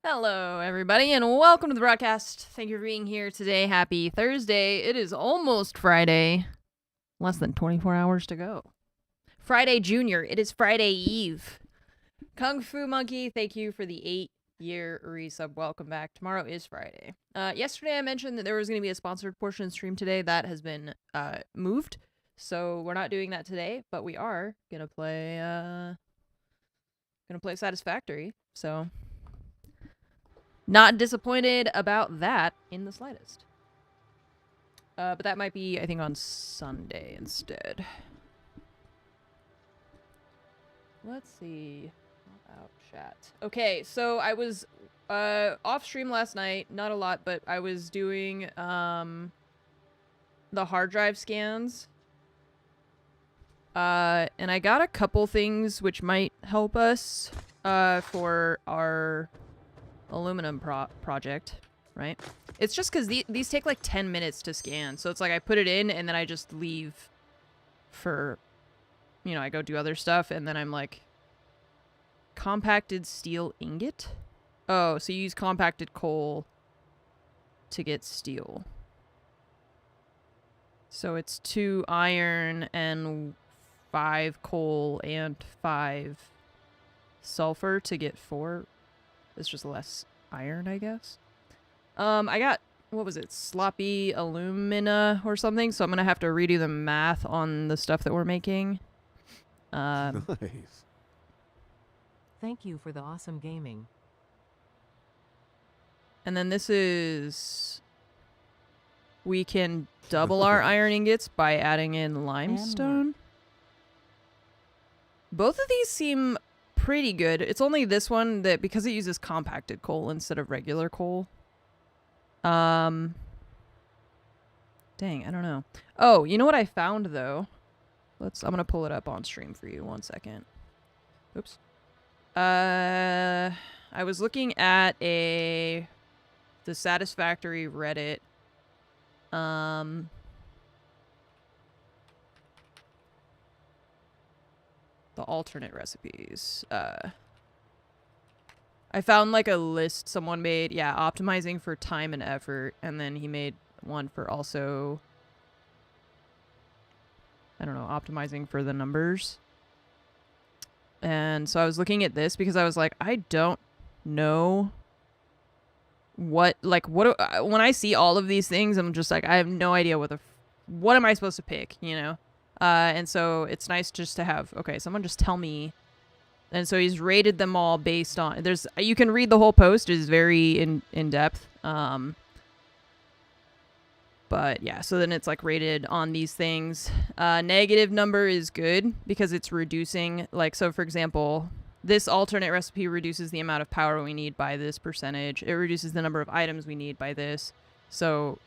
Hello, everybody, and welcome to the broadcast. Thank you for being here today. Happy Thursday. It is almost Friday. Less than 24 hours to go. Friday Junior. It is Friday Eve. Kung Fu Monkey, thank you for the 8-year resub. Welcome back. Tomorrow is Friday. Yesterday I mentioned that there was going to be a sponsored portion stream today. That has been moved, so we're not doing that today, but we are going to play Satisfactory, so... Not disappointed about that in the slightest. But that might be, I think, on Sunday instead. Let's see. About chat. Okay, so I was off stream last night. Not a lot, but I was doing the hard drive scans. And I got a couple things which might help us for our aluminum project, right? It's just because these take like 10 minutes to scan, so it's like I put it in and then I just leave for, you know, I go do other stuff, and then I'm like, compacted steel ingot? Oh, so you use compacted coal to get steel. So it's 2 iron and 5 coal and 5 sulfur to get 4. It's just less iron, I guess. I got, what was it, sloppy alumina or something, so I'm gonna have to redo the math on the stuff that we're making. Nice. Thank you for the awesome gaming. And then this is... We can double our iron ingots by adding in limestone. Both of these seem pretty good. It's only this one that, because it uses compacted coal instead of regular coal. Dang, I don't know. Oh, you know what I found though? I'm gonna pull it up on stream for you. 1 second. Oops. I was looking at the Satisfactory Reddit. The alternate recipes. I found like a list someone made. Yeah, optimizing for time and effort. And then he made one for also, I don't know, optimizing for the numbers. And so I was looking at this because I was like, I don't know when I see all of these things, I'm just like, I have no idea what am I supposed to pick, you know? And so it's nice just to have, okay, someone just tell me. And so he's rated them all based on, you can read the whole post, it is very in depth. But yeah, so then it's like rated on these things. Negative number is good because it's reducing, like, so for example, this alternate recipe reduces the amount of power we need by this percentage. It reduces the number of items we need by this. So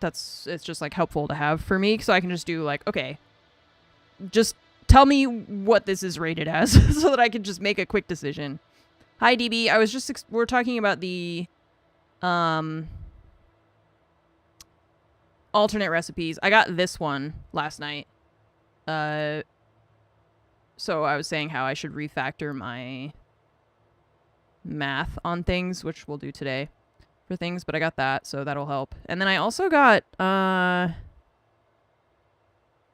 it's just like helpful to have for me, so I can just do like, okay, just tell me what this is rated as so that I can just make a quick decision. Hi DB, I was just we're talking about the alternate recipes. I got this one last night. So I was saying how I should refactor my math on things, which we'll do today for things, but I got that, so that'll help. And then I also got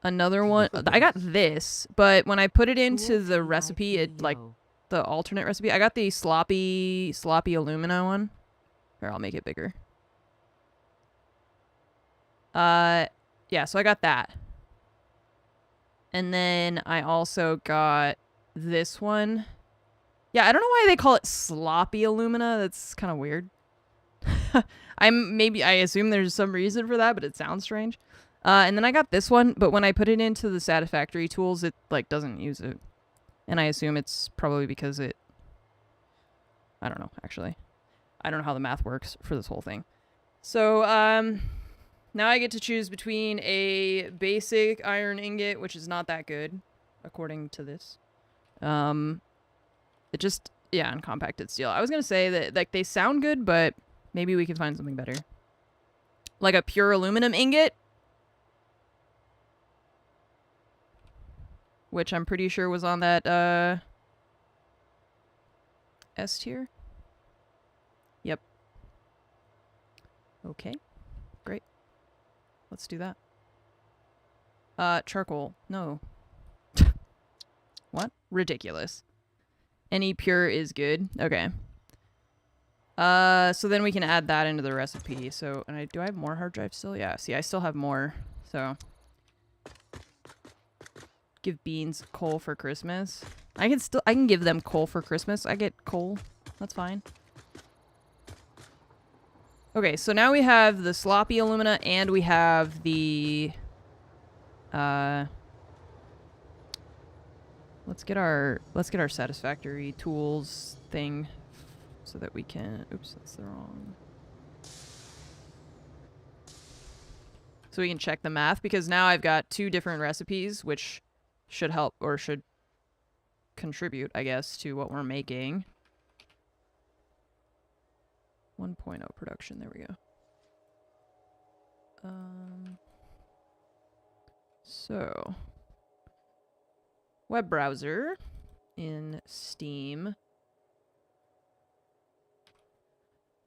another one. I got this, but when I put it into the recipe, it like the alternate recipe, I got the sloppy alumina one. Here, I'll make it bigger. Yeah, so I got that. And then I also got this one. Yeah, I don't know why they call it sloppy alumina. That's kind of weird. I assume there's some reason for that, but it sounds strange. And then I got this one, but when I put it into the Satisfactory tools, it like doesn't use it. And I assume it's probably because I don't know, actually. I don't know how the math works for this whole thing. So, now I get to choose between a basic iron ingot, which is not that good, according to this. It just, yeah, and compacted steel. I was gonna say that, like, they sound good, but maybe we can find something better. Like a pure aluminum ingot, which I'm pretty sure was on that, S tier. Okay, great. Let's do that. Charcoal. No. What? Ridiculous. Any pure is good. Okay. So then we can add that into the recipe. So, and do I have more hard drive still? Yeah, see, I still have more. So, give beans coal for Christmas. I can give them coal for Christmas. I get coal. That's fine. Okay, so now we have the sloppy alumina and we have the, let's get our satisfactory tools thing so that we can, oops, that's the wrong. So we can check the math because now I've got 2 different recipes, which should help or should contribute, I guess, to what we're making. 1.0 production, there we go. So, web browser in Steam.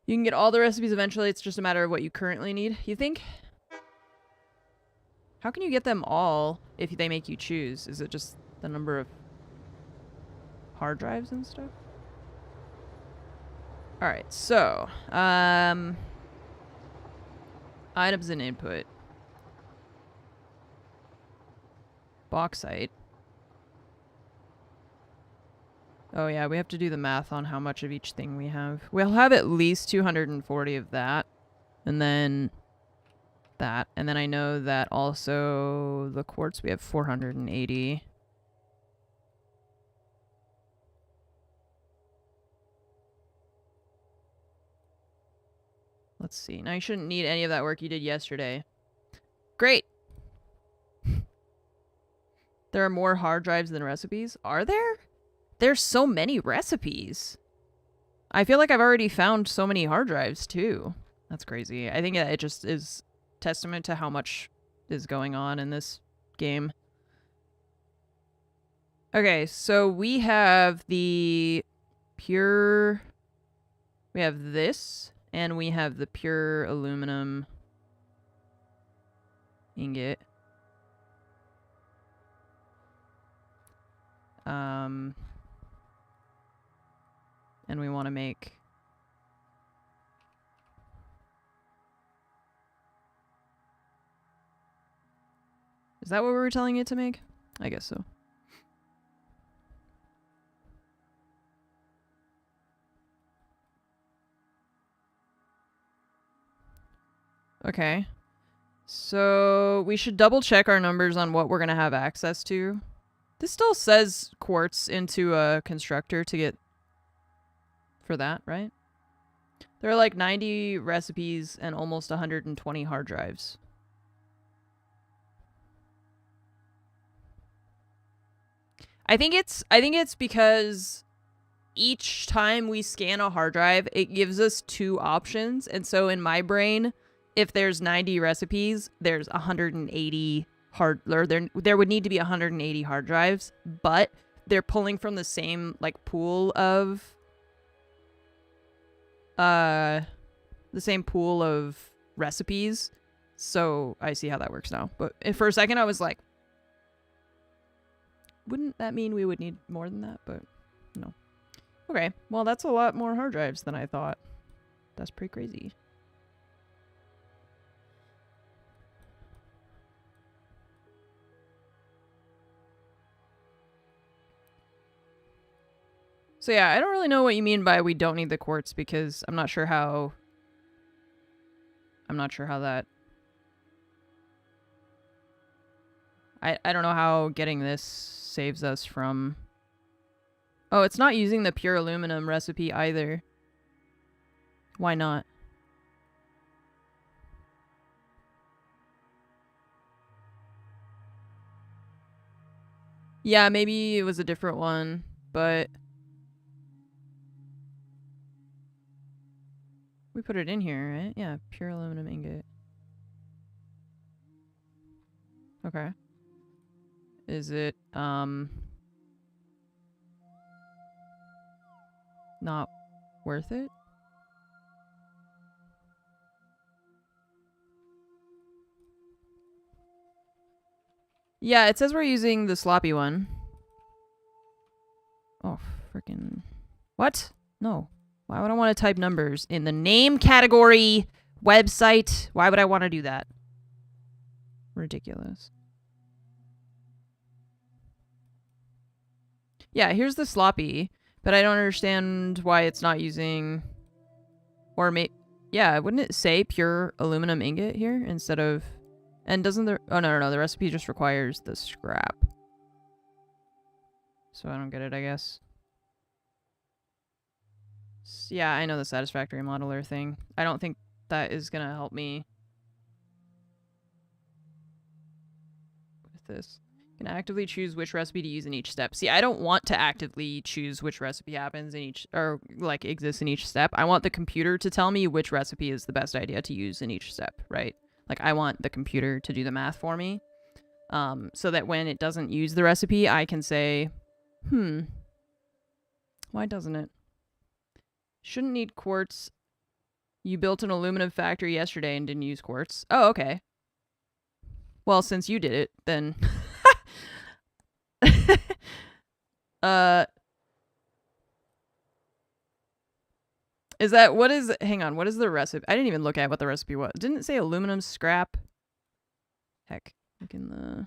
You can get all the recipes eventually, it's just a matter of what you currently need, you think? How can you get them all if they make you choose? Is it just the number of hard drives and stuff? Alright, so, items and input. Bauxite. Oh yeah, we have to do the math on how much of each thing we have. We'll have at least 240 of that. And then that. And then I know that also the quartz we have 480. Let's see. Now you shouldn't need any of that work you did yesterday. Great. There are more hard drives than recipes. Are there? There's so many recipes. I feel like I've already found so many hard drives too. That's crazy. I think it just is testament to how much is going on in this game. Okay, so we have the pure... We have this, and we have the pure aluminum ingot. And we want to make... Is that what we were telling it to make? I guess so. Okay. So we should double check our numbers on what we're going to have access to. This still says quartz into a constructor to get for that, right? There are like 90 recipes and almost 120 hard drives. I think it's because each time we scan a hard drive, it gives us 2 options. And so in my brain, if there's 90 recipes, there's 180 there would need to be 180 hard drives, but they're pulling from the same like pool of recipes. So I see how that works now. But for a second I was like, wouldn't that mean we would need more than that? But no. Okay, well that's a lot more hard drives than I thought. That's pretty crazy. So yeah, I don't really know what you mean by we don't need the quartz because I'm not sure how that... I don't know how getting this saves us from... Oh, it's not using the pure aluminum recipe either. Why not? Yeah, maybe it was a different one, but... We put it in here, right? Yeah, pure aluminum ingot. Okay. Is it, not worth it? Yeah, it says we're using the sloppy one. Oh, freaking... What? No. Why would I want to type numbers in the name category website? Why would I want to do that? Ridiculous. Yeah, here's the sloppy, but I don't understand why it's not using... Or yeah, wouldn't it say pure aluminum ingot here instead of... And doesn't the... Oh, no, the recipe just requires the scrap. So I don't get it, I guess. Yeah, I know the Satisfactory modeler thing. I don't think that is going to help me with this. You can actively choose which recipe to use in each step. See, I don't want to actively choose which recipe happens in each, or like exists in each step. I want the computer to tell me which recipe is the best idea to use in each step, right? Like I want the computer to do the math for me. So that when it doesn't use the recipe, I can say, why doesn't it? Shouldn't need quartz. You built an aluminum factory yesterday and didn't use quartz. Oh, okay. Well, since you did it, then... Is that... What is... Hang on, what is the recipe? I didn't even look at what the recipe was. Didn't it say aluminum scrap? Heck. Look in the...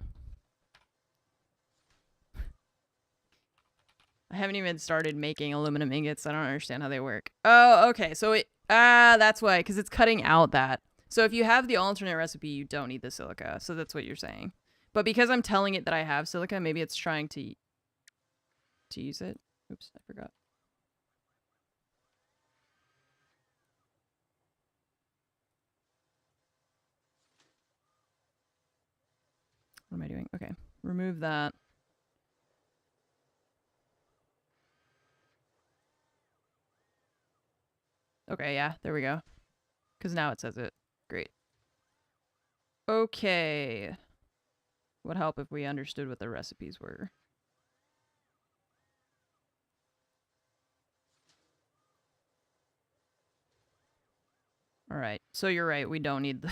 I haven't even started making aluminum ingots. I don't understand how they work. Oh, okay. So it... that's why. Because it's cutting out that. So if you have the alternate recipe, you don't need the silica. So that's what you're saying. But because I'm telling it that I have silica, maybe it's trying to use it. Oops, I forgot. What am I doing? Okay. Remove that. Okay, yeah, there we go. Because now it says it. Great. Okay. Would help if we understood what the recipes were. Alright, so you're right, we don't need the...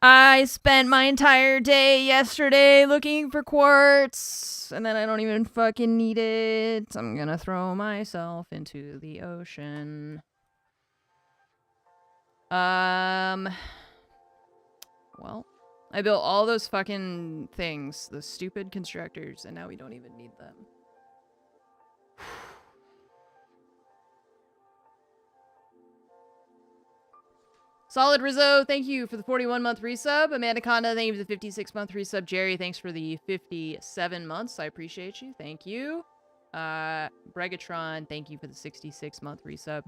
I spent my entire day yesterday looking for quartz, and then I don't even fucking need it. I'm gonna throw myself into the ocean. Well, I built all those fucking things, the stupid constructors, and now we don't even need them. Solid Rizzo, thank you for the 41-month resub. Amanda Conda, thank you for the 56-month resub. Jerry, thanks for the 57 months. I appreciate you. Thank you. Bregatron, thank you for the 66-month resub.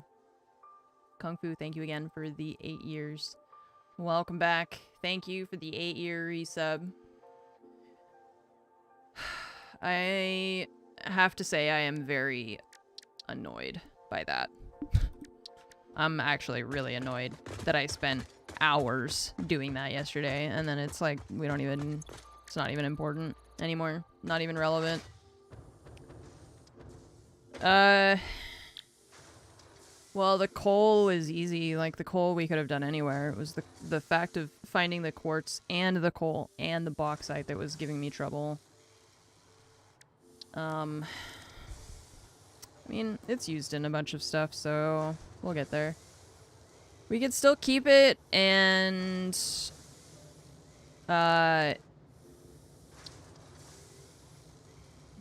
Kung Fu, thank you again for the 8 years. Welcome back. Thank you for the 8-year resub. I have to say I am very annoyed by that. I'm actually really annoyed that I spent hours doing that yesterday, and then it's like, we don't even... It's not even important anymore. Not even relevant. Well, the coal is easy. Like, the coal we could have done anywhere. It was the fact of finding the quartz and the coal and the bauxite that was giving me trouble. I mean, it's used in a bunch of stuff, so we'll get there. We could still keep it and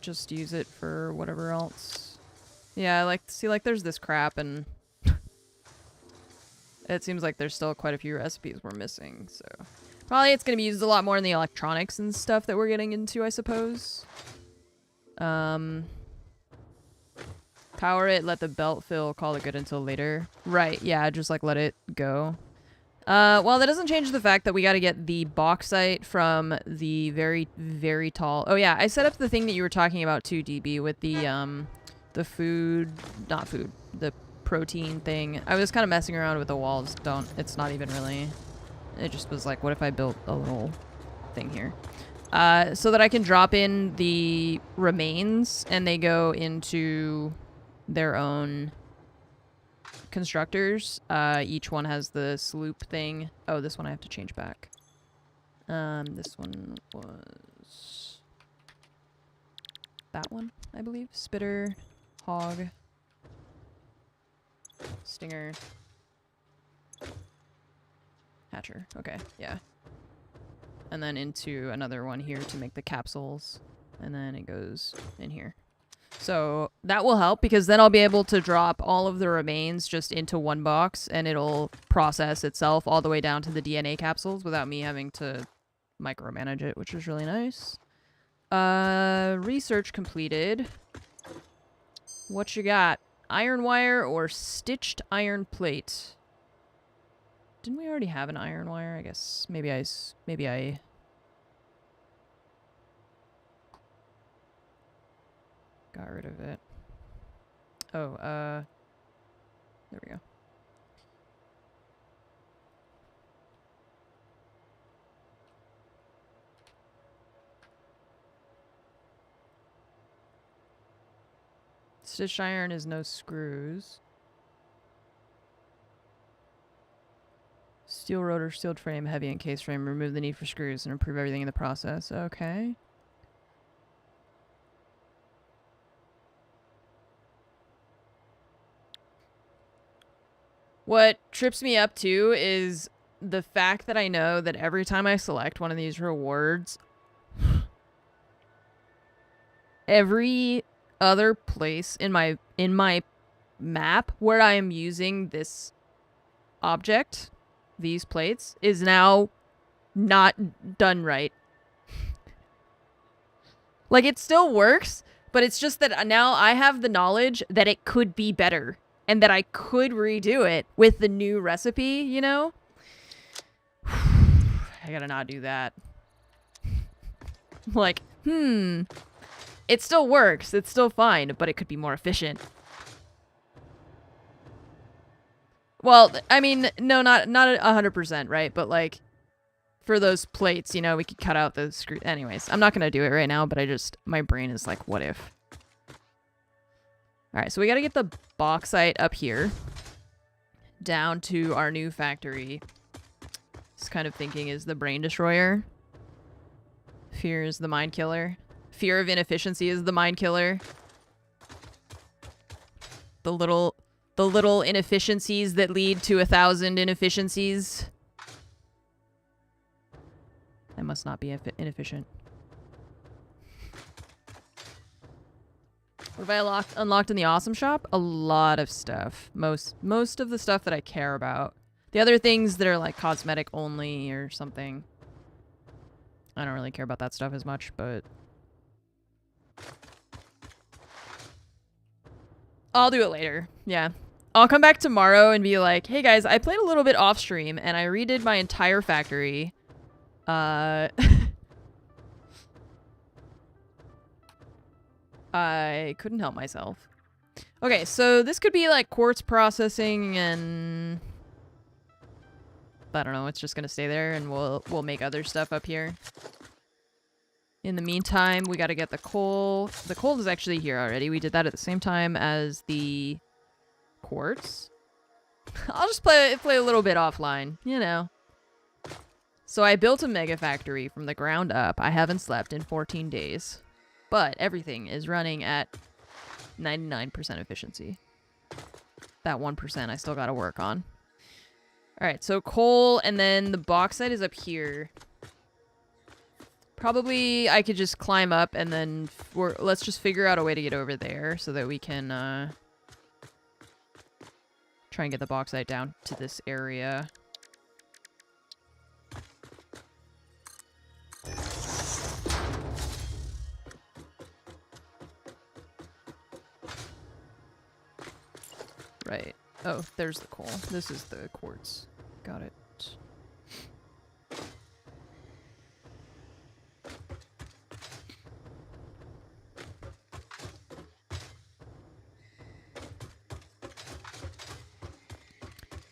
just use it for whatever else. Yeah, like, see, like, there's this crap, and it seems like there's still quite a few recipes we're missing, so probably it's gonna be used a lot more in the electronics and stuff that we're getting into, I suppose. Power it, let the belt fill, call it good until later. Right, yeah, just like let it go. Well, that doesn't change the fact that we gotta get the bauxite from the very, very tall... Oh yeah, I set up the thing that you were talking about too, DB, with the food... Not food. The protein thing. I was kind of messing around with the walls. It's not even really... It just was like, what if I built a little thing here? So that I can drop in the remains and they go into their own constructors. Each one has the sloop thing. Oh, this one I have to change back. This one was that one, I believe. Spitter, hog, stinger, hatcher. Okay, yeah. And then into another one here to make the capsules. And then it goes in here. So that will help because then I'll be able to drop all of the remains just into one box and it'll process itself all the way down to the DNA capsules without me having to micromanage it, which is really nice. Research completed. What you got? Iron wire or stitched iron plate? Didn't we already have an iron wire? I guess maybe I got rid of it. Oh, there we go. Stitched iron is no screws. Steel rotor, steel frame, heavy encased frame. Remove the need for screws and improve everything in the process. Okay. What trips me up too is the fact that I know that every time I select one of these rewards, every other place in my map where I am using this object, these plates, is now not done right. Like, it still works, but it's just that now I have the knowledge that it could be better. And that I could redo it with the new recipe, you know? I gotta not do that. Like, it still works. It's still fine, but it could be more efficient. Well, I mean, no, not 100%, right? But, like, for those plates, you know, we could cut out the screw. Anyways, I'm not gonna do it right now, but my brain is like, what if? Alright, so we gotta get the bauxite up here. Down to our new factory. This kind of thinking is the brain destroyer. Fear is the mind killer. Fear of inefficiency is the mind killer. The little inefficiencies that lead to 1,000 inefficiencies. I must not be inefficient. What have I unlocked in the awesome shop? A lot of stuff. Most of the stuff that I care about. The other things that are like cosmetic only or something, I don't really care about that stuff as much, but I'll do it later. Yeah. I'll come back tomorrow and be like, hey guys, I played a little bit off stream and I redid my entire factory. I couldn't help myself. Okay, so this could be like quartz processing and I don't know, it's just gonna stay there and we'll make other stuff up here. In the meantime, we gotta get the coal. The coal is actually here already. We did that at the same time as the quartz. I'll just play a little bit offline, you know. So I built a mega factory from the ground up. I haven't slept in 14 days. But everything is running at 99% efficiency. That 1% I still gotta work on. Alright, so coal and then the bauxite is up here. Probably I could just climb up and then let's just figure out a way to get over there so that we can try and get the bauxite down to this area. Right. Oh, there's the coal. This is the quartz. Got it.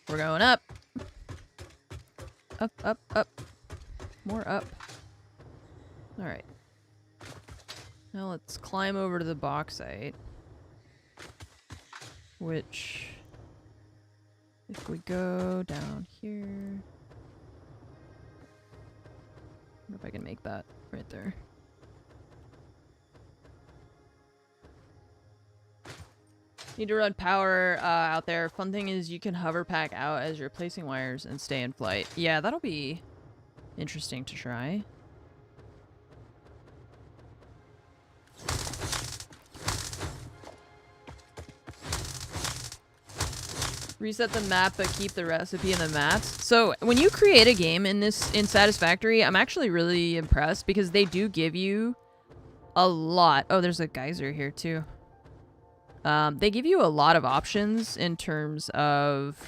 We're going up. Up, up, up. More up. Alright. Now let's climb over to the bauxite. Which, if we go down here, wonder if I can make that right there. Need to run power out there. Fun thing is you can hover pack out as you're placing wires and stay in flight. Yeah, that'll be interesting to try. Reset the map, but keep the recipe in the mats. So when you create a game in Satisfactory, I'm actually really impressed because they do give you a lot. Oh, there's a geyser here too. They give you a lot of options in terms of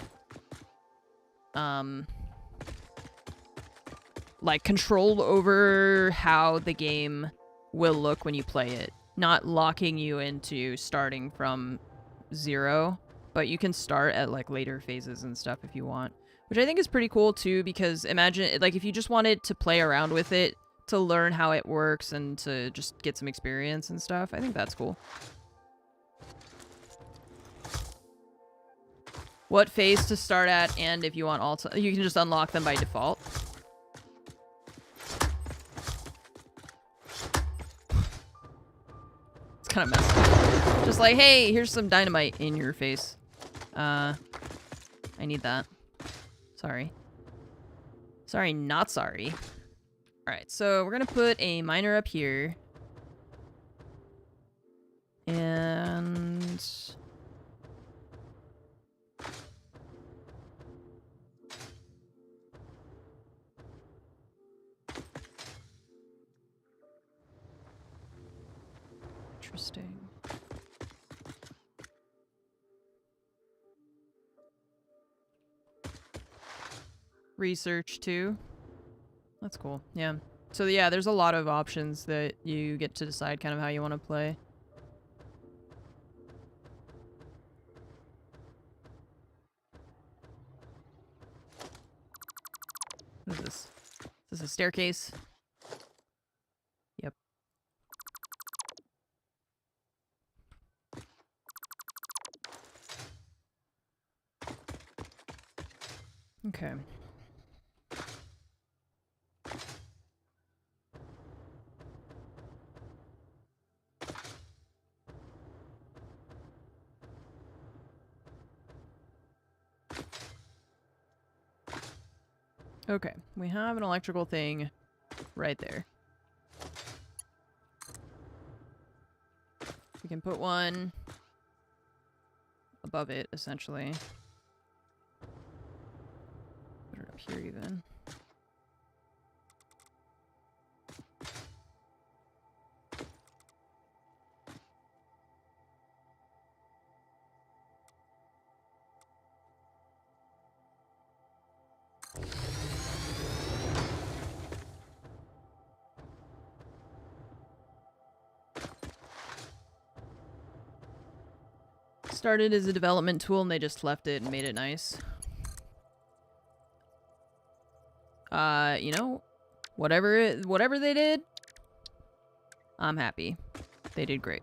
like control over how the game will look when you play it. Not locking you into starting from 0. But you can start at like later phases and stuff if you want, which I think is pretty cool too, because imagine like if you just wanted to play around with it to learn how it works and to just get some experience and stuff. I think that's cool. What phase to start at, and if you want also, you can just unlock them by default. It's kind of messed up. Just like, hey, here's some dynamite in your face. I need that. Sorry. Sorry, not sorry. Alright, so we're gonna put a miner up here. And... interesting. Research too. That's cool. Yeah. So yeah, there's a lot of options that you get to decide kind of how you want to play. What is this? Is this a staircase? Yep. Okay. Okay, we have an electrical thing right there. We can put one above it, essentially. Put it up here even. Started as a development tool and they just left it and made it nice. You know, whatever they did, I'm happy. They did great.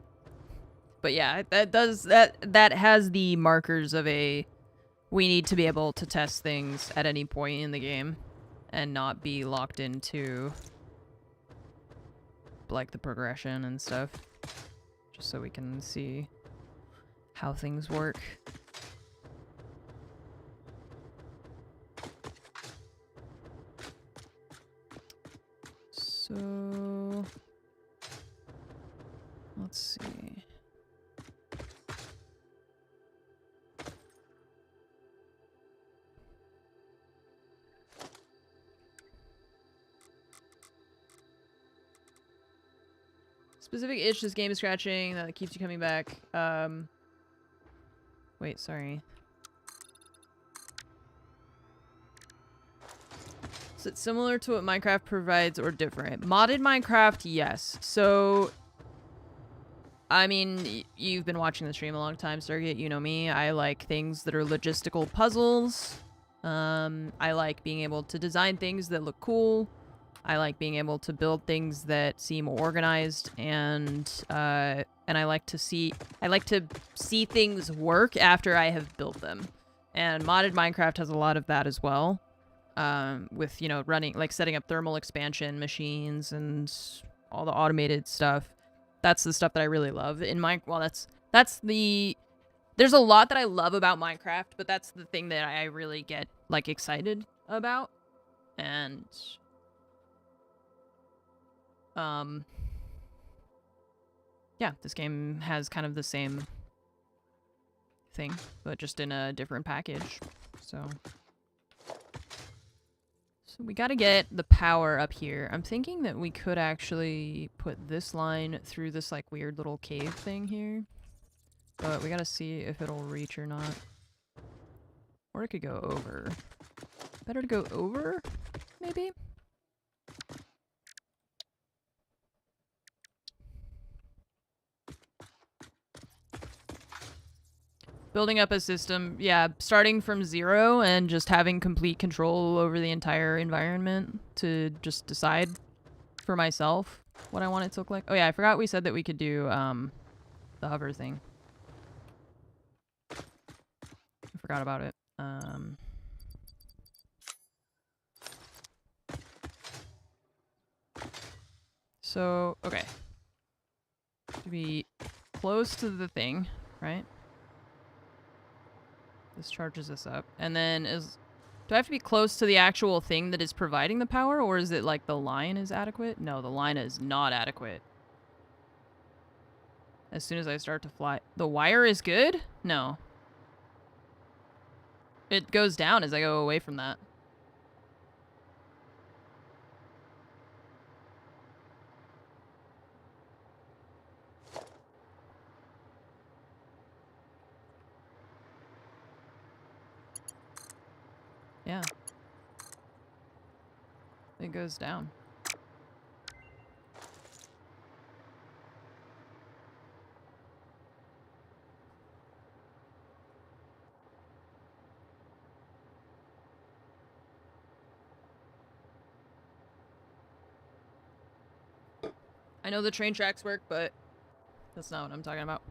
But yeah, that has the markers of a we need to be able to test things at any point in the game and not be locked into like the progression and stuff. Just so we can see how things work. So let's see. Specific itch this game is scratching that keeps you coming back. Wait, sorry. Is it similar to what Minecraft provides or different? Modded Minecraft, yes. So, I mean, you've been watching the stream a long time, Stargate. You know me. I like things that are logistical puzzles. I like being able to design things that look cool. I like being able to build things that seem organized, and I like to see things work after I have built them. And modded Minecraft has a lot of that as well. with, you know, running, like setting up thermal expansion machines and all the automated stuff. That's the stuff that I really love in well, that's the, there's a lot that I love about Minecraft, but that's the thing that I really get like excited about. And yeah, this game has kind of the same thing, but just in a different package. So we gotta get the power up here. I'm thinking that we could actually put this line through this like weird little cave thing here. But we gotta see if it'll reach or not. Or it could go over. Better to go over, maybe? Building up a system, yeah, starting from 0 and just having complete control over the entire environment to just decide for myself what I want it to look like. Oh yeah, I forgot we said that we could do the hover thing. I forgot about it. So, okay. To be close to the thing, right? This charges us up. And then do I have to be close to the actual thing that is providing the power, or is it like the line is adequate? No, the line is not adequate. As soon as I start to fly. The wire is good? No. It goes down as I go away from that. Yeah. It goes down. I know the train tracks work, but that's not what I'm talking about.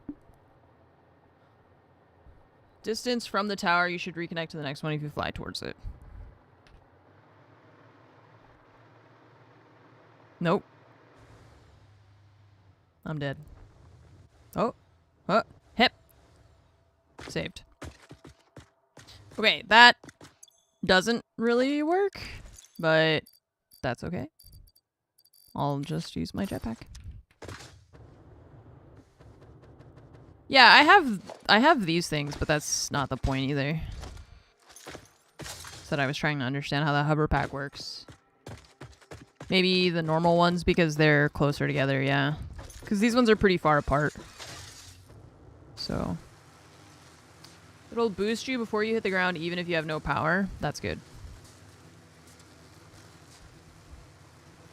Distance from the tower, you should reconnect to the next one if you fly towards it. Nope. I'm dead. Oh. Oh. Hip. Saved. Okay, that doesn't really work, but that's okay. I'll just use my jetpack. Yeah, I have these things, but that's not the point either. Said I was trying to understand how the hover pack works. Maybe the normal ones because they're closer together, yeah. Because these ones are pretty far apart. So. It'll boost you before you hit the ground even if you have no power. That's good.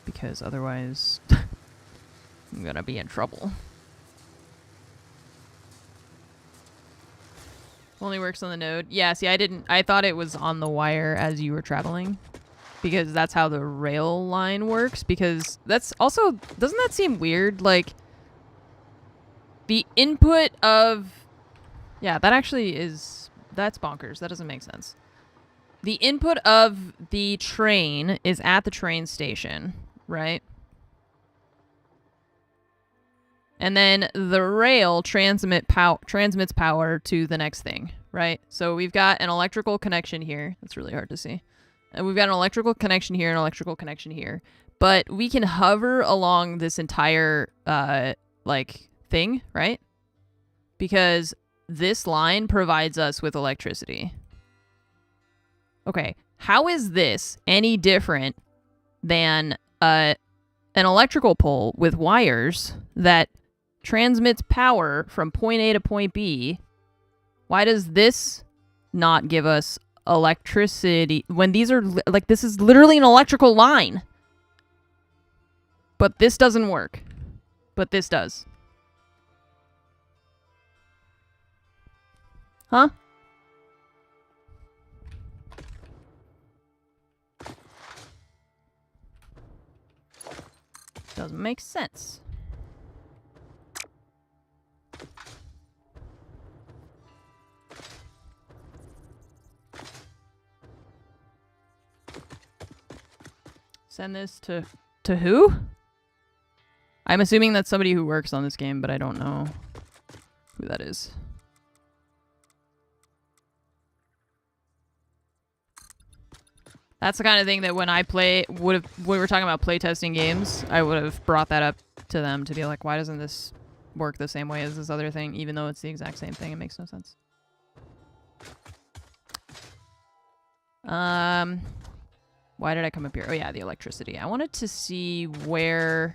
Because otherwise, I'm gonna be in trouble. Only works on the node. Yeah, see, I thought it was on the wire as you were traveling. Because that's how the rail line works. Because that's also, doesn't that seem weird? Like, the input of, yeah, that actually is, that's bonkers. That doesn't make sense. The input of the train is at the train station, right? And then the rail transmits power to the next thing, right? So we've got an electrical connection here. That's really hard to see. And we've got an electrical connection here, an electrical connection here. But we can hover along this entire, like, thing, right? Because this line provides us with electricity. Okay, how is this any different than an electrical pole with wires that transmits power from point A to point B? Why does this not give us electricity when these are like, this is literally an electrical line? But this doesn't work. But this does. Huh? Doesn't make sense. Send this to who? I'm assuming that's somebody who works on this game, but I don't know who that is. That's the kind of thing that when I when we were talking about playtesting games, I would have brought that up to them to be like, why doesn't this work the same way as this other thing, even though it's the exact same thing? It makes no sense. Why did I come up here? Oh yeah, the electricity. I wanted to see where...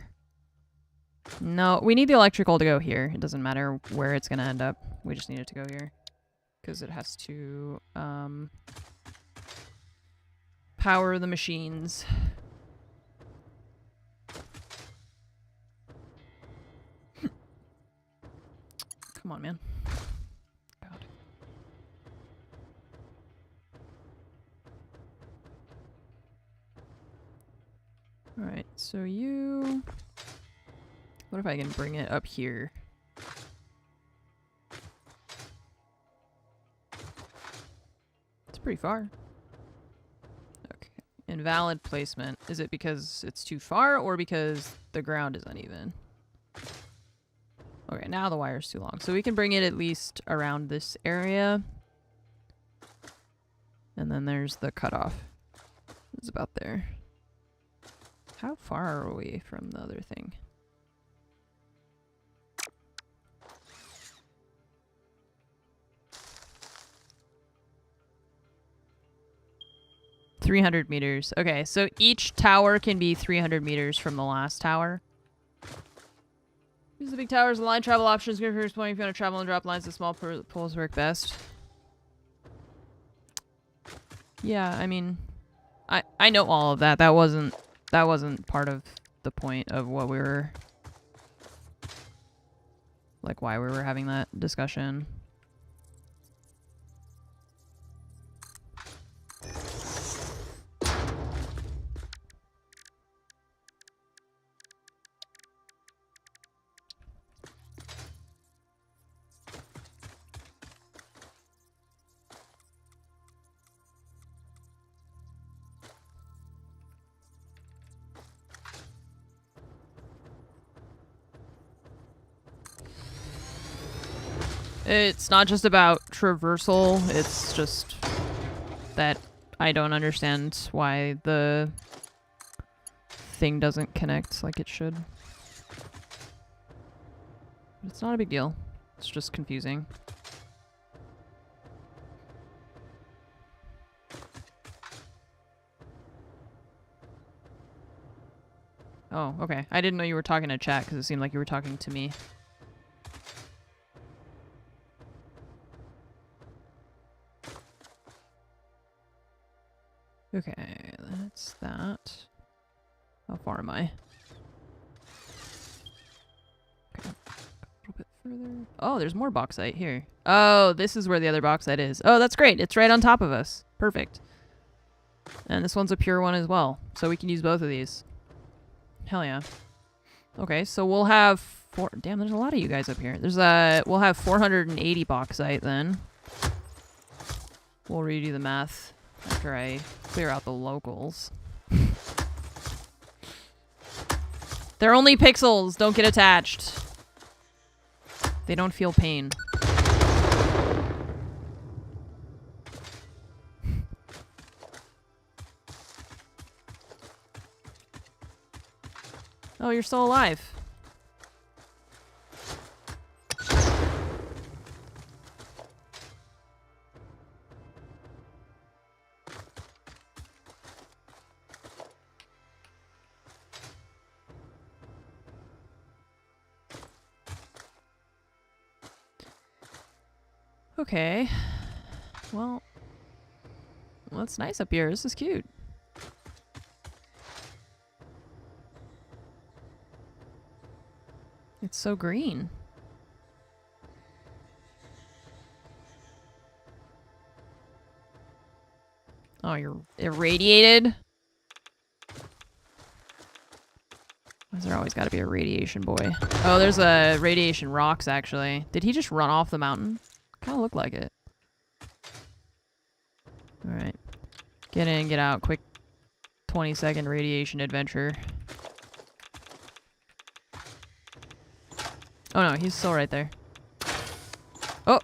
No, we need the electrical to go here. It doesn't matter where it's gonna end up. We just need it to go here. Because it has to, power the machines. Come on, man. God. Alright, so you... What if I can bring it up here? It's pretty far. Okay. Invalid placement. Is it because it's too far or because the ground is uneven? Okay, now the wire's too long. So we can bring it at least around this area. And then there's the cutoff. It's about there. How far are we from the other thing? $300 meters. Okay, so each tower can be 300 meters from the last tower. Use the big towers. The line travel options. Good for explaining if you want to travel and drop lines. The small poles work best. Yeah, I mean, I know all of that. That wasn't part of the point of what we were, like, why we were having that discussion. It's not just about traversal, it's just that I don't understand why the thing doesn't connect like it should. It's not a big deal. It's just confusing. Oh, okay. I didn't know you were talking to chat because it seemed like you were talking to me. Okay, that's that. How far am I? Okay, a little bit further. Oh, there's more bauxite here. Oh, this is where the other bauxite is. Oh, that's great. It's right on top of us. Perfect. And this one's a pure one as well, so we can use both of these. Hell yeah. Okay, so we'll have four... Damn, there's a lot of you guys up here. We'll have 480 bauxite then. We'll redo the math after I clear out the locals. They're only pixels. Don't get attached. They don't feel pain. Oh, you're still alive. Okay. Well, it's nice up here. This is cute. It's so green. Oh, you're irradiated? Why's there always got to be a radiation boy? Oh, there's a radiation rocks, actually. Did he just run off the mountain? Kind of looked like it. Alright. Get in, get out. Quick 20-second radiation adventure. Oh no, he's still right there. Oh!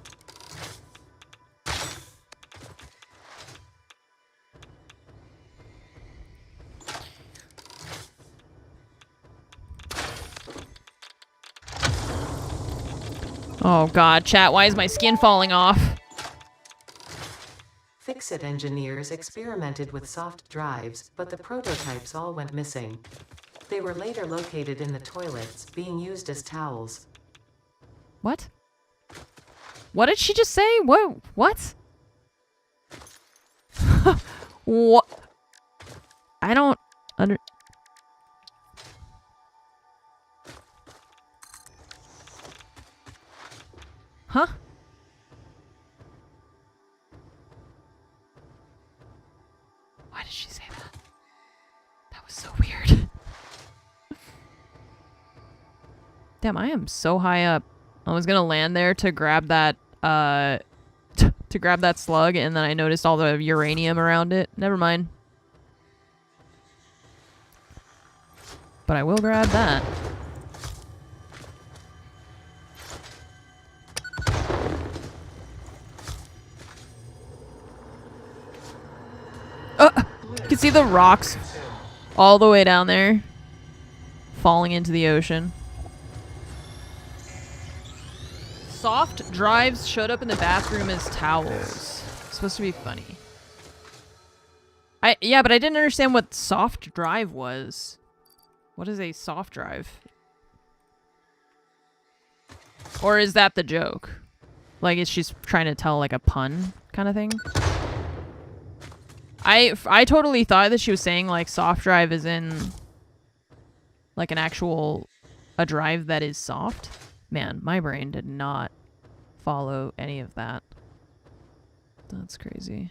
Oh god, chat, why is my skin falling off? Fix-It engineers experimented with soft drives, but the prototypes all went missing. They were later located in the toilets, being used as towels. What? What did she just say? What? What? I don't under... Huh? Why did she say that? That was so weird. Damn, I am so high up. I was gonna land there to grab that, to grab that slug, and then I noticed all the uranium around it. Never mind. But I will grab that. You can see the rocks all the way down there falling into the ocean. Soft drives showed up in the bathroom as towels. It's supposed to be funny. Yeah, but I didn't understand what soft drive was. What is a soft drive? Or is that the joke? Like, is she trying to tell like a pun kind of thing? I totally thought that she was saying like soft drive is in like an actual a drive that is soft. Man, my brain did not follow any of that. That's crazy.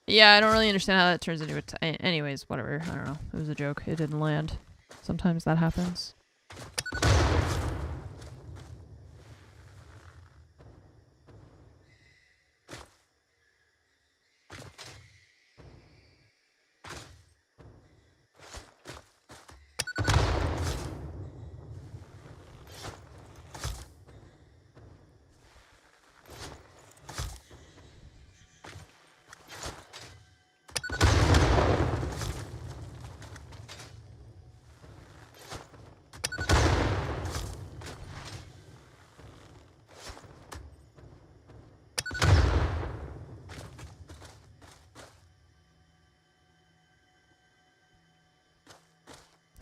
Yeah, I don't really understand how that turns into a anyways, whatever. I don't know. It was a joke. It didn't land. Sometimes that happens.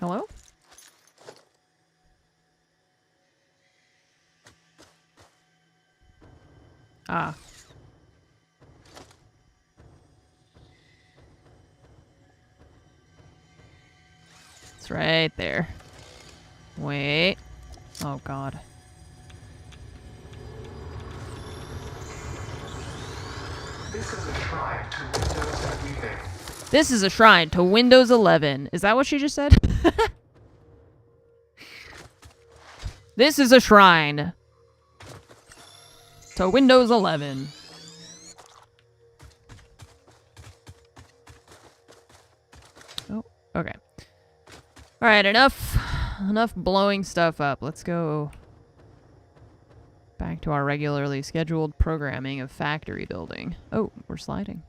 Hello? Ah. It's right there. Wait. Oh, God. This is a shrine to Windows everything. This is a shrine to Windows 11. Is that what she just said? This is a shrine to Windows 11. Oh, okay. All right, enough blowing stuff up. Let's go back to our regularly scheduled programming of factory building. Oh, we're sliding.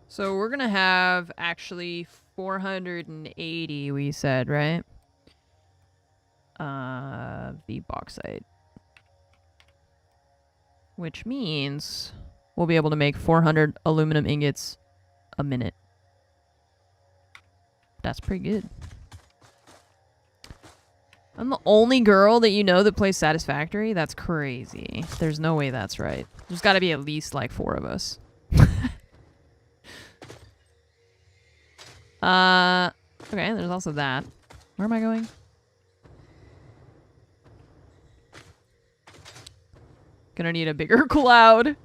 So we're gonna have actually 480, we said, right? The bauxite. Which means we'll be able to make 400 aluminum ingots a minute. That's pretty good. I'm the only girl that you know that plays Satisfactory? That's crazy. There's no way that's right. There's got to be at least like 4 of us. Okay, there's also that. Where am I going? Gonna need a bigger cloud.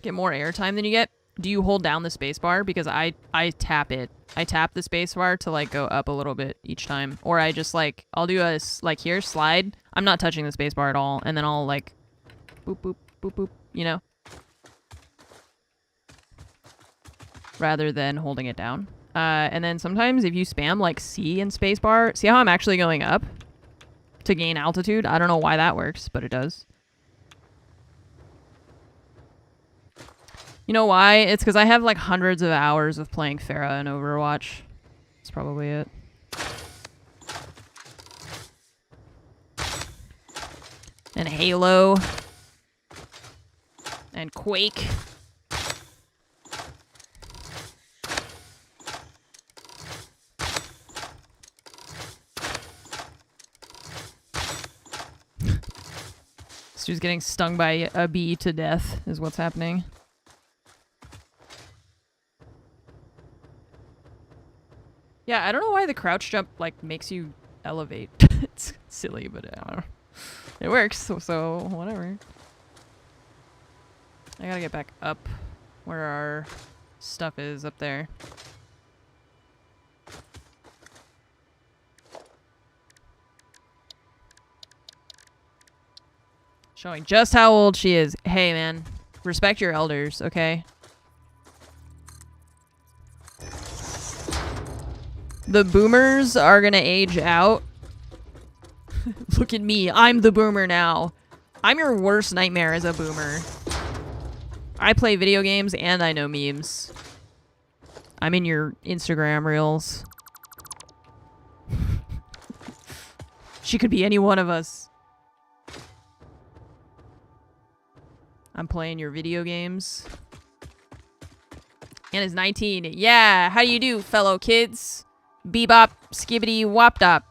Get more airtime than you get. Do you hold down the spacebar? Because I tap it. I tap the spacebar to like go up a little bit each time, or I just like I'll do a like here slide. I'm not touching the spacebar at all, and then I'll like boop boop boop boop. You know, rather than holding it down. And then sometimes if you spam like C and spacebar, see how I'm actually going up to gain altitude? I don't know why that works, but it does. You know why? It's because I have like hundreds of hours of playing Pharah and Overwatch. That's probably it. And Halo. And Quake. Stu's getting stung by a bee to death is what's happening. Yeah, I don't know why the crouch jump like makes you elevate. It's silly, but I don't know. It works, so whatever. I gotta get back up where our stuff is up there. Showing just how old she is. Hey, man. Respect your elders, okay? The boomers are gonna age out. Look at me. I'm the boomer now. I'm your worst nightmare as a boomer. I play video games and I know memes. I'm in your Instagram reels. She could be any one of us. I'm playing your video games. And is 19. Yeah, how do you do, fellow kids? Bebop, skibbity, wopdop.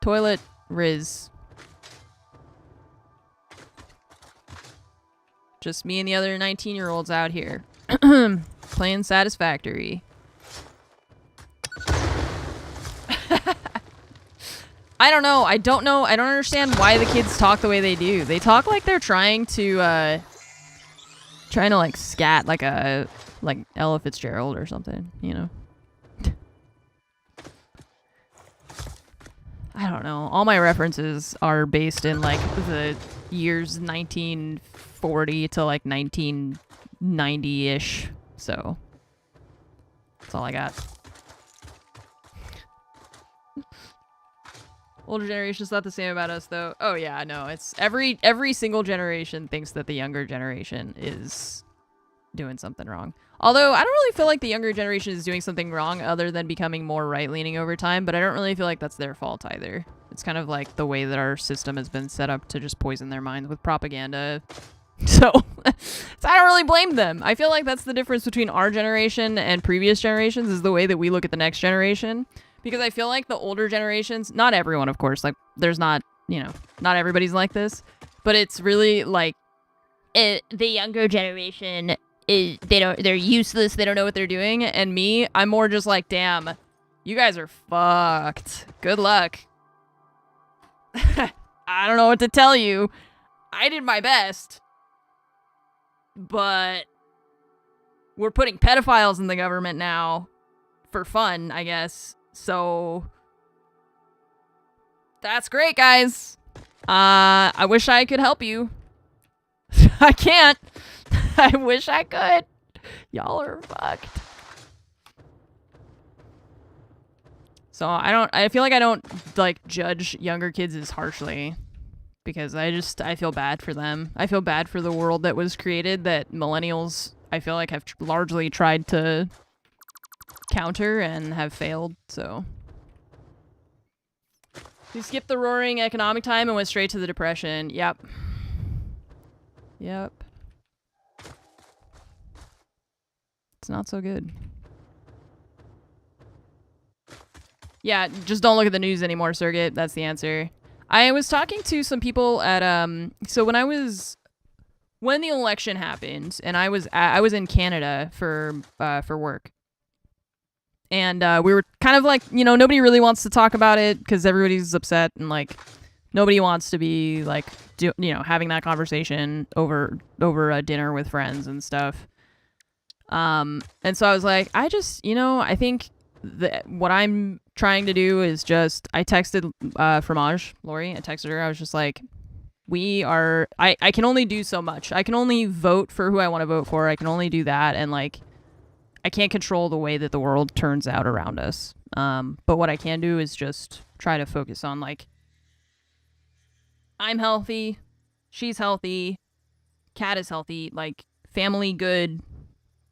Toilet, Riz. Just me and the other 19-year-olds out here. Playing Satisfactory. I don't know. I don't understand why the kids talk the way they do. They talk like they're trying to like scat like Ella Fitzgerald or something, you know? I don't know. All my references are based in like the years 1940 to like 1990-ish. So that's all I got. Older generation's not the same about us, though. Oh yeah, no. It's every single generation thinks that the younger generation is doing something wrong. Although I don't really feel like the younger generation is doing something wrong other than becoming more right-leaning over time, but I don't really feel like that's their fault either. It's kind of like the way that our system has been set up to just poison their minds with propaganda. So I don't really blame them. I feel like that's the difference between our generation and previous generations is the way that we look at the next generation. Because I feel like the older generations, not everyone, of course, like there's not, you know, not everybody's like this, but it's really like the younger generation they're useless, they don't know what they're doing, and me, I'm more just like, damn, you guys are fucked. Good luck. I don't know what to tell you. I did my best. But we're putting pedophiles in the government now for fun, I guess. So that's great, guys. I wish I could help you. I can't. I wish I could. Y'all are fucked. So I feel like I don't like judge younger kids as harshly because I feel bad for them. I feel bad for the world that was created that millennials I feel like have largely tried to counter and have failed. So we skipped the roaring economic time and went straight to the depression. Yep. It's not so good. Yeah, just don't look at the news anymore, Circuit. That's the answer. I was talking to some people at so when the election happened, and I was in Canada for work. And we were kind of like, you know, nobody really wants to talk about it because everybody's upset and like nobody wants to be like, having that conversation over a dinner with friends and stuff. And so I was like, I think that what I'm trying to do is I texted Fromage, Lori. I texted her. I was just like, I can only do so much. I can only vote for who I want to vote for. I can only do that. And like, I can't control the way that the world turns out around us. But what I can do is just try to focus on like, I'm healthy, she's healthy, Cat is healthy, like family good.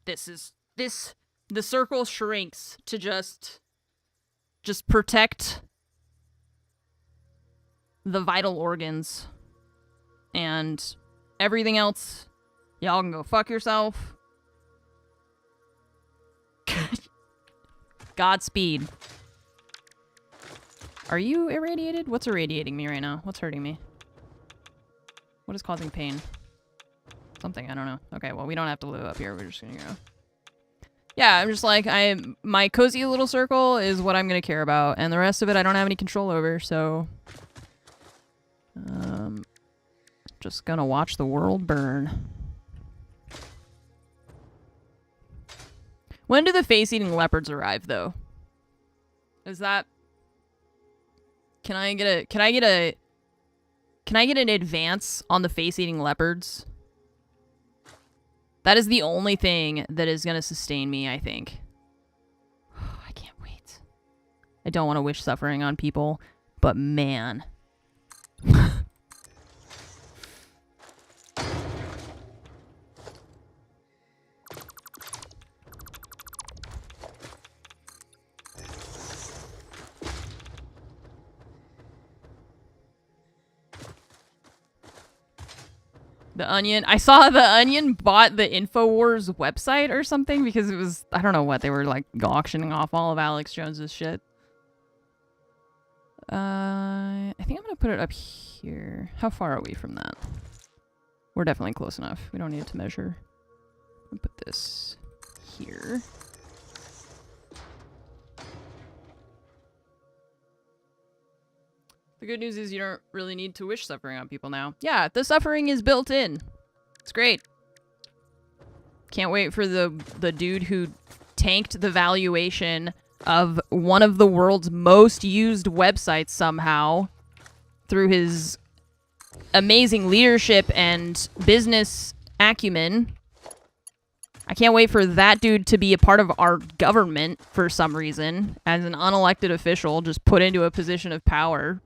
The circle shrinks to just protect the vital organs, and everything else, y'all can go fuck yourself. Godspeed. Are you irradiated? What's irradiating me right now? What's hurting me? What is causing pain? Something, I don't know. Okay, well, we don't have to live up here. We're just gonna go. Yeah, I'm just like, my cozy little circle is what I'm gonna care about, and the rest of it I don't have any control over, so... just gonna watch the world burn. When do the face-eating leopards arrive, though? Is that... Can I get an advance on the face-eating leopards? That is the only thing that is going to sustain me, I think. I can't wait. I don't want to wish suffering on people, but man. The Onion. I saw The Onion bought the InfoWars website or something because it was, I don't know what, they were like auctioning off all of Alex Jones's shit. I think I'm going to put it up here. How far are we from that? We're definitely close enough. We don't need to measure. I'll put this here. The good news is you don't really need to wish suffering on people now. Yeah, the suffering is built in. It's great. Can't wait for the dude who tanked the valuation of one of the world's most used websites somehow through his amazing leadership and business acumen. I can't wait for that dude to be a part of our government for some reason as an unelected official just put into a position of power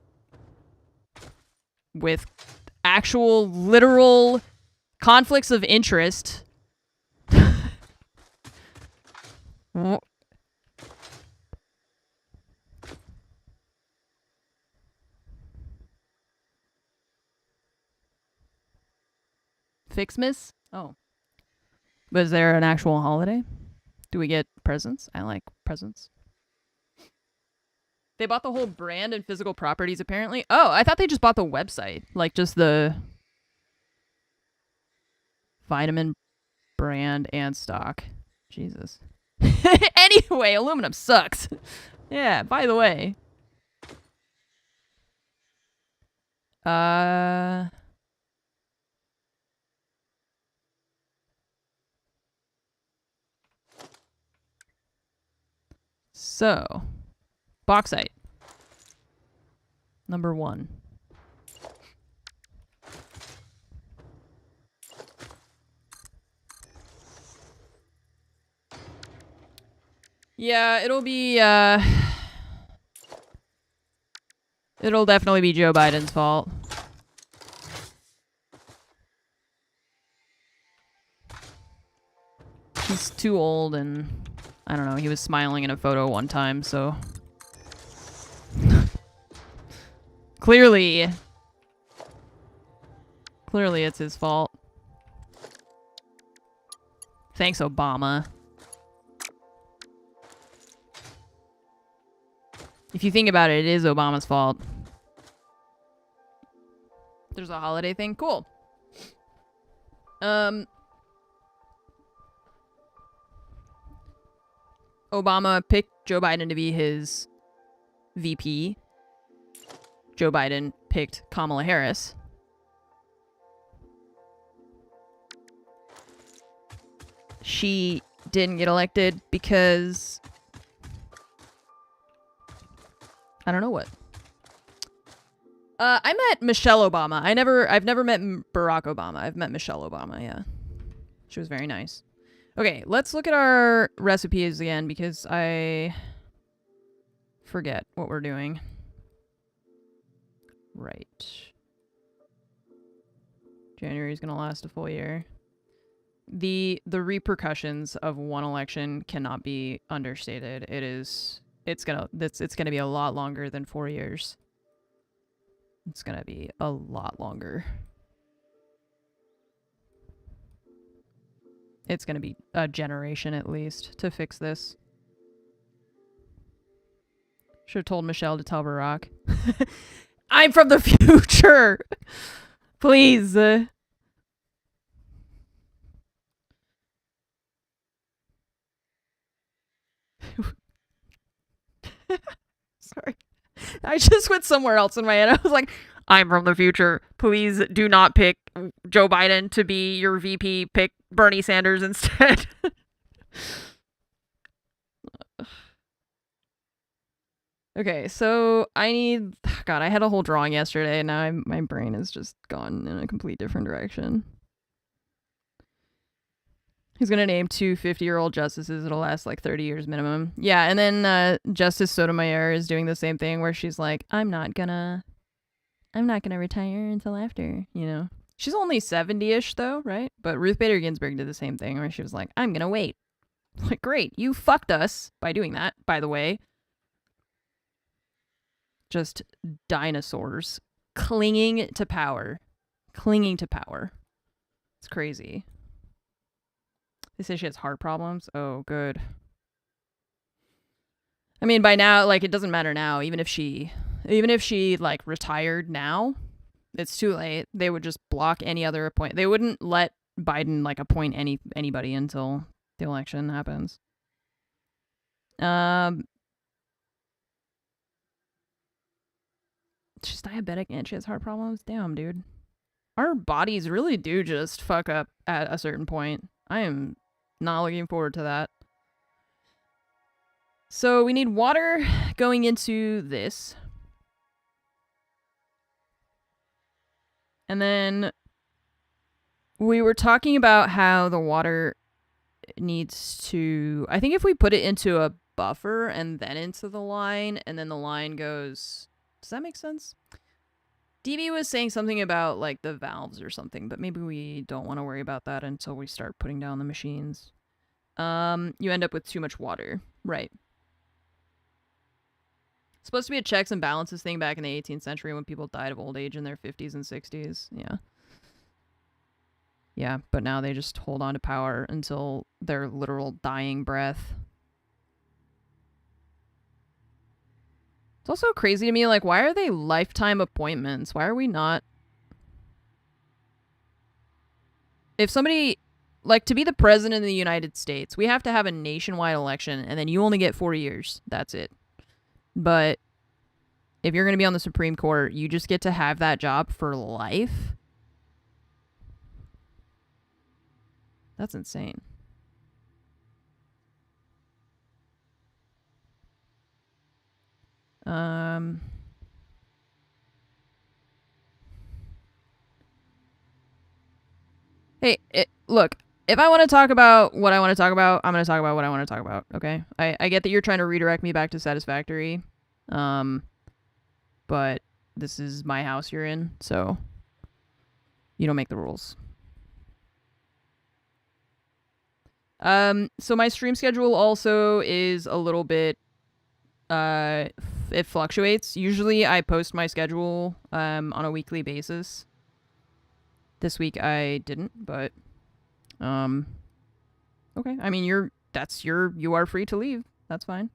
with actual literal conflicts of interest. Fixmas? Oh. Was there an actual holiday? Do we get presents? I like presents. They bought the whole brand and physical properties, apparently. Oh, I thought they just bought the website. Like, just the vitamin brand and stock. Jesus. Anyway, aluminum sucks. Yeah, by the way. So, bauxite. Number 1. Yeah, it'll be, it'll definitely be Joe Biden's fault. He's too old and, I don't know, he was smiling in a photo one time, so... Clearly it's his fault. Thanks, Obama. If you think about it, it is Obama's fault. There's a holiday thing. Cool. Obama picked Joe Biden to be his VP. Joe Biden picked Kamala Harris. She didn't get elected because I don't know what. I met Michelle Obama. I've never met Barack Obama. I've met Michelle Obama, yeah. She was very nice. Okay, let's look at our recipes again because I forget what we're doing. Right. January is going to last a full year. The repercussions of one election cannot be understated. It's going to be a lot longer than 4 years. It's going to be a lot longer. It's going to be a generation at least to fix this. Should have told Michelle to tell Barack. I'm from the future. Please. Sorry. I just went somewhere else in my head. I was like, I'm from the future. Please do not pick Joe Biden to be your VP. Pick Bernie Sanders instead. Okay, so I need... God, I had a whole drawing yesterday, and now my brain has just gone in a complete different direction. He's going to name 2 50-year-old justices. It'll last like 30 years minimum. Yeah, and then Justice Sotomayor is doing the same thing where she's like, I'm not gonna retire until after, you know. She's only 70-ish, though, right? But Ruth Bader Ginsburg did the same thing where she was like, I'm gonna wait. Like, great, you fucked us by doing that, by the way. Just dinosaurs clinging to power. Clinging to power. It's crazy. They say she has heart problems. Oh, good. I mean, by now, like, it doesn't matter now. Even if she like retired now, it's too late. They would just block any other appointment. They wouldn't let Biden like appoint anybody until the election happens. She's diabetic and she has heart problems. Damn, dude. Our bodies really do just fuck up at a certain point. I am not looking forward to that. So we need water going into this. And then we were talking about how the water needs to... I think if we put it into a buffer and then into the line, and then the line goes... Does that make sense? DB was saying something about like the valves or something, but maybe we don't want to worry about that until we start putting down the machines. You end up with too much water. Right. It's supposed to be a checks and balances thing back in the 18th century when people died of old age in their 50s and 60s. Yeah. Yeah, but now they just hold on to power until their literal dying breath. It's also crazy to me, like, why are they lifetime appointments? Why are we not... If somebody... Like, to be the president of the United States, we have to have a nationwide election, and then you only get 4 years. That's it. But if you're going to be on the Supreme Court, you just get to have that job for life? That's insane. Hey, look, if I want to talk about what I want to talk about, I'm going to talk about what I want to talk about, okay? I get that you're trying to redirect me back to Satisfactory, but this is my house you're in, so you don't make the rules. So my stream schedule also is a little bit, it fluctuates. Usually I post my schedule on a weekly basis. This week I didn't, but okay. I mean, you are free to leave. That's fine.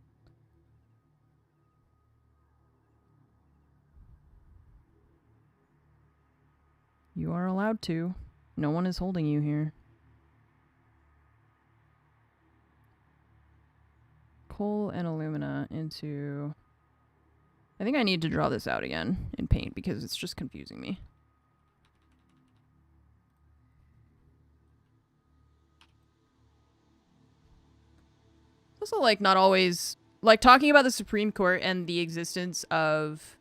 You are allowed to. No one is holding you here. Coal and alumina into... I think I need to draw this out again in paint because it's just confusing me. It's also, like, not always... Like, talking about the Supreme Court and the existence of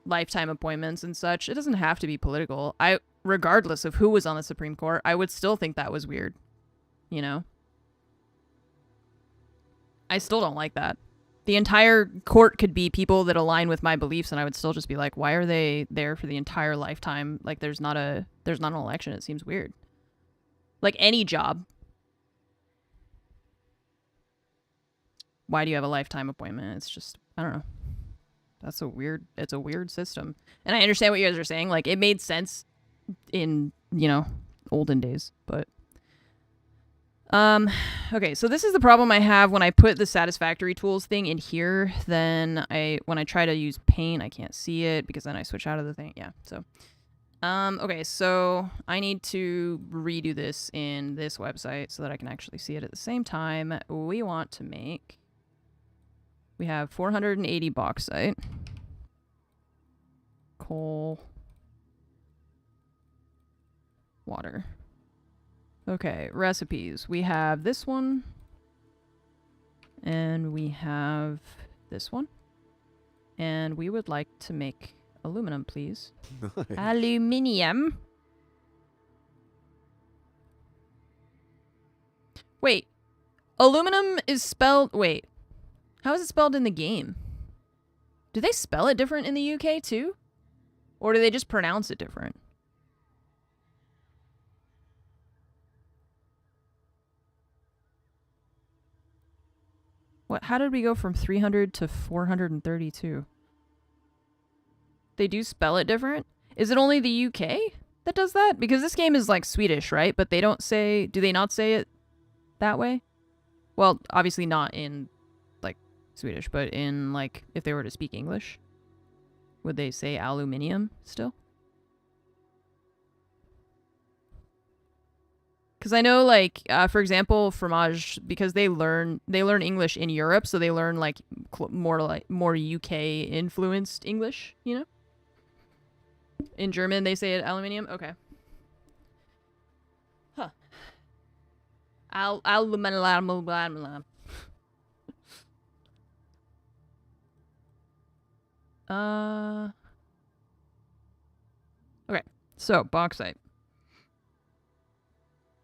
lifetime appointments and such, it doesn't have to be political. Regardless of who was on the Supreme Court, I would still think that was weird. You know? I still don't like that. The entire court could be people that align with my beliefs, and I would still just be like, why are they there for the entire lifetime? Like, there's not an election. It seems weird. Like, any job. Why do you have a lifetime appointment? It's just, I don't know. It's a weird system. And I understand what you guys are saying. Like, it made sense in, you know, olden days, but... Okay, so this is the problem I have when I put the Satisfactory tools thing in here. Then when I try to use paint, I can't see it because then I switch out of the thing. Yeah, so... okay, so I need to redo this in this website so that I can actually see it at the same time. We want to make... We have 480 bauxite. Coal. Water. Okay, recipes. We have this one. And we have this one. And we would like to make aluminum, please. Nice. Aluminium. Wait. Aluminum is spelled... Wait. How is it spelled in the game? Do they spell it different in the UK too? Or do they just pronounce it different? What? How did we go from 300 to 432? They do spell it different? Is it only the UK that does that? Because this game is like Swedish, right? But they don't say... Do they not say it that way? Well, obviously not in like Swedish, but in like if they were to speak English, would they say aluminium still? Because I know, like, for example, fromage, because they learn English in Europe, so they learn like more UK influenced English, you know. In German, they say it aluminium. Okay. Huh. Aluminium. Okay. So bauxite.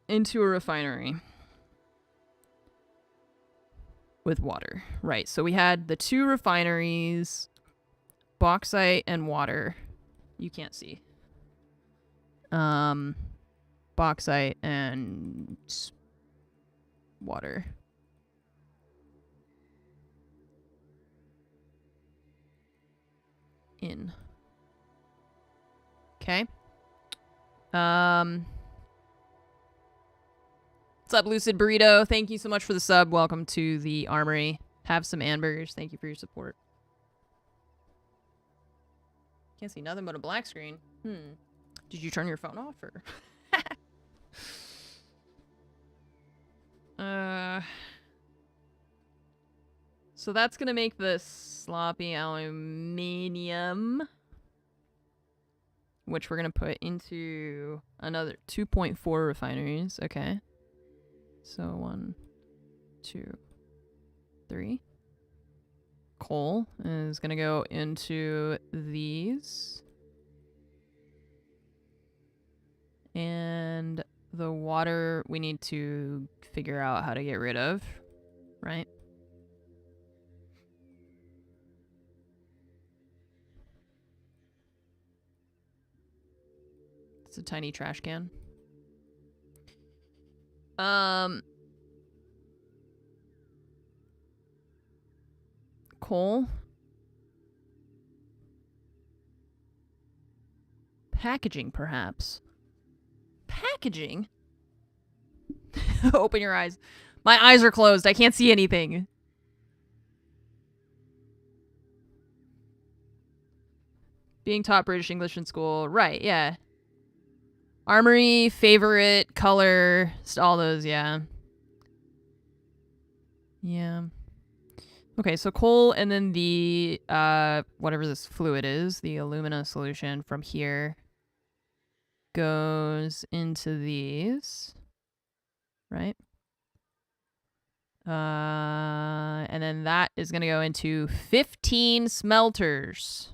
Into a refinery with water. Right, so we had the two refineries, bauxite and water. You can't see. Bauxite and water. In. Okay. What's up, Lucid Burrito? Thank you so much for the sub. Welcome to the Armory. Have some hamburgers. Thank you for your support. Can't see nothing but a black screen. Did you turn your phone off or? So that's gonna make the sloppy aluminium, which we're gonna put into another 2.4 refineries. Okay. So 1, 2, 3. Coal is going to go into these. And the water we need to figure out how to get rid of, right? It's a tiny trash can. Coal. Packaging, perhaps. Packaging? Open your eyes. My eyes are closed. I can't see anything. Being taught British English in school. Right, yeah. Armory, favorite, color, all those, yeah. Yeah. Okay, so coal and then the, whatever this fluid is, the alumina solution from here goes into these, right? And then that is going to go into 15 smelters.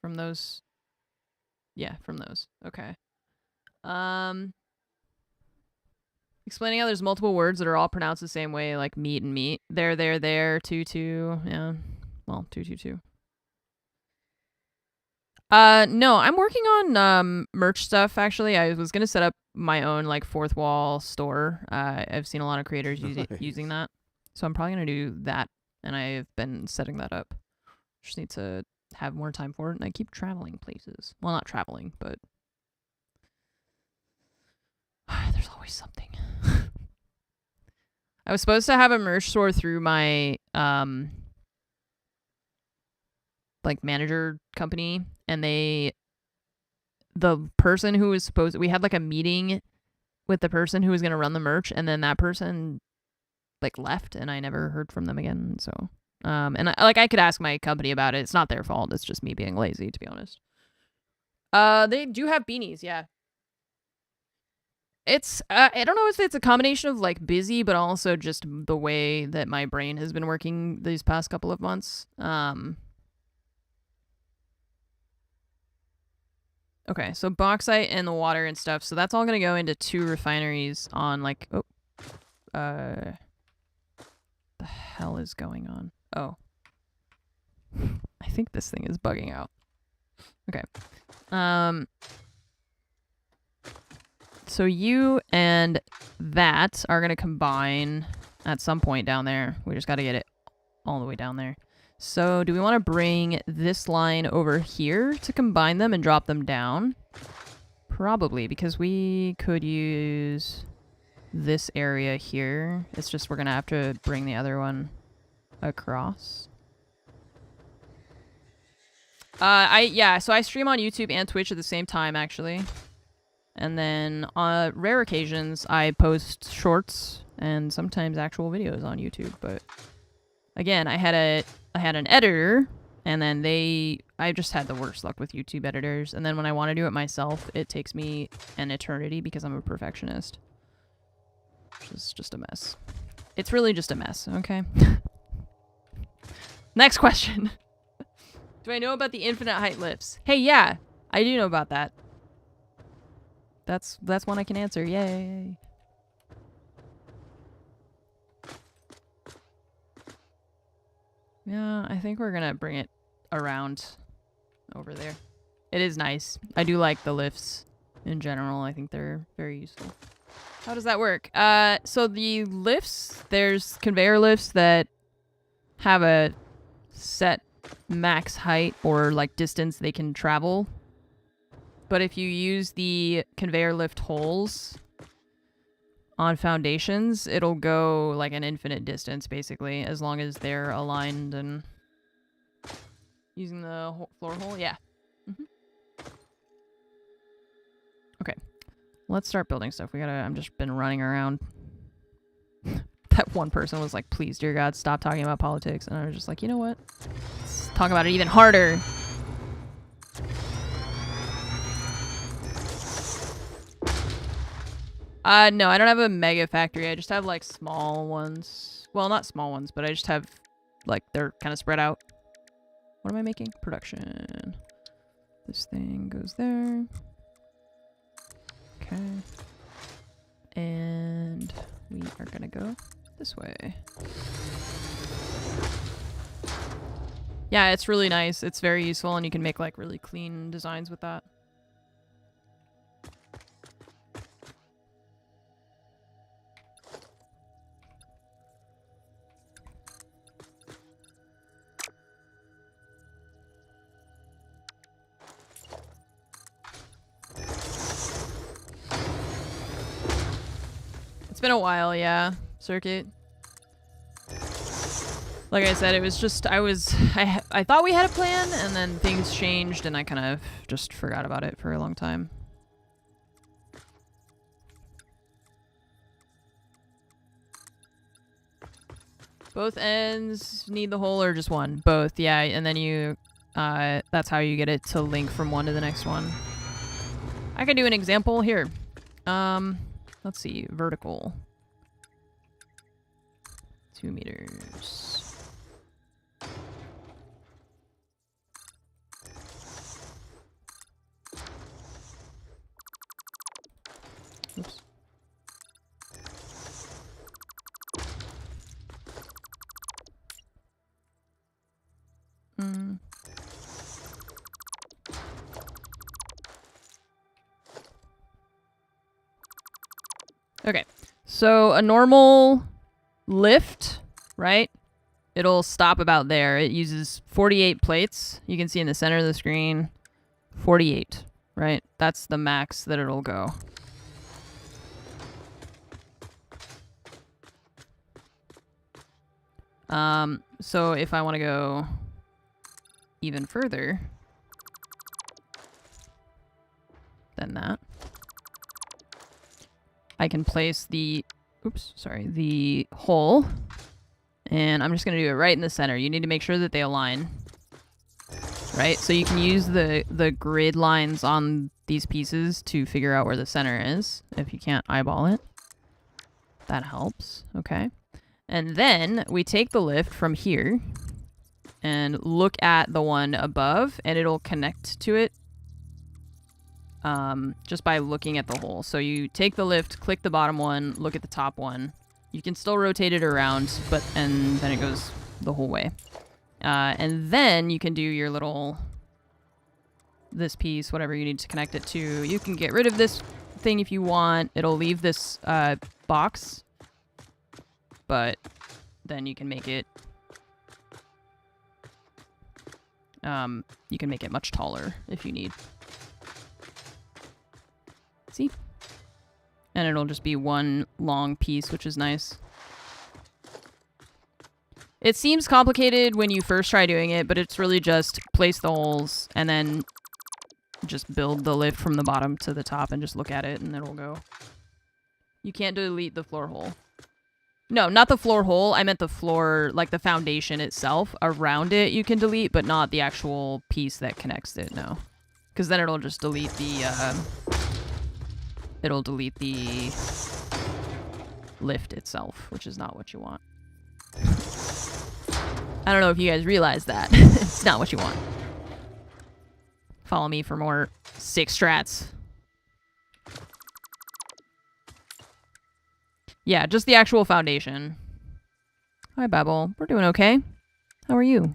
From those. Yeah, from those. Okay. Explaining how there's multiple words that are all pronounced the same way, like meat and meat. There, 2. Yeah. Well, 2. No, I'm working on merch stuff actually. I was gonna set up my own like fourth wall store. I've seen a lot of creators using that, so I'm probably gonna do that, and I've been setting that up. Just need to have more time for it, and I keep traveling places. Well, not traveling, but there's always something. I was supposed to have a merch store through my like manager company, and the person who was we had like a meeting with the person who was going to run the merch, and then that person like left, and I never heard from them again. So and I could ask my company about it. It's not their fault. It's just me being lazy, to be honest. They do have beanies, yeah. It's I don't know if it's a combination of like busy, but also just the way that my brain has been working these past couple of months. Okay, so bauxite and the water and stuff. So that's all gonna go into 2 refineries on like the hell is going on? Oh. I think this thing is bugging out. Okay. So you and that are going to combine at some point down there. We just got to get it all the way down there. So do we want to bring this line over here to combine them and drop them down? Probably, because we could use this area here. It's just we're going to have to bring the other one across. So I stream on YouTube and Twitch at the same time, actually. And then on rare occasions, I post shorts and sometimes actual videos on YouTube. But again, I had an editor, and then I just had the worst luck with YouTube editors. And then when I want to do it myself, it takes me an eternity because I'm a perfectionist. Which is just a mess. It's really just a mess, okay? Next question. Do I know about the infinite height lifts? Hey, yeah, I do know about that. That's one I can answer. Yay. Yeah, I think we're gonna bring it around over there. It is nice. I do like the lifts in general. I think they're very useful. How does that work? So the lifts, there's conveyor lifts that have a set max height or like distance they can travel. But if you use the conveyor lift holes on foundations, it'll go like an infinite distance, basically, as long as they're aligned and using the floor hole. Yeah. Okay. Let's start building stuff. I've just been running around. That one person was like, please, dear God, stop talking about politics. And I was just like, you know what? Let's talk about it even harder. No, I don't have a mega factory. I just have like small ones. Well, not small ones, but I just have like they're kind of spread out. What am I making? Production. This thing goes there. Okay. And we are gonna go this way. Yeah, it's really nice. It's very useful, and you can make like really clean designs with that. It's been a while, yeah. Circuit. Like I said, it was just I thought we had a plan, and then things changed, and I kind of just forgot about it for a long time. Both ends need the hole or just one? Both, yeah. And then you, that's how you get it to link from one to the next one. I can do an example here. Let's see, vertical. 2 meters. Oops. Okay, so a normal lift, right? It'll stop about there. It uses 48 plates. You can see in the center of the screen, 48, right? That's the max that it'll go. So if I want to go even further than that, I can place the, the hole, and I'm just going to do it right in the center. You need to make sure that they align, right? So you can use the grid lines on these pieces to figure out where the center is if you can't eyeball it. That helps, okay? And then we take the lift from here and look at the one above, and it'll connect to it just by looking at the hole. So you take the lift, click the bottom one, look at the top one. You can still rotate it around, and then it goes the whole way. And then you can do your little, this piece, whatever you need to connect it to. You can get rid of this thing if you want. It'll leave this box, but then you can make it much taller if you need. See? And it'll just be one long piece, which is nice. It seems complicated when you first try doing it, but it's really just place the holes and then just build the lift from the bottom to the top and just look at it and it'll go. You can't delete the floor hole. No, not the floor hole. I meant the floor, like the foundation itself. Around it you can delete, but not the actual piece that connects it, no. Because then it'll just delete the, it'll delete the lift itself, which is not what you want. I don't know if you guys realize that. It's not what you want. Follow me for more 6 strats. Yeah, just the actual foundation. Hi, Babel. We're doing okay. How are you?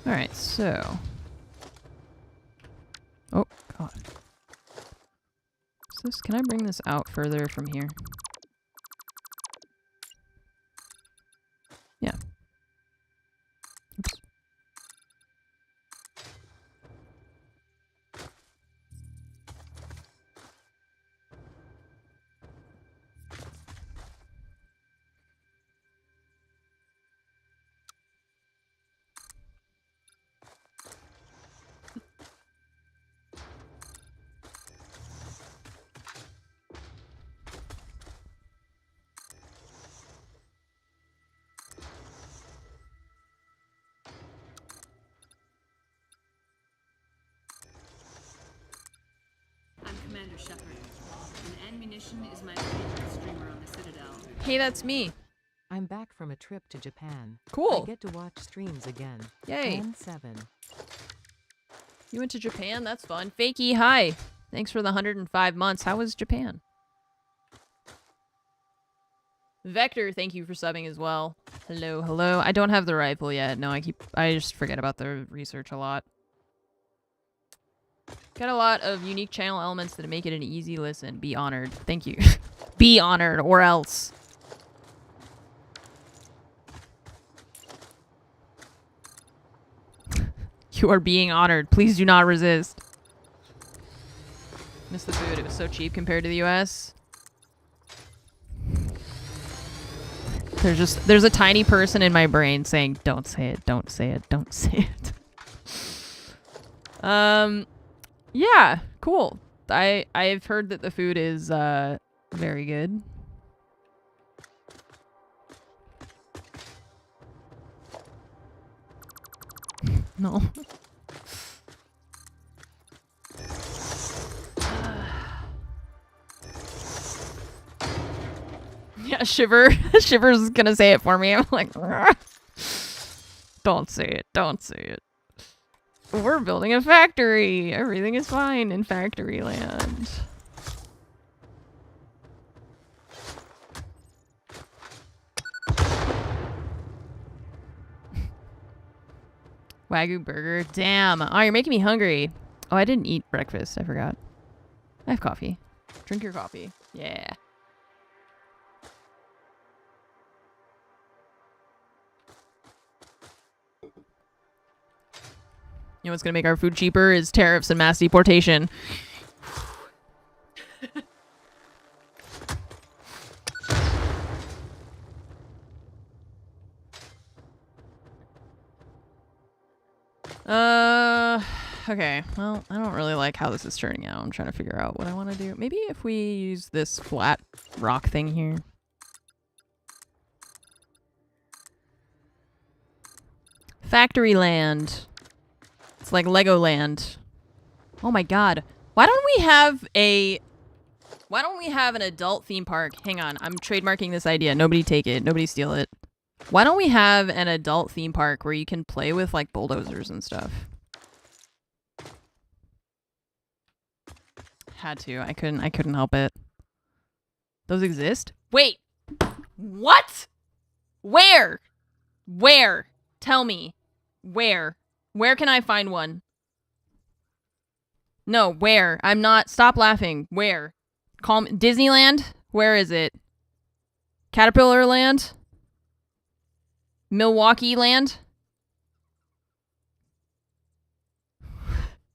Alright, so... Oh, God. Is this... Can I bring this out further from here? Yeah. Oops. Commander Shepard, and Munition is my favorite streamer on the Citadel. Hey, that's me. I'm back from a trip to Japan. Cool. I get to watch streams again. Yay. 10-7. You went to Japan? That's fun. Fakey, hi. Thanks for the 105 months. How was Japan? Vector, thank you for subbing as well. Hello, hello. I don't have the rifle yet. No, I just forget about the research a lot. Got a lot of unique channel elements that make it an easy listen. Be honored. Thank you. Be honored, or else. You are being honored. Please do not resist. Miss the food. It was so cheap compared to the US. There's a tiny person in my brain saying, don't say it, don't say it, don't say it. Yeah, cool. I've heard that the food is very good. No. Yeah, Shiver. Shiver's gonna say it for me. I'm like, don't say it. Don't say it. We're building a factory. Everything is fine in factory land. Wagyu burger. Damn. Oh, you're making me hungry. Oh, I didn't eat breakfast. I forgot. I have coffee. Drink your coffee. Yeah. You know what's gonna make our food cheaper is tariffs and mass deportation. Okay. Well, I don't really like how this is turning out. I'm trying to figure out what I want to do. Maybe if we use this flat rock thing here. Factory land. It's like Legoland. Oh my god. Why don't we have an adult theme park? Hang on. I'm trademarking this idea. Nobody take it. Nobody steal it. Why don't we have an adult theme park where you can play with like bulldozers and stuff? Had to. I couldn't help it. Those exist? Wait. What? Where? Where? Tell me. Where? Where can I find one? No, where? I'm not. Stop laughing. Where? Call me. Disneyland? Where is it? Caterpillar Land? Milwaukee Land?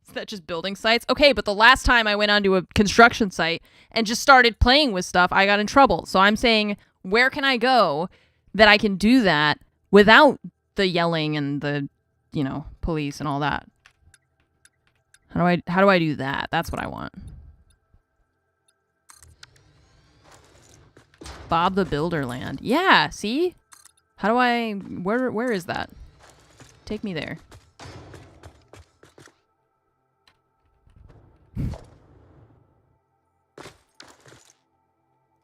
Is that just building sites? Okay, but the last time I went onto a construction site and just started playing with stuff, I got in trouble. So I'm saying, where can I go that I can do that without the yelling and the, you know, police and all that? How do I do that? That's what I want. Bob the Builder Land. Yeah, see? How do I... Where is that? Take me there.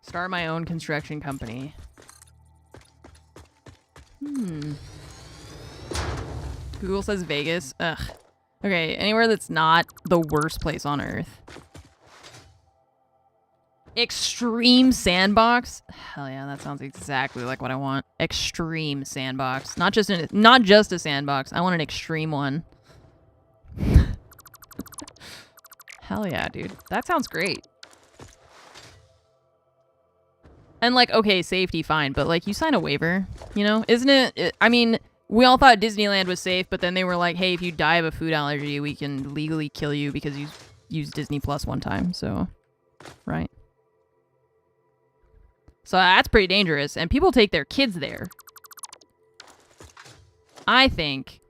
Start my own construction company. Google says Vegas. Ugh. Okay, anywhere that's not the worst place on Earth. Extreme sandbox? Hell yeah, that sounds exactly like what I want. Extreme sandbox. Not just a sandbox. I want an extreme one. Hell yeah, dude. That sounds great. And like, okay, safety, fine, but like, you sign a waiver, you know? Isn't it? I mean, we all thought Disneyland was safe, but then they were like, hey, if you die of a food allergy, we can legally kill you because you used Disney Plus one time, so... Right? So that's pretty dangerous, and people take their kids there. I think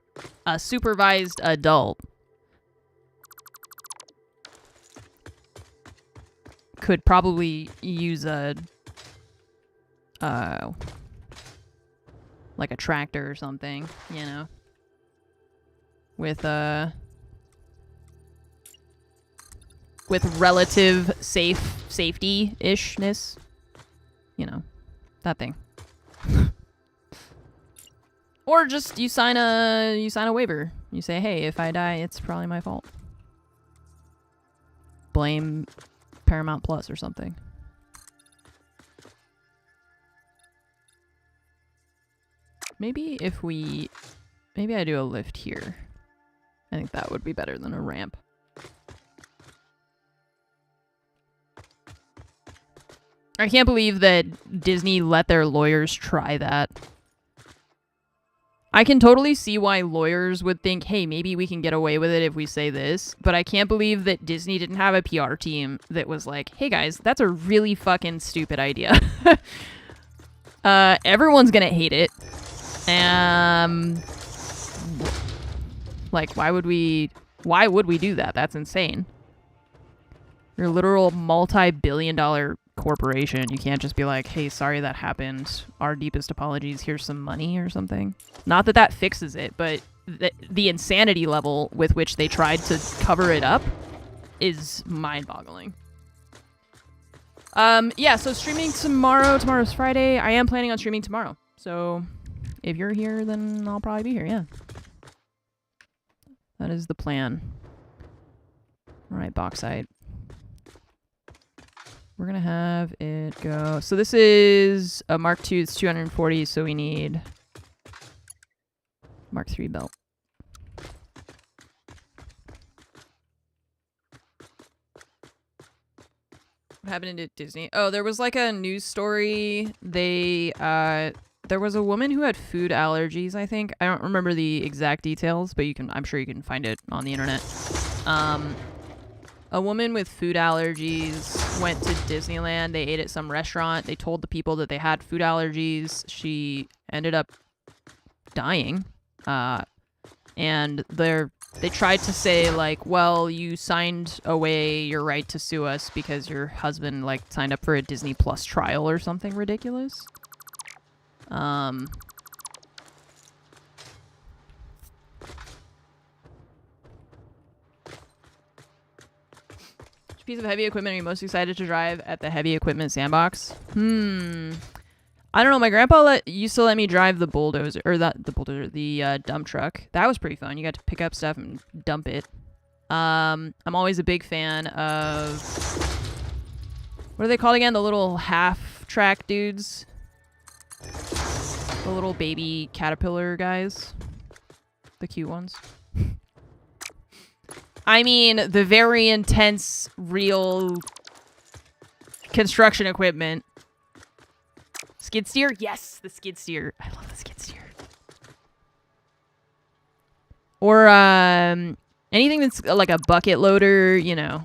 a supervised adult could probably use a... like a tractor or something, you know, with relative safety-ishness, you know, that thing. Or just you sign a waiver. You say, hey, if I die, it's probably my fault. Blame Paramount Plus or something. Maybe I do a lift here. I think that would be better than a ramp. I can't believe that Disney let their lawyers try that. I can totally see why lawyers would think, hey, maybe we can get away with it if we say this, but I can't believe that Disney didn't have a PR team that was like, hey guys, that's a really fucking stupid idea. Everyone's gonna hate it. Like, why would we do that? That's insane. You're a literal multi-billion-dollar corporation. You can't just be like, hey, sorry that happened. Our deepest apologies. Here's some money or something. Not that that fixes it, but the insanity level with which they tried to cover it up is mind-boggling. Yeah, so streaming tomorrow. Tomorrow's Friday. I am planning on streaming tomorrow. So if you're here, then I'll probably be here, yeah. That is the plan. All right, bauxite. We're going to have it go. So this is a Mark II. It's 240, so we need Mark III belt. What happened at Disney? Oh, there was like a news story. There was a woman who had food allergies, I think. I don't remember the exact details, but I'm sure you can find it on the internet. A woman with food allergies went to Disneyland. They ate at some restaurant. They told the people that they had food allergies. She ended up dying. And they tried to say, like, well, you signed away your right to sue us because your husband, like, signed up for a Disney Plus trial or something ridiculous. Which piece of heavy equipment are you most excited to drive at the heavy equipment sandbox? I don't know. My grandpa used to let me drive the bulldozer, or the dump truck. That was pretty fun. You got to pick up stuff and dump it. I'm always a big fan of, what are they called again? The little half-track dudes. The little baby caterpillar guys. The cute ones. I mean, the very intense, real construction equipment. Skid steer? Yes, the skid steer. I love the skid steer. Or anything that's like a bucket loader, you know.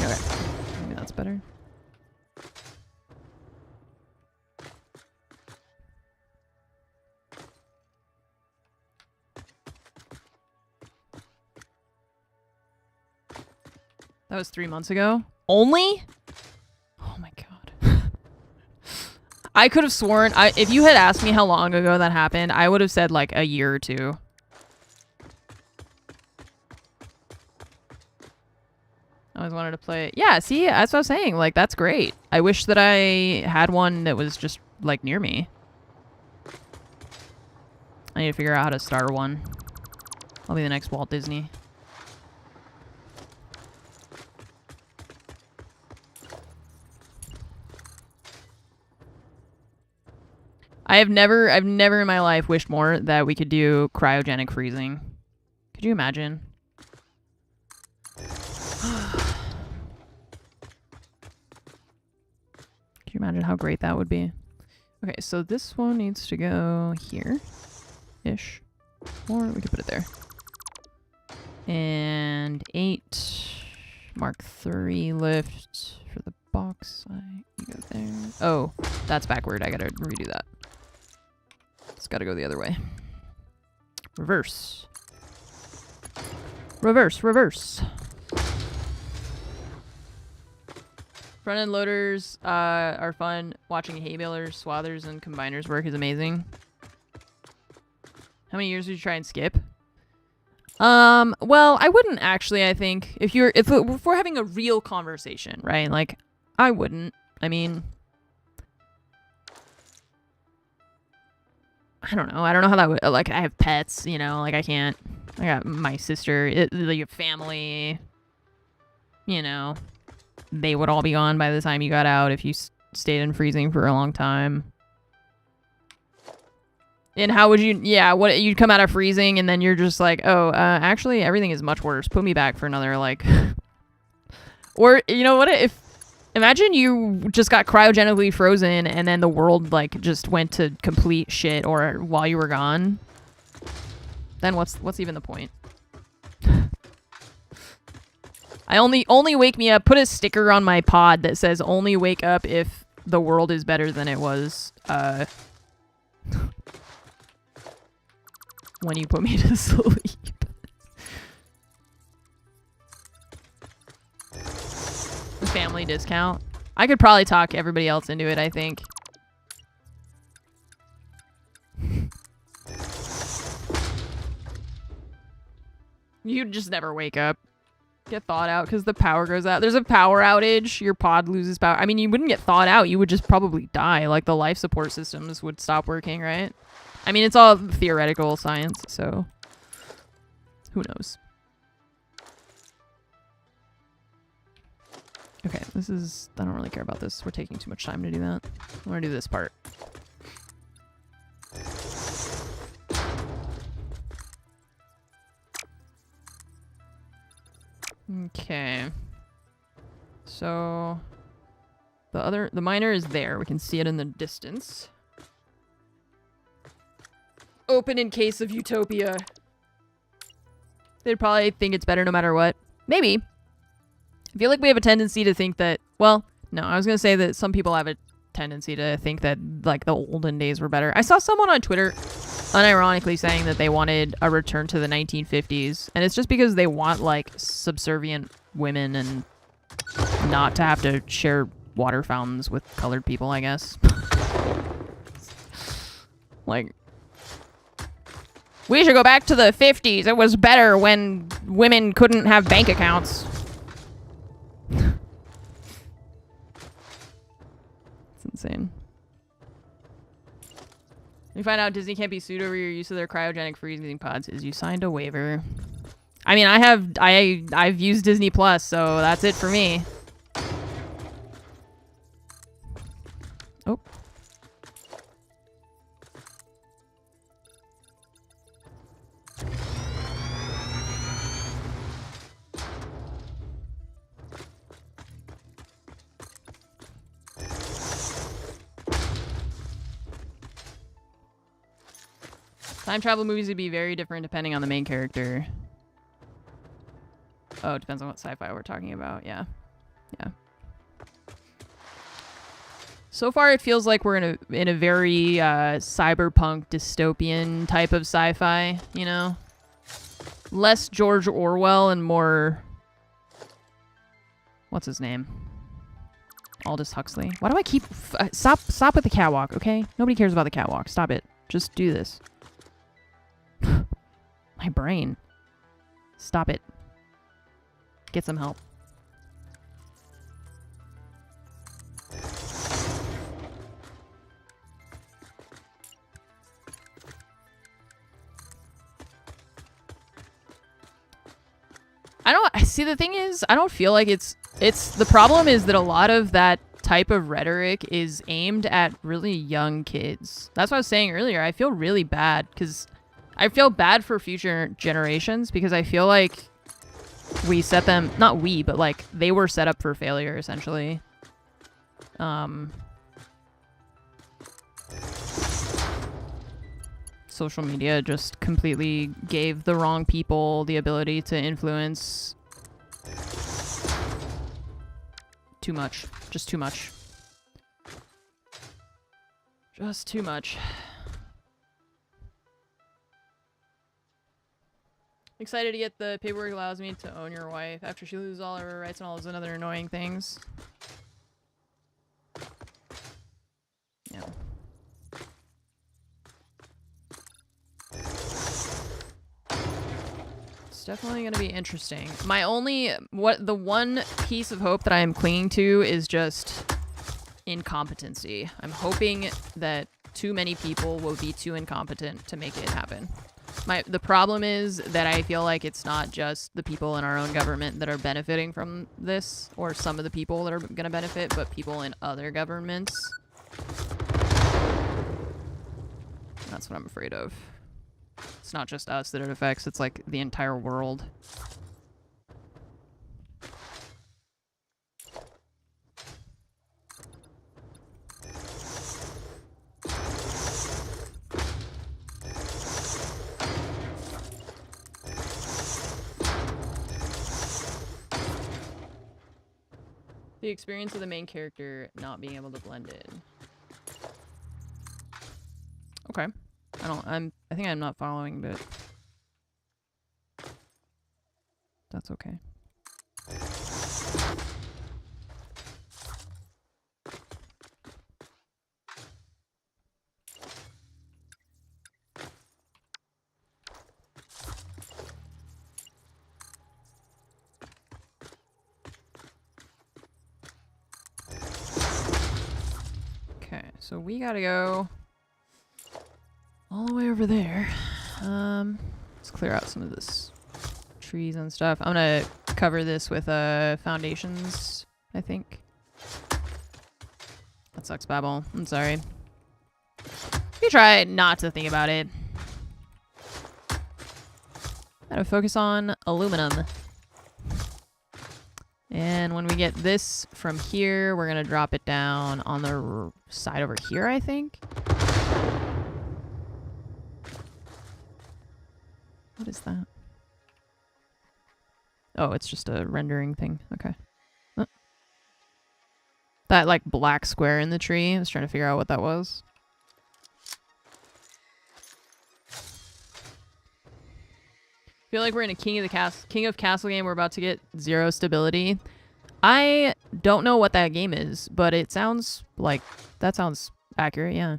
Okay, maybe that's better. That was 3 months ago. Only? Oh my god. I could have sworn, if you had asked me how long ago that happened, I would have said like a year or two. I always wanted to play it. Yeah, see, that's what I was saying. Like, that's great. I wish that I had one that was just like near me. I need to figure out how to start one. I'll be the next Walt Disney. I've never in my life wished more that we could do cryogenic freezing. Could you imagine? Could you imagine how great that would be? Okay, so this one needs to go here-ish. Or we could put it there. And 8 Mark III lift for the box. You go there. Oh, that's backward. I gotta redo that. It's gotta go the other way. Reverse. Reverse, reverse. Front-end loaders are fun. Watching hay balers, swathers, and combiners work is amazing. How many years did you try and skip? Well, I wouldn't actually, I think. If we're having a real conversation, right? Like, I wouldn't. I mean, I don't know. I don't know how that would, like, I have pets, you know, like, I can't. I got my sister, like, family, you know. They would all be gone by the time you got out if you stayed in freezing for a long time. And how would you, yeah, what, you'd come out of freezing and then you're just like, oh, actually everything is much worse. Put me back for another, like, Or, you know what, if... Imagine you just got cryogenically frozen and then the world, like, just went to complete shit or while you were gone. Then what's even the point? I only wake me up, put a sticker on my pod that says only wake up if the world is better than it was, when you put me to sleep. Family discount. I could probably talk everybody else into it, I think. You'd just never wake up. Get thawed out because the power goes out. There's a power outage. Your pod loses power. I mean, you wouldn't get thawed out. You would just probably die. Like, the life support systems would stop working, right? I mean, it's all theoretical science, so... Who knows? Okay, this is... I don't really care about this. We're taking too much time to do that. I want to do this part. Okay. So... The miner is there. We can see it in the distance. Open in case of utopia. They'd probably think it's better no matter what. Maybe. I feel like we have a tendency to think that... Well, no, I was going to say that some people have a tendency to think that, like, the olden days were better. I saw someone on Twitter unironically saying that they wanted a return to the 1950s. And it's just because they want, like, subservient women and not to have to share water fountains with colored people, I guess. Like... We should go back to the 50s. It was better when women couldn't have bank accounts. It's insane. You find out Disney can't be sued over your use of their cryogenic freezing pods is you signed a waiver. I mean, I've used Disney Plus, so that's it for me. Oh. Time travel movies would be very different depending on the main character. Oh, it depends on what sci-fi we're talking about. Yeah. Yeah. So far, it feels like we're in a very cyberpunk dystopian type of sci-fi, you know? Less George Orwell and more... What's his name? Aldous Huxley. Why do I keep... Stop with the catwalk, okay? Nobody cares about the catwalk. Stop it. Just do this. My brain. Stop it. Get some help. See, the thing is, I don't feel like it's the problem is that a lot of that type of rhetoric is aimed at really young kids. That's what I was saying earlier. I feel really bad because I feel bad for future generations because I feel like we set them, not we, but like they were set up for failure essentially. Social media just completely gave the wrong people the ability to influence too much. Just too much. Just too much. Excited to get the paperwork allows me to own your wife after she loses all of her rights and all those other annoying things. Yeah. It's definitely going to be interesting. My only... the one piece of hope that I am clinging to is just incompetency. I'm hoping that too many people will be too incompetent to make it happen. The problem is that I feel like it's not just the people in our own government that are benefiting from this, or some of the people that are going to benefit, but people in other governments. That's what I'm afraid of. It's not just us that it affects, it's like the entire world. The experience of the main character not being able to blend in. Okay. I think I'm not following, but that's okay. Okay, so we gotta go all the way over there. Let's clear out some of this trees and stuff. I'm gonna cover this with foundations, I think. That sucks, Babel. I'm sorry. You try not to think about it. Gotta focus on aluminum. And when we get this from here, we're gonna drop it down on the side over here, I think. What is that? Oh, it's just a rendering thing. Okay. That, like, black square in the tree. I was trying to figure out what that was. Feel like we're in a King of Castle game. We're about to get 0 stability. I don't know what that game is, but it sounds like... That sounds accurate, yeah.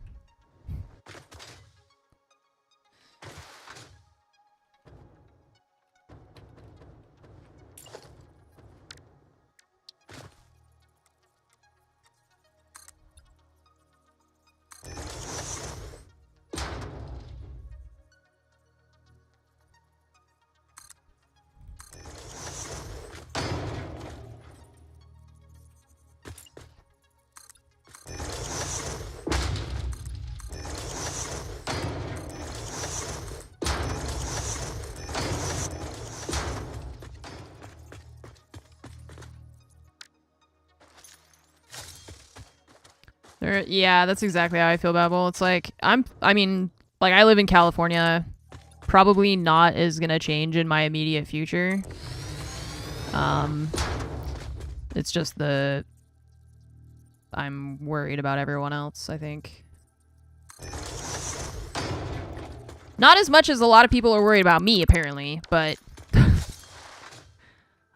Yeah, that's exactly how I feel, Babel. It's like, I mean, like, I live in California. Probably not is gonna change in my immediate future. It's just I'm worried about everyone else, I think. Not as much as a lot of people are worried about me, apparently, but...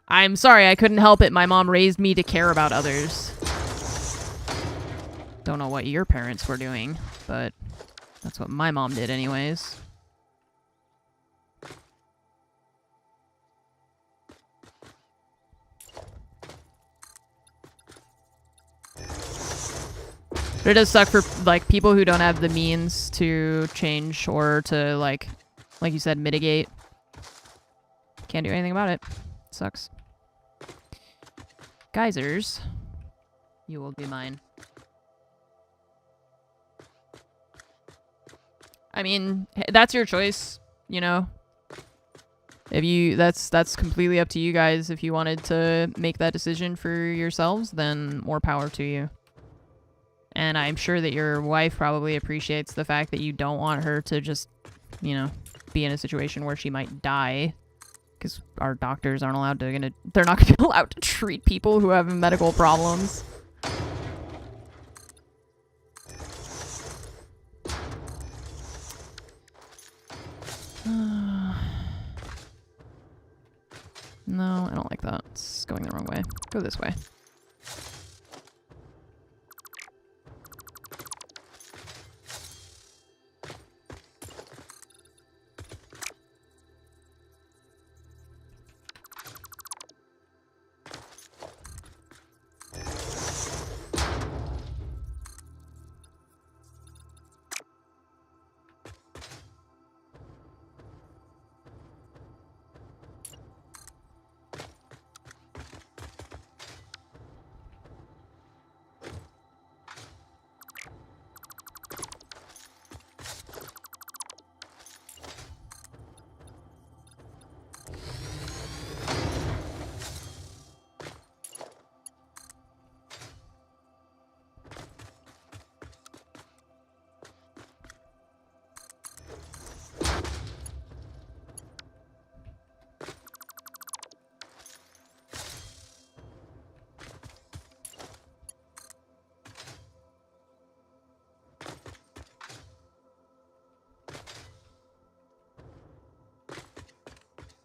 I'm sorry, I couldn't help it. My mom raised me to care about others. Don't know what your parents were doing, but that's what my mom did anyways. But it does suck for, like, people who don't have the means to change or to, like you said, mitigate. Can't do anything about it. Sucks. Geysers, you will be mine. I mean, that's your choice, you know? If you, that's completely up to you guys. If you wanted to make that decision for yourselves, then more power to you. And I'm sure that your wife probably appreciates the fact that you don't want her to just, you know, be in a situation where she might die. Because our doctors aren't allowed to, they're not gonna be allowed to treat people who have medical problems. No, I don't like that. It's going the wrong way. Go this way.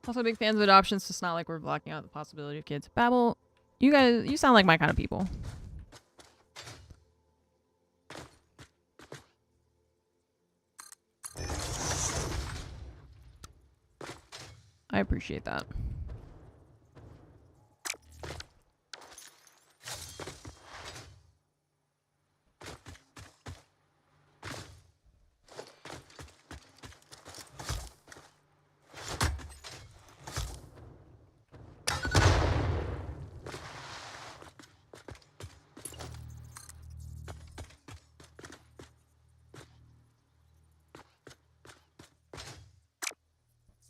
Also big fans of adoptions, so it's not like we're blocking out the possibility of kids. Babel, you sound like my kind of people. I appreciate that.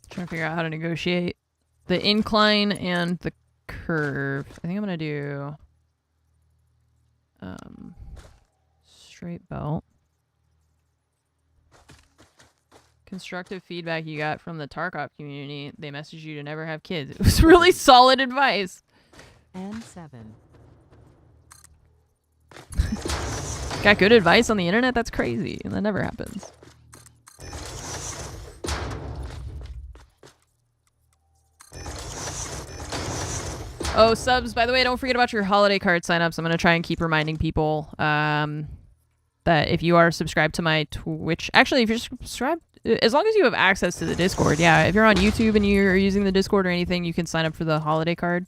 Trying to figure out how to negotiate the incline and the curve. I think I'm gonna do straight belt. Constructive feedback you got from the Tarkov community. They messaged you to never have kids. It was really solid advice. And 7. Got good advice on the internet? That's crazy. That never happens. Oh, subs, by the way, don't forget about your holiday card signups. I'm going to try and keep reminding people that if you are subscribed to my Twitch... Actually, if you're subscribed... As long as you have access to the Discord, yeah. If you're on YouTube and you're using the Discord or anything, you can sign up for the holiday card.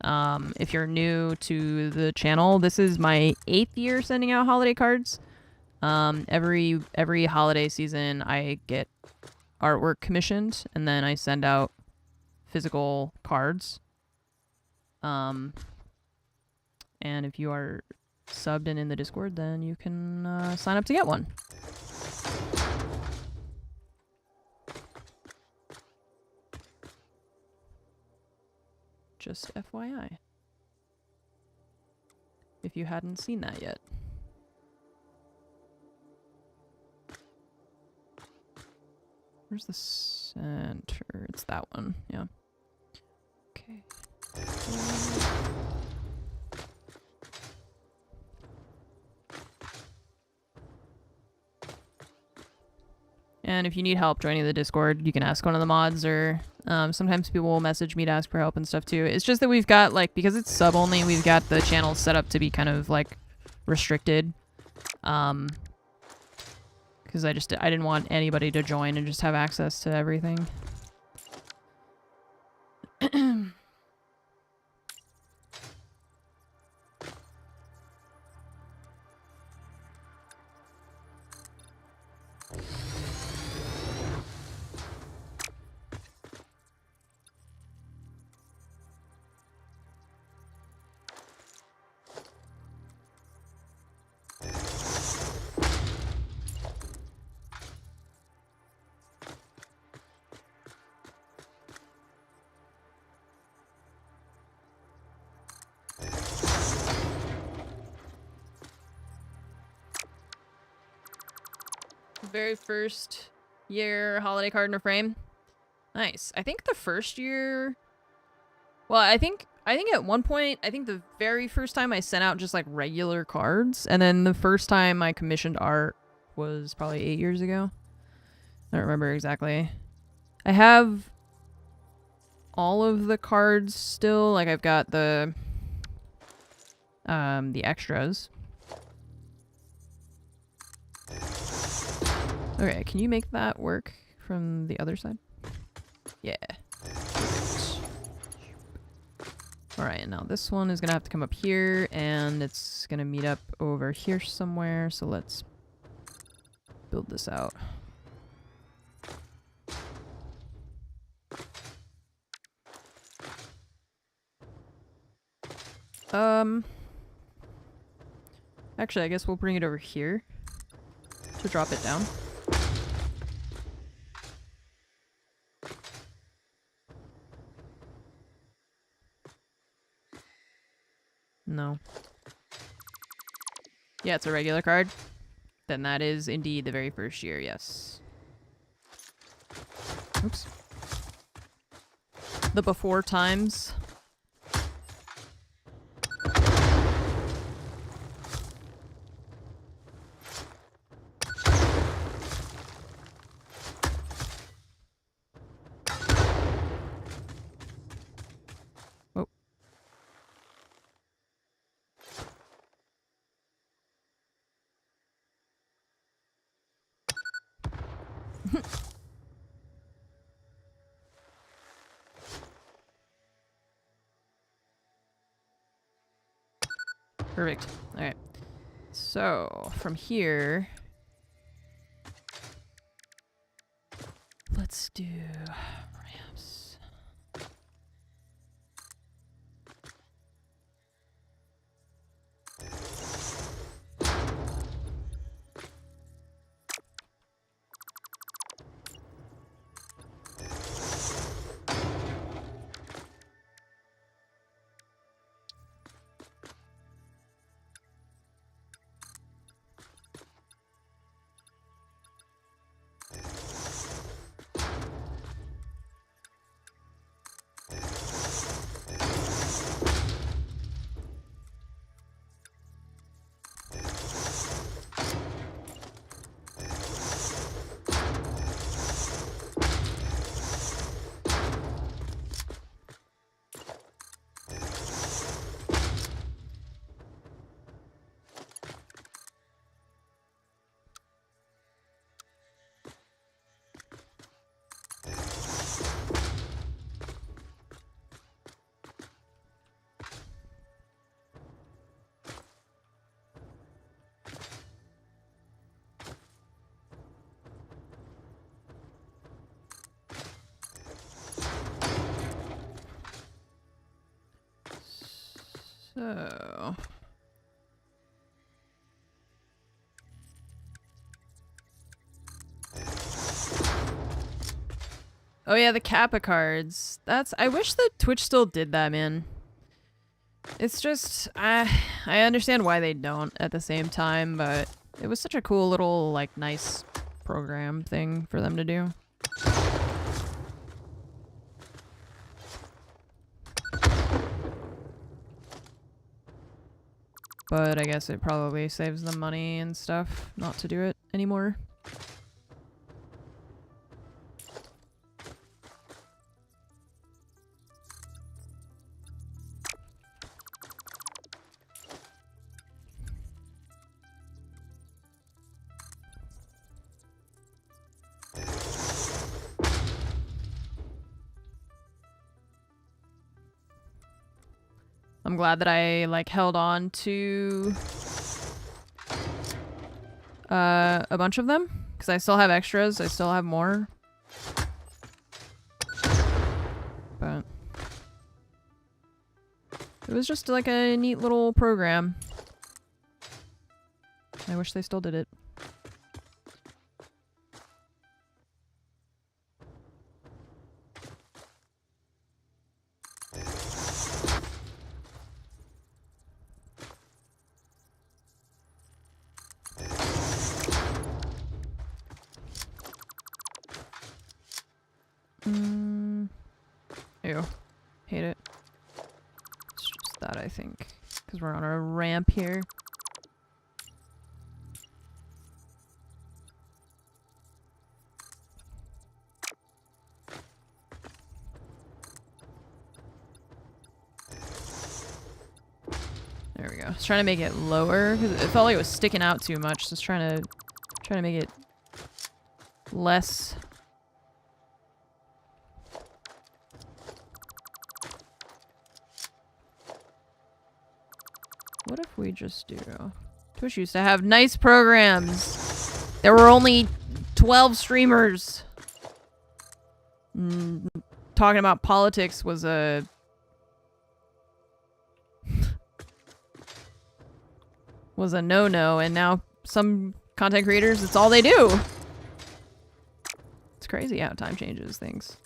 If you're new to the channel, this is my 8th year sending out holiday cards. Every holiday season, I get artwork commissioned, and then I send out physical cards. And if you are subbed and in the Discord, then you can sign up to get one. Just FYI. If you hadn't seen that yet. Where's the center? It's that one, yeah. Okay. And if you need help joining the Discord, you can ask one of the mods, or sometimes people will message me to ask for help and stuff too. It's just that we've got, like, because it's sub only, we've got the channel set up to be kind of like restricted. Because I didn't want anybody to join and just have access to everything. Very first year holiday card in a frame. Nice. I think the first year... Well, I think at one point, I think the very first time I sent out just like regular cards, and then the first time I commissioned art was probably 8 years ago. I don't remember exactly. I have all of the cards still. Like, I've got the extras. Okay, can you make that work from the other side? Yeah. Alright, now this one is gonna have to come up here, and it's gonna meet up over here somewhere, so let's build this out. Actually, I guess we'll bring it over here to drop it down. No. Yeah, it's a regular card. Then that is indeed the very first year, yes. Oops. The before times. Perfect. All right. So from here, let's do ramps. So oh yeah, the Kappa cards. I wish that Twitch still did that, man. It's just I understand why they don't at the same time, but it was such a cool little like nice program thing for them to do. But I guess it probably saves them money and stuff not to do it anymore. I'm glad that I like held on to a bunch of them because I still have extras. I still have more. But it was just like a neat little program. I wish they still did it. Ew. Hate it. It's just that, I think. Because we're on a ramp here. There we go. I was trying to make it lower because it felt like it was sticking out too much. Just trying to make it less. What if we just do... Twitch used to have nice programs. There were only 12 streamers. Talking about politics was a... was a no-no, and now some content creators, it's all they do. It's crazy how time changes things.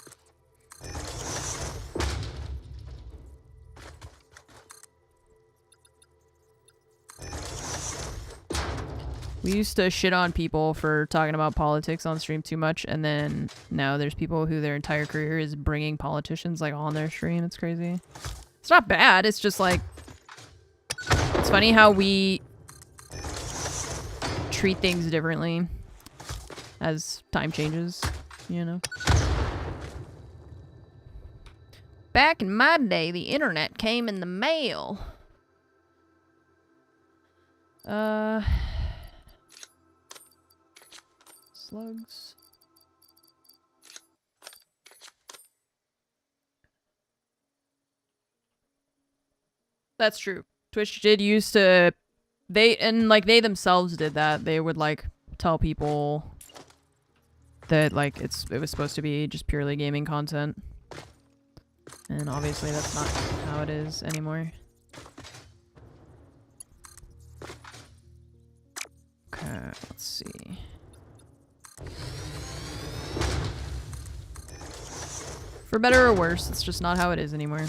We used to shit on people for talking about politics on stream too much, and then now there's people who their entire career is bringing politicians like on their stream. It's crazy. It's not bad. It's just like, it's funny how we treat things differently as time changes, you know? Back in my day, the internet came in the mail. Slugs. That's true. Twitch did used to, they themselves did that. They would like tell people that like it was supposed to be just purely gaming content. And obviously that's not how it is anymore. Okay, let's see. For better or worse, it's just not how it is anymore.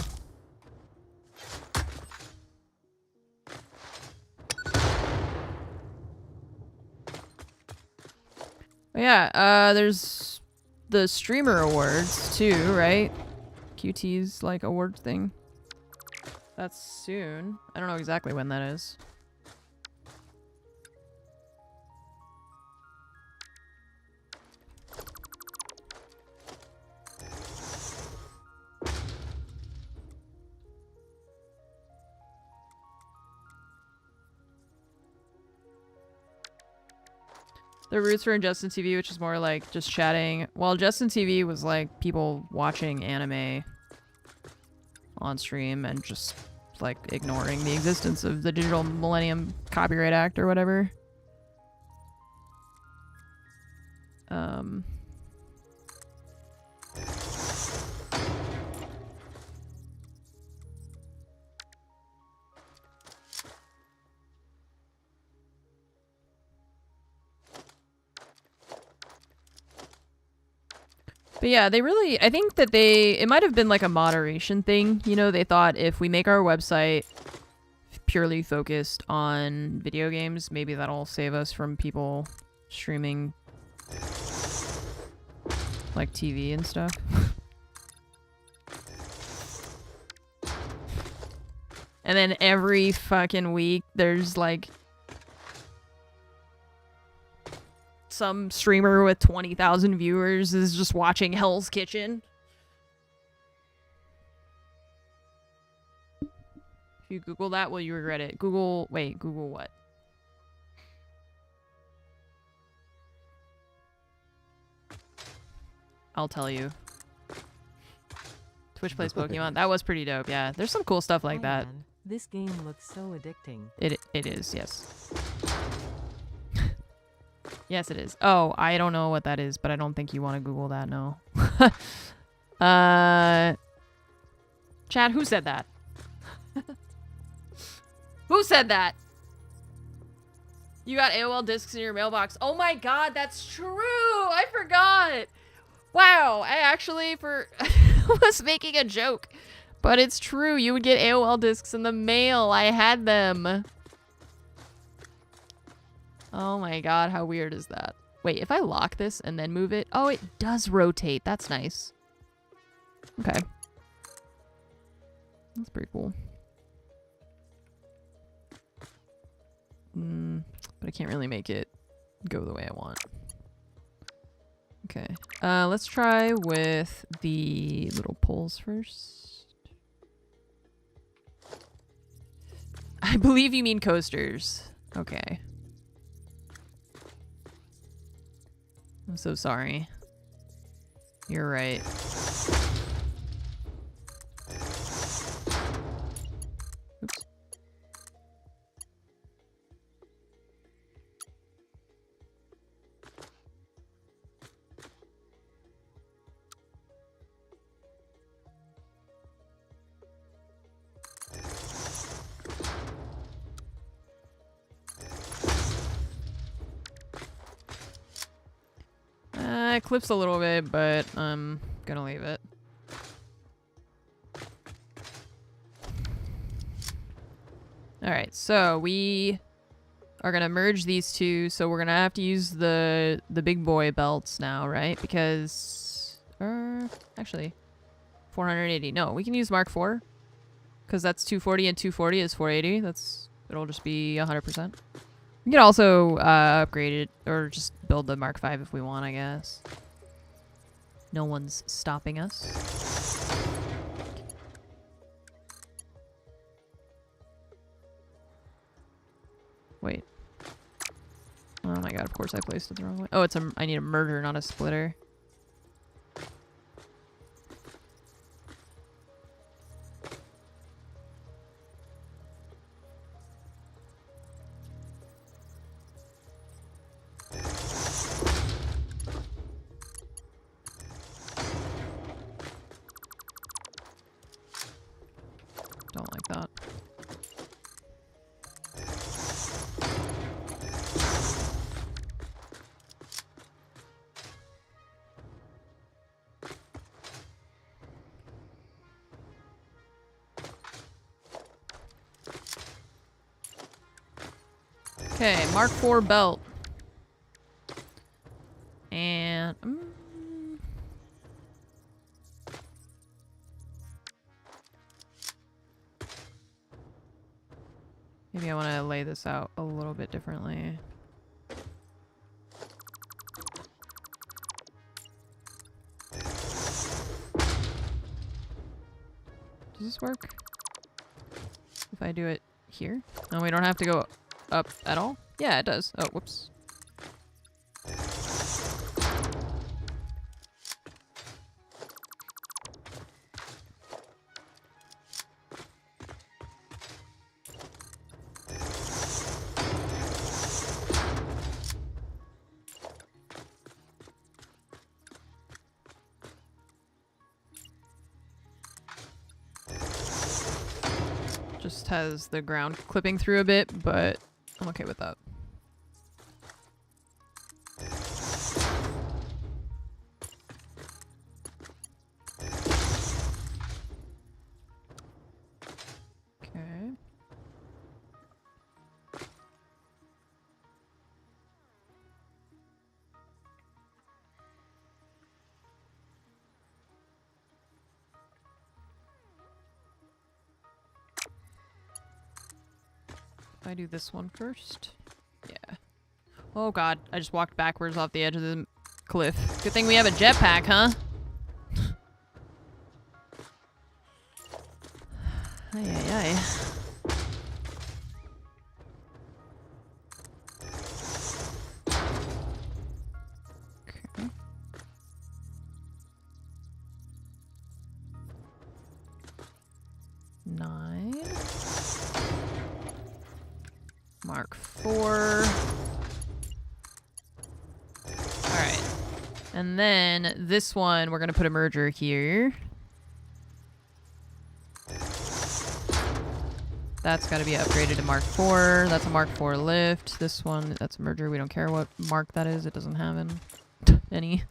But yeah, there's the streamer awards too, right? QT's like award thing. That's soon. I don't know exactly when that is. The roots were in Justin TV, which is more like just chatting. While Justin TV was like people watching anime on stream and just like ignoring the existence of the Digital Millennium Copyright Act or whatever. But yeah, they really, I think that it might have been like a moderation thing. You know, they thought if we make our website purely focused on video games, maybe that'll save us from people streaming like TV and stuff. And then every fucking week there's like some streamer with 20,000 viewers is just watching Hell's Kitchen. If you Google that, will you regret it? Google what? I'll tell you. Twitch plays Pokemon. That was pretty dope, yeah. There's some cool stuff like that. Man, this game looks so addicting. It is, yes. Yes, it is. Oh, I don't know what that is, but I don't think you want to Google that, no. Chad, who said that? Who said that? You got AOL discs in your mailbox. Oh my god, that's true! I forgot! Wow, I actually was making a joke. But it's true, you would get AOL discs in the mail. I had them. Oh my god, how weird is that? Wait, if I lock this and then move it... Oh, it does rotate. That's nice. Okay. That's pretty cool. But I can't really make it go the way I want. Okay. Let's try with the little poles first. I believe you mean coasters. Okay. I'm so sorry. You're right. Oops. It clips a little bit, but I'm gonna leave it. Alright, so we are gonna merge these two, so we're gonna have to use the big boy belts now, right? Because actually 480. No, we can use Mark IV. Because that's 240 and 240 is 480. It'll just be 100%. We could also upgrade it or just build the Mark V if we want, I guess. No one's stopping us. Wait. Oh my god, of course I placed it the wrong way. Oh, I need a merger, not a splitter. Okay, Mark IV belt. And maybe I want to lay this out a little bit differently. Does this work? If I do it here? No, we don't have to go up at all? Yeah, it does. Oh, whoops. Just has the ground clipping through a bit, but I'm okay with that. Okay. I do this one first. Yeah. Oh god, I just walked backwards off the edge of the cliff. Good thing we have a jetpack, huh? Ay, ay, ay. Okay. Nine. Mark 4. Alright. And then this one, we're going to put a merger here. That's got to be upgraded to Mark 4. That's a Mark 4 lift. This one, that's a merger. We don't care what mark that is. It doesn't have any.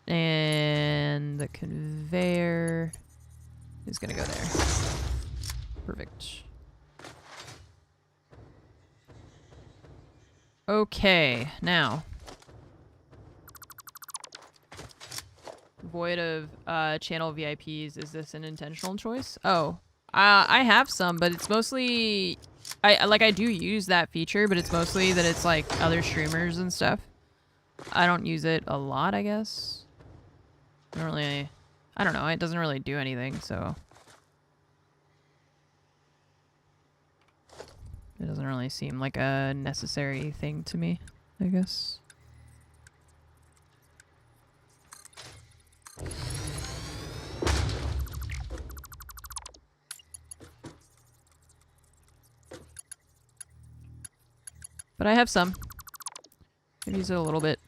And the conveyor is going to go there. Perfect. Okay, now. Void of channel VIPs. Is this an intentional choice? Oh. I have some, but it's mostly... I do use that feature, but it's mostly that it's like other streamers and stuff. I don't use it a lot, I guess. I don't know. It doesn't really do anything, so... It doesn't really seem like a necessary thing to me, I guess. But I have some. I've used it a little bit.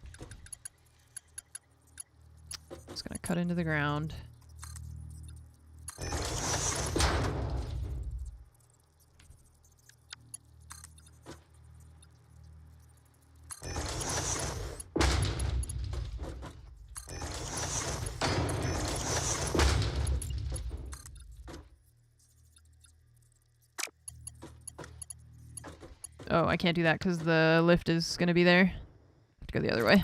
Just gonna cut into the ground. Oh, I can't do that because the lift is going to be there. I have to go the other way.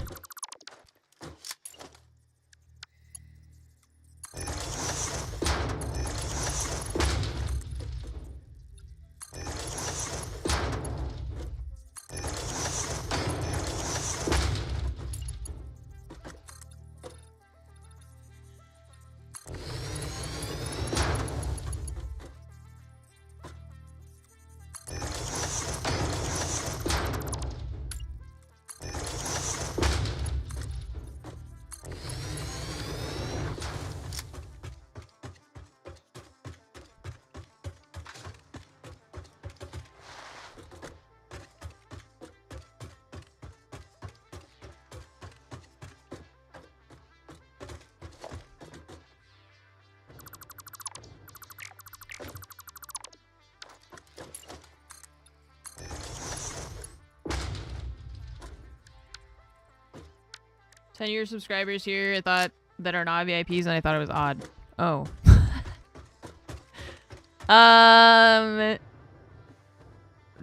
Ten-year subscribers here. I thought that are not VIPs, and I thought it was odd. Oh.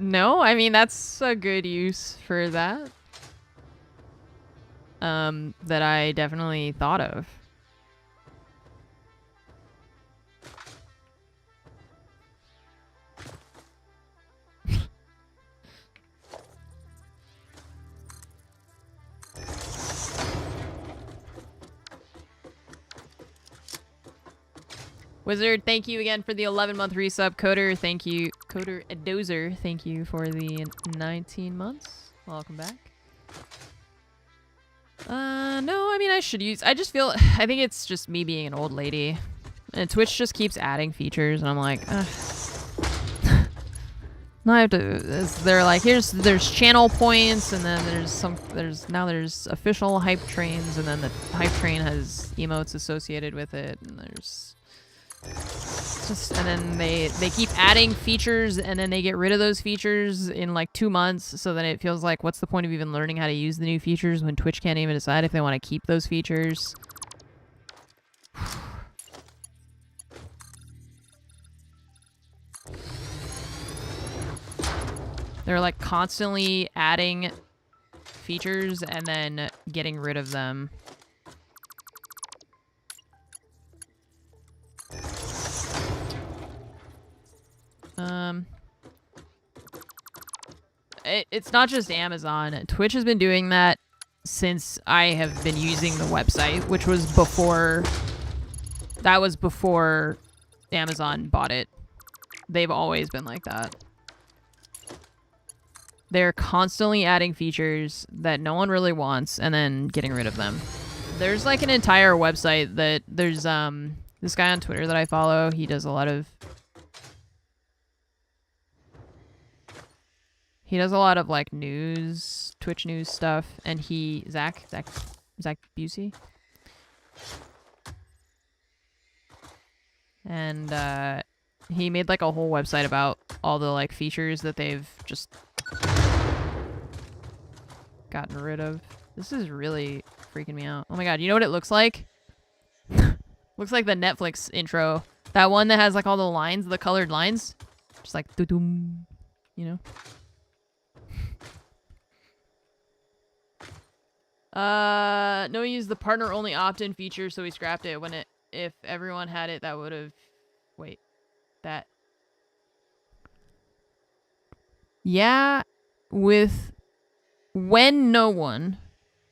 No, I mean, that's a good use for that. That I definitely thought of. Wizard, thank you again for the 11-month resub. Coder, thank you. Coder Dozer, thank you for the 19 months. Welcome back. No, I mean, I should use... I just feel... I think it's just me being an old lady. And Twitch just keeps adding features, and I'm like, ugh. Now I have to... They're like, there's channel points, and then there's official hype trains, and then the hype train has emotes associated with it, and there's... and then they keep adding features, and then they get rid of those features in like 2 months, so then it feels like, what's the point of even learning how to use the new features when Twitch can't even decide if they want to keep those features? They're like constantly adding features and then getting rid of them. It's not just Amazon. Twitch has been doing that since I have been using the website, which was before... That was before Amazon bought it. They've always been like that. They're constantly adding features that no one really wants and then getting rid of them. There's like an entire website that there's this guy on Twitter that I follow. He does a lot of like news, Twitch news stuff, and Zach Busey. And he made like a whole website about all the like features that they've just gotten rid of. This is really freaking me out. Oh my god, you know what it looks like? Looks like the Netflix intro. That one that has like all the lines, the colored lines. Just like doo-doom, you know? No, we used the partner only opt-in feature, so we scrapped it when if everyone had it, that would have... Wait. That... Yeah, when no one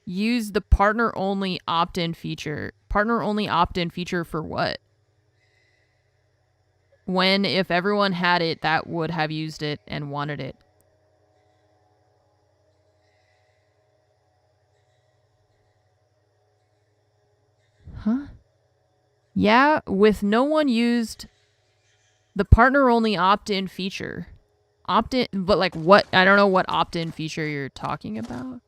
used the partner only opt-in feature. Partner only opt-in feature for what? When if everyone had it, that would have used it and wanted it. Huh? Yeah, with no one used the partner only opt-in feature. Opt-in, but like what? I don't know what opt-in feature you're talking about.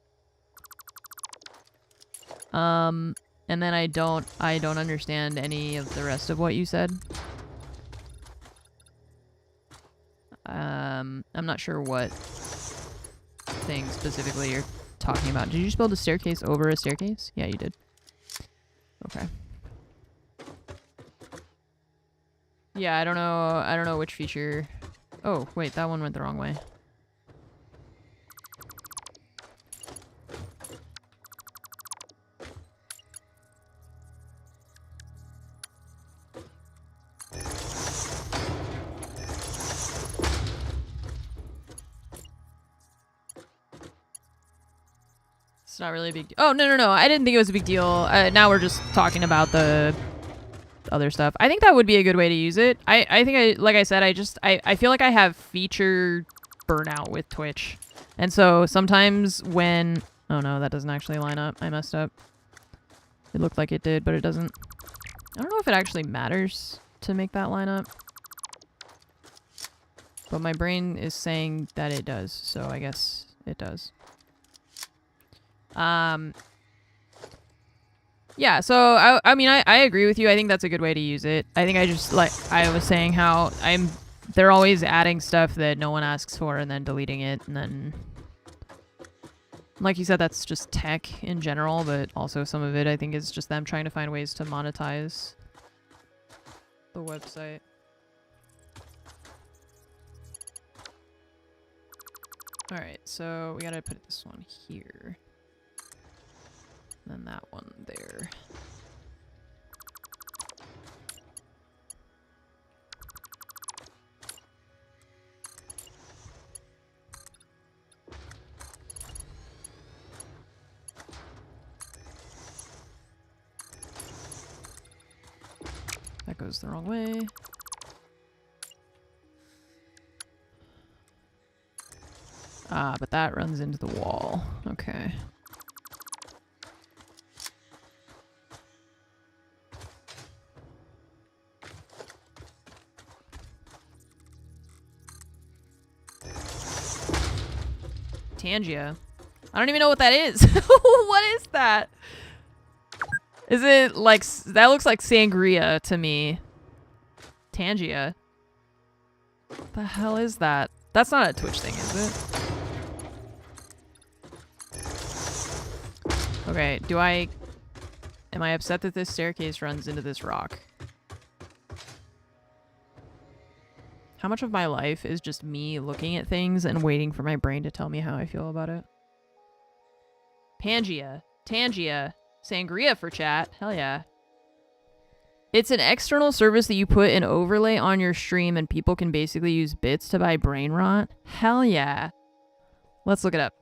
And then I don't understand any of the rest of what you said. I'm not sure what thing specifically you're talking about. Did you just build a staircase over a staircase? Yeah, you did. Okay. Yeah, I don't know which feature. Oh, wait, that one went the wrong way. It's not really a big deal. Oh, no. I didn't think it was a big deal. Now we're just talking about the other stuff. I think that would be a good way to use it. I think like I said, I feel like I have feature burnout with Twitch. And so sometimes when... Oh no, that doesn't actually line up. I messed up. It looked like it did, but it doesn't. I don't know if it actually matters to make that line up. But my brain is saying that it does, so I guess it does. Yeah, so I mean I agree with you. I think that's a good way to use it. I think I just like I was saying how they're always adding stuff that no one asks for and then deleting it, and then like you said, that's just tech in general, but also some of it I think is just them trying to find ways to monetize the website. Alright, so we gotta put this one here. And then that one there. That goes the wrong way. Ah, but that runs into the wall. Okay. Tangia. I don't even know what that is. What is that? Is it like... That looks like sangria to me. Tangia. What the hell is that? That's not a Twitch thing, is it? Okay, do I... Am I upset that this staircase runs into this rock? How much of my life is just me looking at things and waiting for my brain to tell me how I feel about it? Pangaea. Tangia. Sangria for chat. Hell yeah. It's an external service that you put an overlay on your stream and people can basically use bits to buy brain rot. Hell yeah. Let's look it up.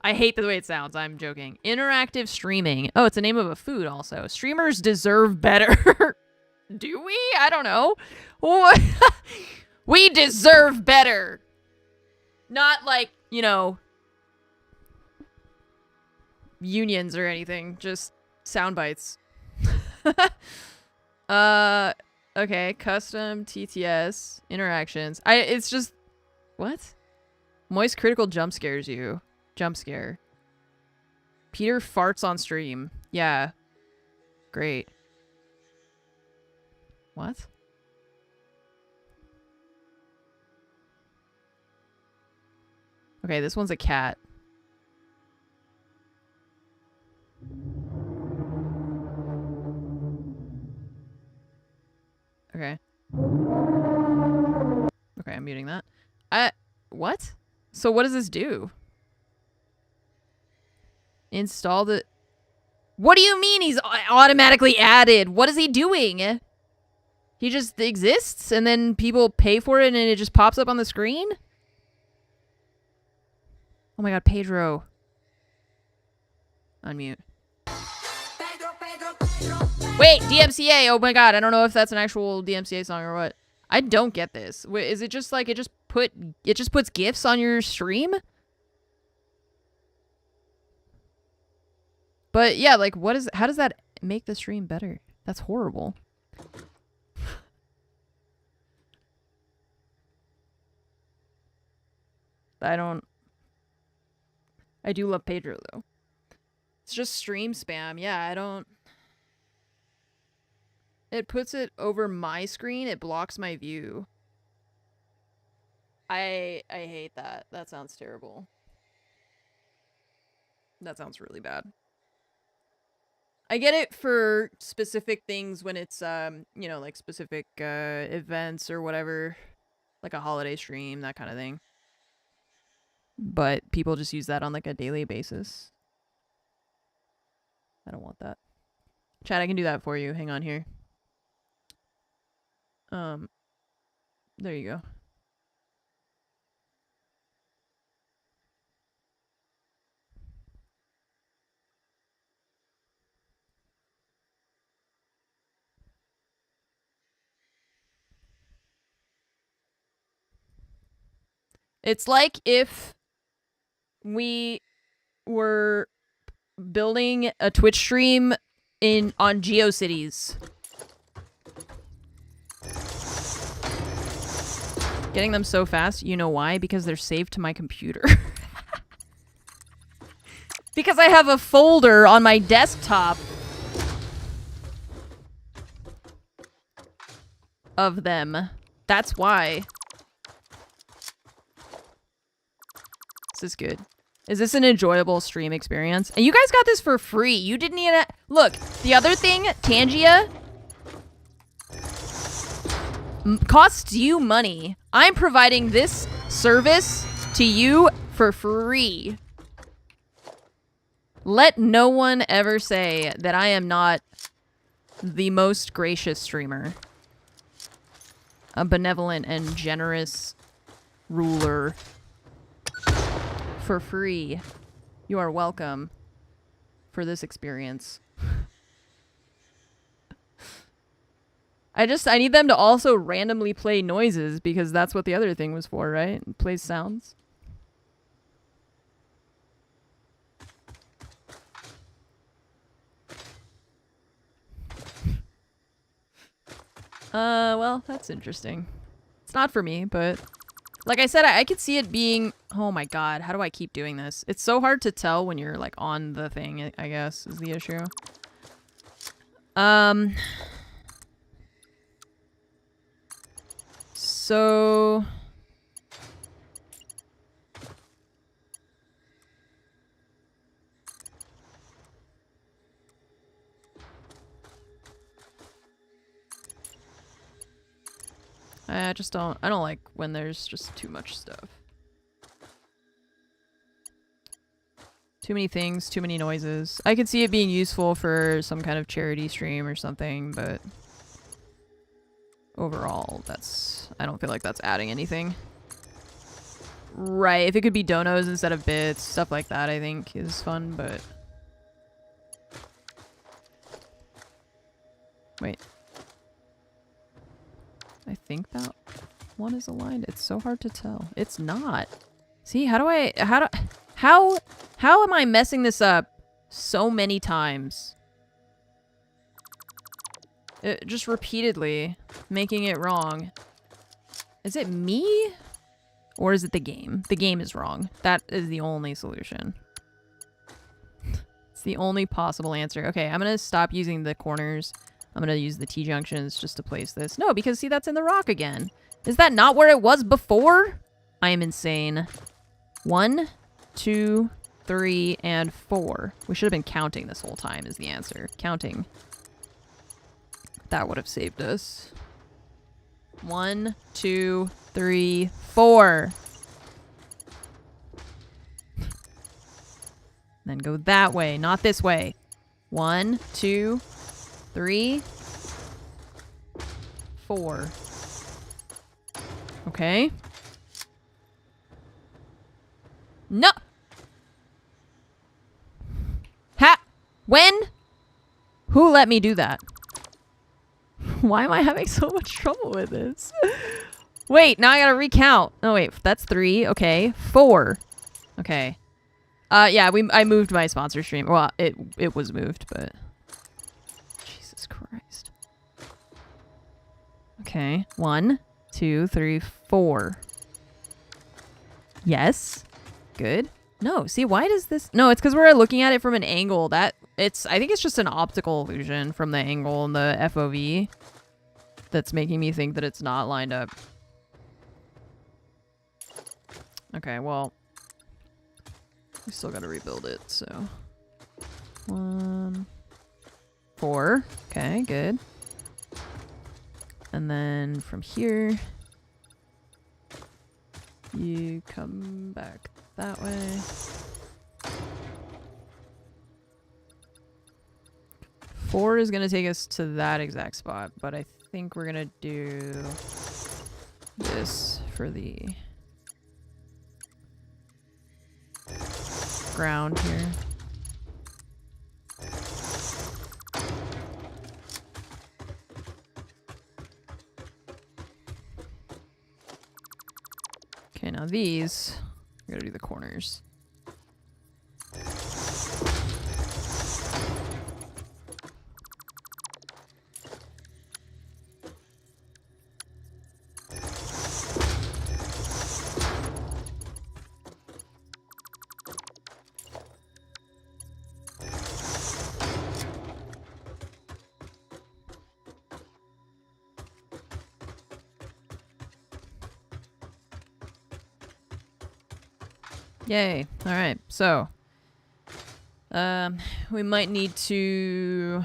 I hate the way it sounds. I'm joking. Interactive streaming. Oh, it's the name of a food also. Streamers deserve better. Do we? I don't know. What? We deserve better. Not like, you know, unions or anything. Just sound bites. Okay. Custom TTS interactions. It's just, what? Moist critical jump scares you. Jump scare. Peter farts on stream. Yeah. Great. What? Okay, this one's a cat. Okay. Okay, I'm muting that. What? So what does this do? Install the... What do you mean he's automatically added? What is he doing? He just exists and then people pay for it and it just pops up on the screen? Oh my god, Pedro. Unmute. Wait, DMCA! Oh my god, I don't know if that's an actual DMCA song or what. I don't get this. Wait, is it just like it just puts GIFs on your stream? But yeah, like how does that make the stream better? That's horrible. I do love Pedro though. It's just stream spam. Yeah, it puts it over my screen. It blocks my view. I hate that. That sounds terrible. That sounds really bad. I get it for specific things when it's, you know, like specific events or whatever. Like a holiday stream, that kind of thing. But people just use that on like a daily basis. I don't want that. Chat, I can do that for you. Hang on here. There you go. It's like if we were building a Twitch stream on GeoCities. Getting them so fast, you know why? Because they're saved to my computer. Because I have a folder on my desktop of them. That's why. This is good. Is this an enjoyable stream experience? And you guys got this for free. You didn't even... Look, the other thing, Tangia. costs you money. I'm providing this service to you for free. Let no one ever say that I am not the most gracious streamer. A benevolent and generous ruler. For free. You are welcome for this experience. I need them to also randomly play noises because that's what the other thing was for, right? It plays sounds. Well, that's interesting. It's not for me, but like I said, I could see it being, oh my god, how do I keep doing this? It's so hard to tell when you're like on the thing, I guess, is the issue. So I don't like when there's just too much stuff. Too many things, too many noises. I could see it being useful for some kind of charity stream or something, but overall, I don't feel like that's adding anything. Right, if it could be donos instead of bits, stuff like that I think is fun, but... Wait. I think that one is aligned. It's so hard to tell. It's not. See, how am I messing this up so many times? Just repeatedly making it wrong. Is it me? Or is it the game? The game is wrong. That is the only solution. It's the only possible answer. Okay, I'm gonna stop using the corners. I'm gonna use the T-junctions just to place this. No, because see, that's in the rock again. Is that not where it was before? I am insane. 1, 2, 3, and 4. We should have been counting this whole time is the answer. Counting. That would have saved us. 1, 2, 3, 4. Then go that way, not this way. 1, 2, 3, 4. Okay. No! When? Who let me do that? Why am I having so much trouble with this? Wait, now I gotta recount. Oh wait, that's 3. Okay, 4. Okay. Yeah, I moved my sponsor stream. Well, it was moved, but Jesus Christ. Okay, 1, 2, 3, 4. Yes. Good. No, see, why does this... No, it's because we're looking at it from an angle. I think it's just an optical illusion from the angle in the FOV that's making me think that it's not lined up. Okay, well... We still gotta rebuild it, so... 1... 4. Okay, good. And then from here... You come back that way. 4 is gonna take us to that exact spot, but I think we're gonna do this for the ground here. Okay, now these, we gotta do the corners. Yay. Alright, so we might need to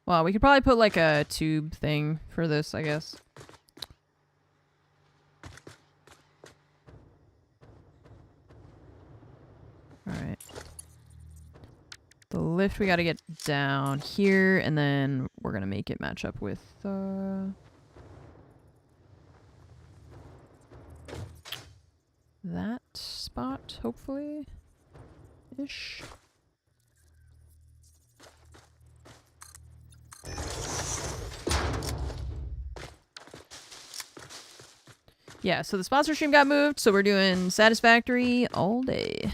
Well, we could probably put like a tube thing for this, I guess. Alright. The lift we gotta get down here, and then we're gonna make it match up with that spot, hopefully. Ish. Yeah, so the sponsor stream got moved, so we're doing Satisfactory all day.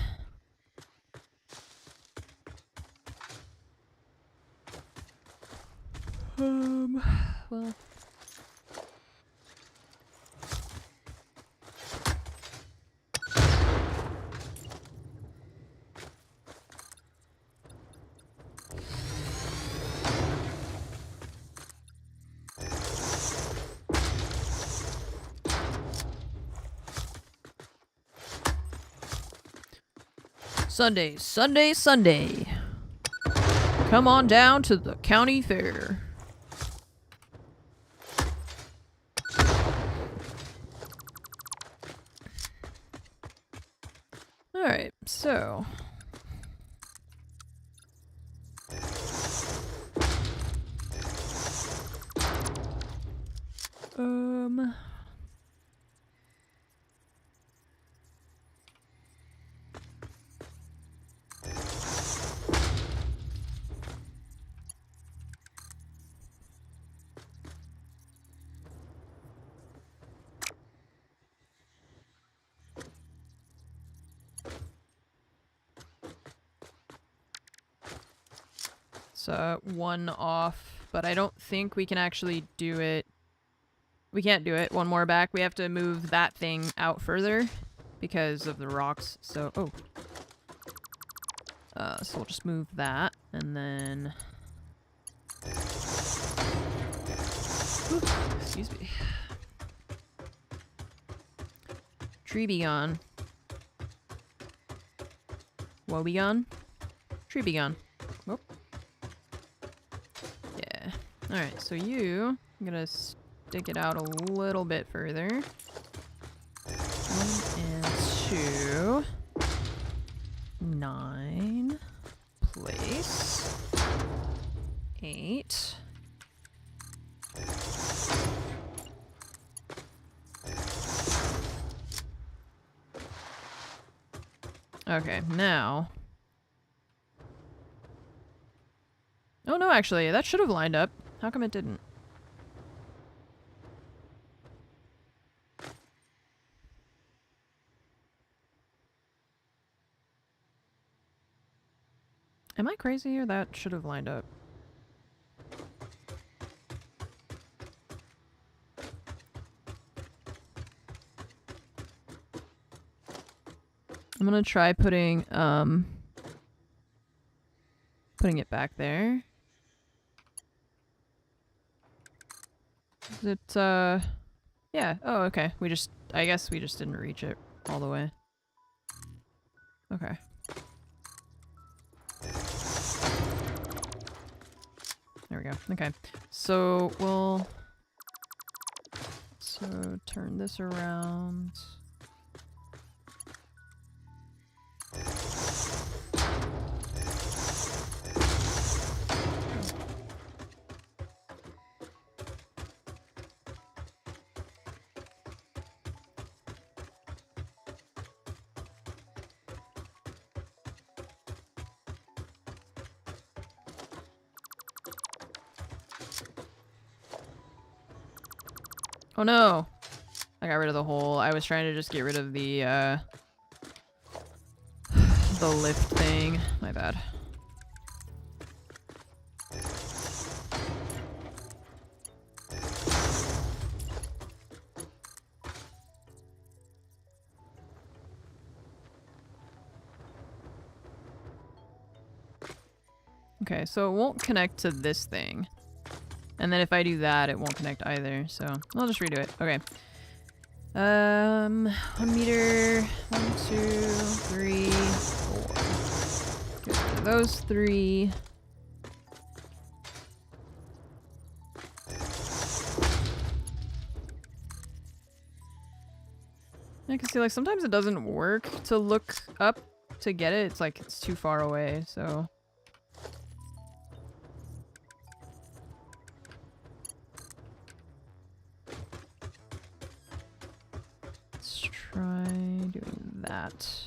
Well. Sunday, Sunday, Sunday. Come on down to the county fair. Alright, so. One off, but I don't think we can actually do it. We can't do it. One more back. We have to move that thing out further because of the rocks. So, so we'll just move that, and then... Ooh, excuse me. Tree be gone. Woe be gone? Tree be gone. Whoop. Yeah. Alright, so I'm gonna stick it out a little bit further. 1 and 2. 9. Place. 8. Okay, now... Oh no, actually, that should have lined up. How come it didn't? Am I crazy, or that should have lined up? I'm gonna try putting it back there. Is it, yeah. Oh, okay. I guess we just didn't reach it all the way. Okay. There we go. Okay. So we'll turn this around. Oh no! I got rid of the hole. I was trying to just get rid of the lift thing. My bad. Okay, so it won't connect to this thing. And then if I do that, it won't connect either, so I'll just redo it. Okay. 1 meter, 1, 2, 3, 4. Get rid of those 3. I can see, like, sometimes it doesn't work to look up to get it. It's like it's too far away, so. Let's try doing that.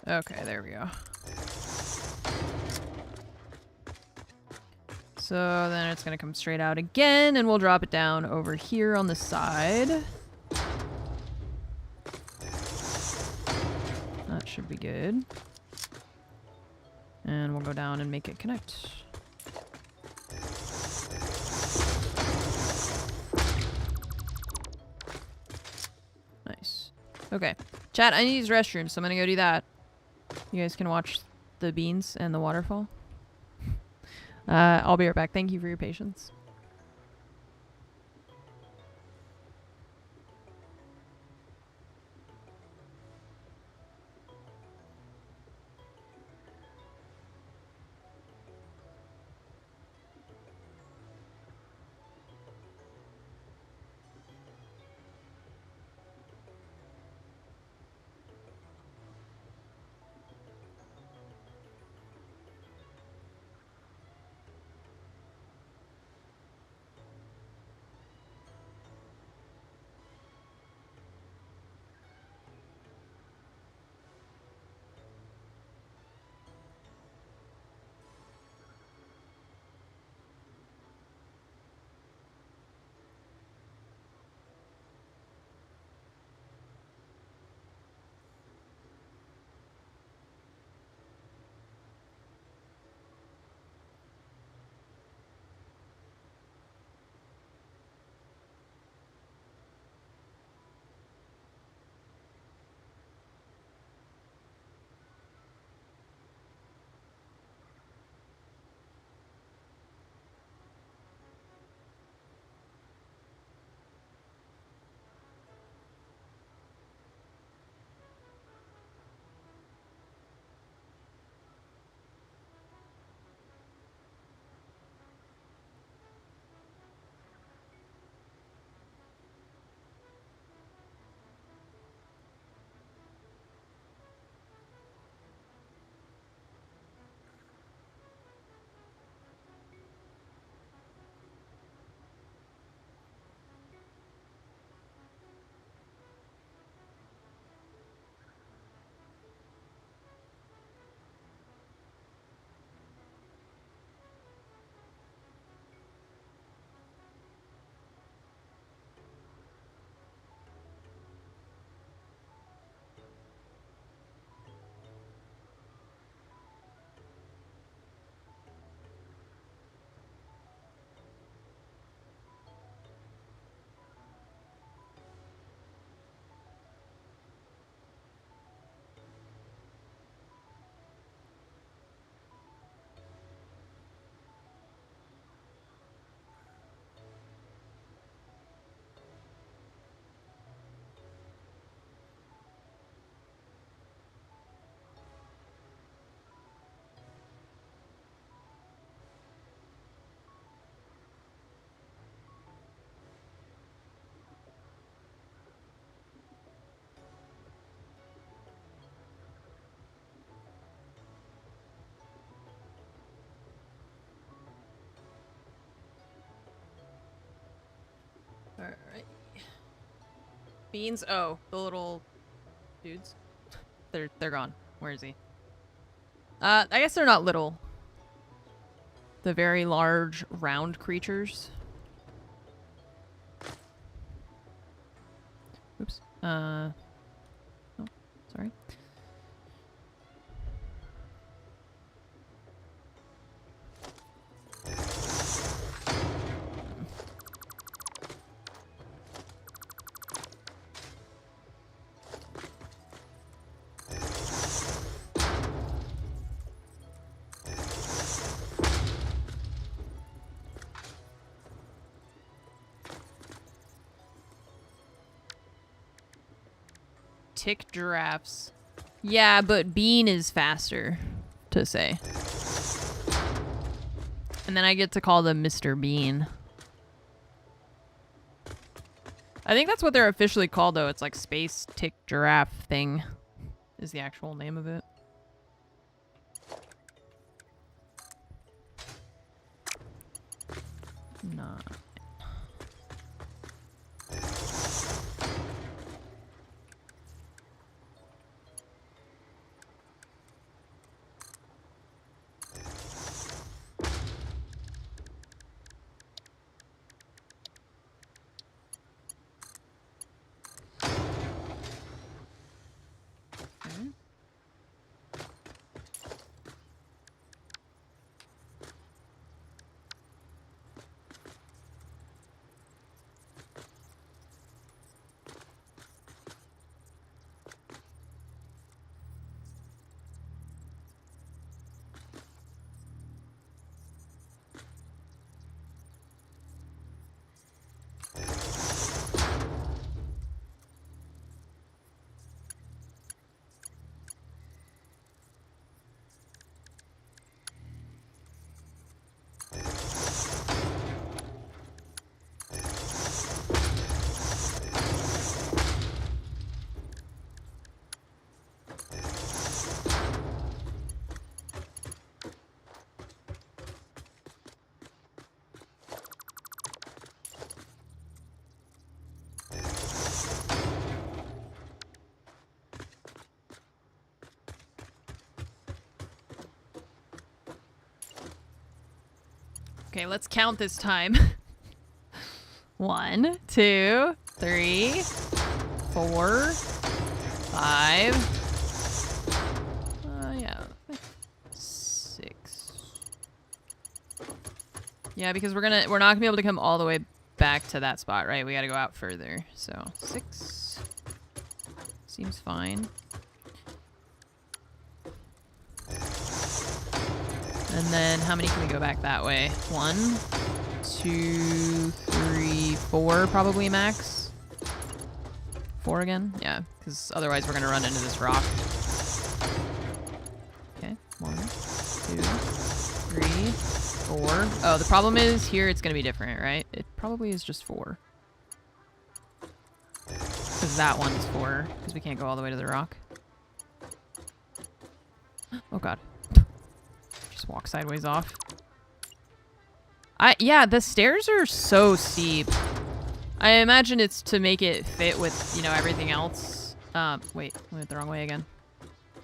Okay, there we go. So then it's gonna come straight out again, and we'll drop it down over here on the side. That should be good. And we'll go down and make it connect. Nice. Okay. Chat, I need to use restrooms, so I'm gonna go do that. You guys can watch the beans and the waterfall. I'll be right back. Thank you for your patience. Alright. Beans? Oh, the little dudes. They're gone. Where is he? I guess they're not little. The very large, round creatures. Oops. Oh, sorry. Tick giraffes. Yeah, but Bean is faster to say. And then I get to call them Mr. Bean. I think that's what they're officially called, though. It's like Space Tick Giraffe Thing is the actual name of it. Nah. Okay, let's count this time. 1, 2, 3, 4, 5. Yeah, 6. Yeah, because we're not gonna be able to come all the way back to that spot, right? We gotta go out further. So 6 seems fine. And then how many can we go back that way? 1, 2, 3, 4 probably max. 4 again? Yeah, because otherwise we're going to run into this rock. Okay, 1, 2, 3, 4. Oh, the problem is here it's going to be different, right? It probably is just 4. Because that one's 4, because we can't go all the way to the rock. Oh god. Just walk sideways off. Yeah, the stairs are so steep. I imagine it's to make it fit with, you know, everything else. Wait, I went the wrong way again.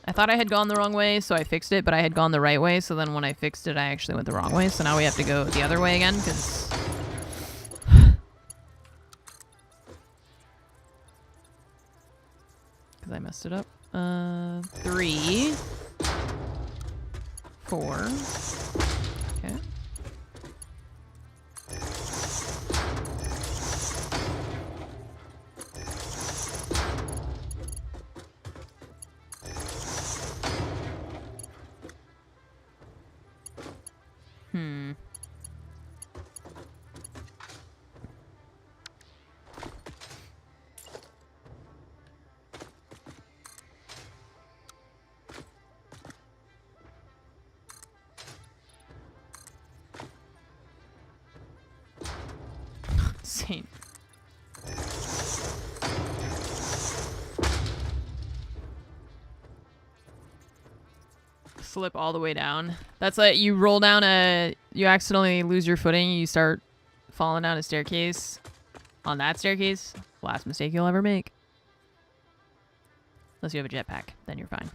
I thought I had gone the wrong way, so I fixed it, but I had gone the right way, so then when I fixed it, I actually went the wrong way, so now we have to go the other way again, because... because I messed it up. 3... 4. Okay. Saint. Slip all the way down. That's like you roll down you accidentally lose your footing, you start falling down a staircase. On that staircase, last mistake you'll ever make. Unless you have a jetpack, then you're fine.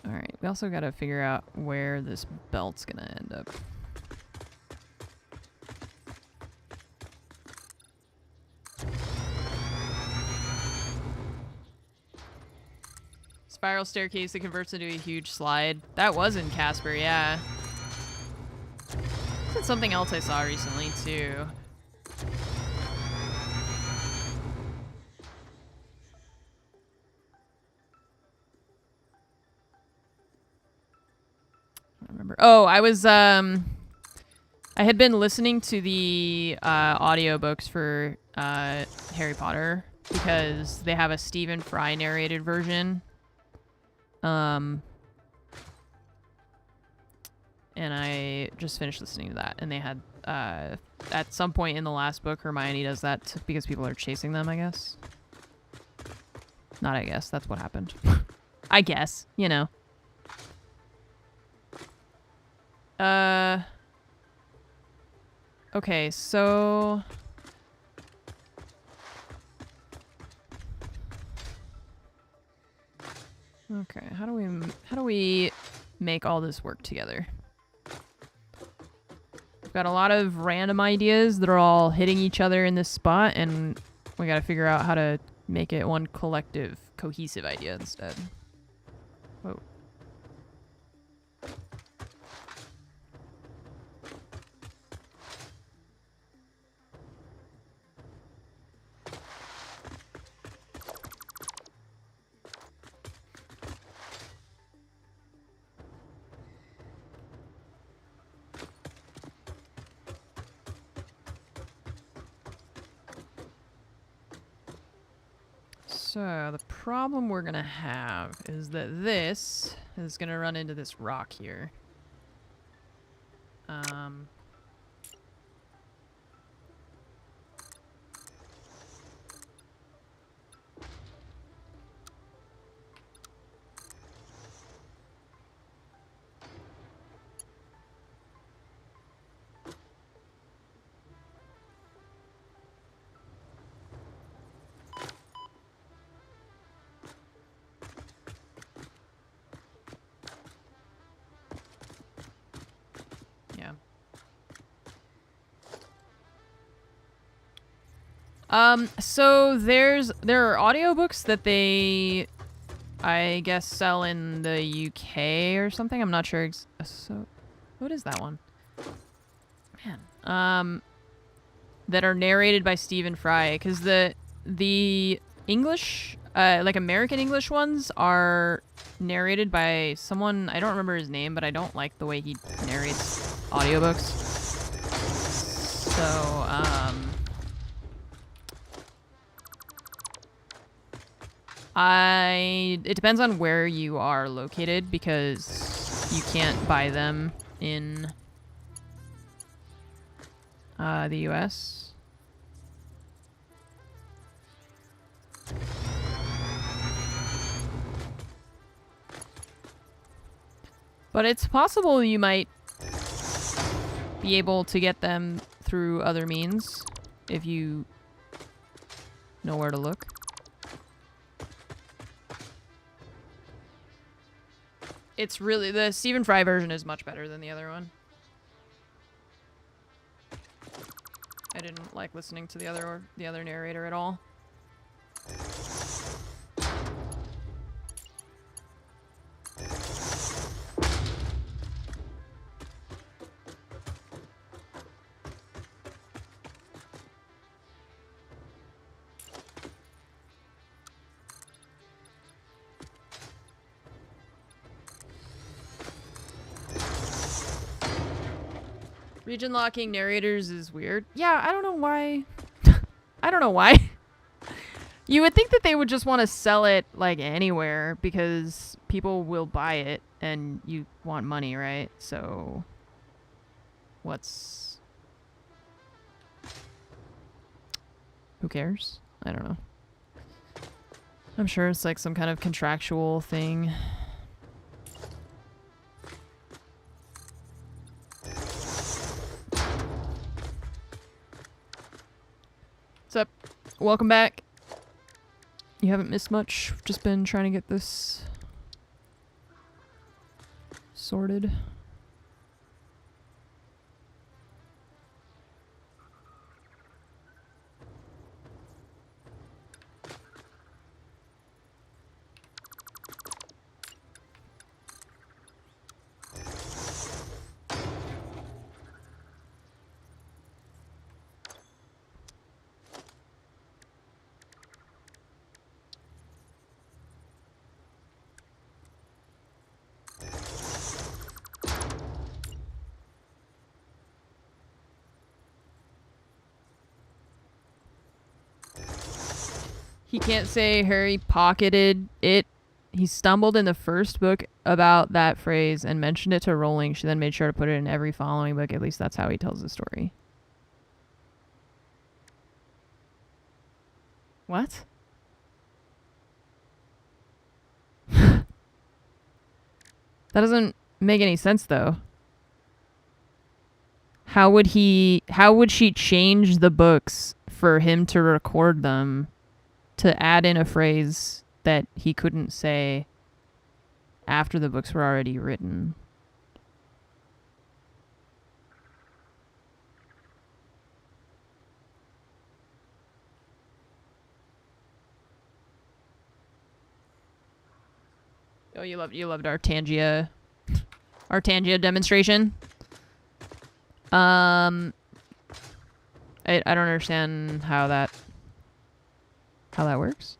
Alright, we also gotta figure out where this belt's gonna end up. Spiral staircase that converts into a huge slide. That was in Casper, yeah. That's something else I saw recently, too. I don't remember. Oh, I was, I had been listening to the audiobooks for Harry Potter because they have a Stephen Fry narrated version. and I just finished listening to that. And they had, at some point in the last book, Hermione does that because people are chasing them, I guess. Not I guess, that's what happened. I guess, you know. Okay, so... Okay, how do we make all this work together? We've got a lot of random ideas that are all hitting each other in this spot, and we gotta figure out how to make it one collective, cohesive idea instead. Whoa. So, the problem we're gonna have is that this is gonna run into this rock here. So there are audiobooks that they, I guess, sell in the UK or something. I'm not sure. So, what is that one? Man. That are narrated by Stephen Fry, because the English, like American English ones are narrated by someone, I don't remember his name, but I don't like the way he narrates audiobooks. So, it depends on where you are located, because you can't buy them in the US. But it's possible you might be able to get them through other means if you know where to look. It's really, the Stephen Fry version is much better than the other one. I didn't like listening to the other narrator at all. Region locking narrators is weird. Yeah, I don't know why. I don't know why. You would think that they would just want to sell it like anywhere because people will buy it and you want money, right? So who cares? I don't know. I'm sure it's like some kind of contractual thing. What's up? Welcome back. You haven't missed much. Just been trying to get this sorted. He can't say Harry pocketed it He stumbled in the first book about that phrase and mentioned it to Rowling. She then made sure to put it in every following book. At least that's how he tells the story. What? That doesn't make any sense, though. How would she change the books for him to record them to add in a phrase that he couldn't say after the books were already written? Oh, you loved our Tangia demonstration. I don't understand how that works.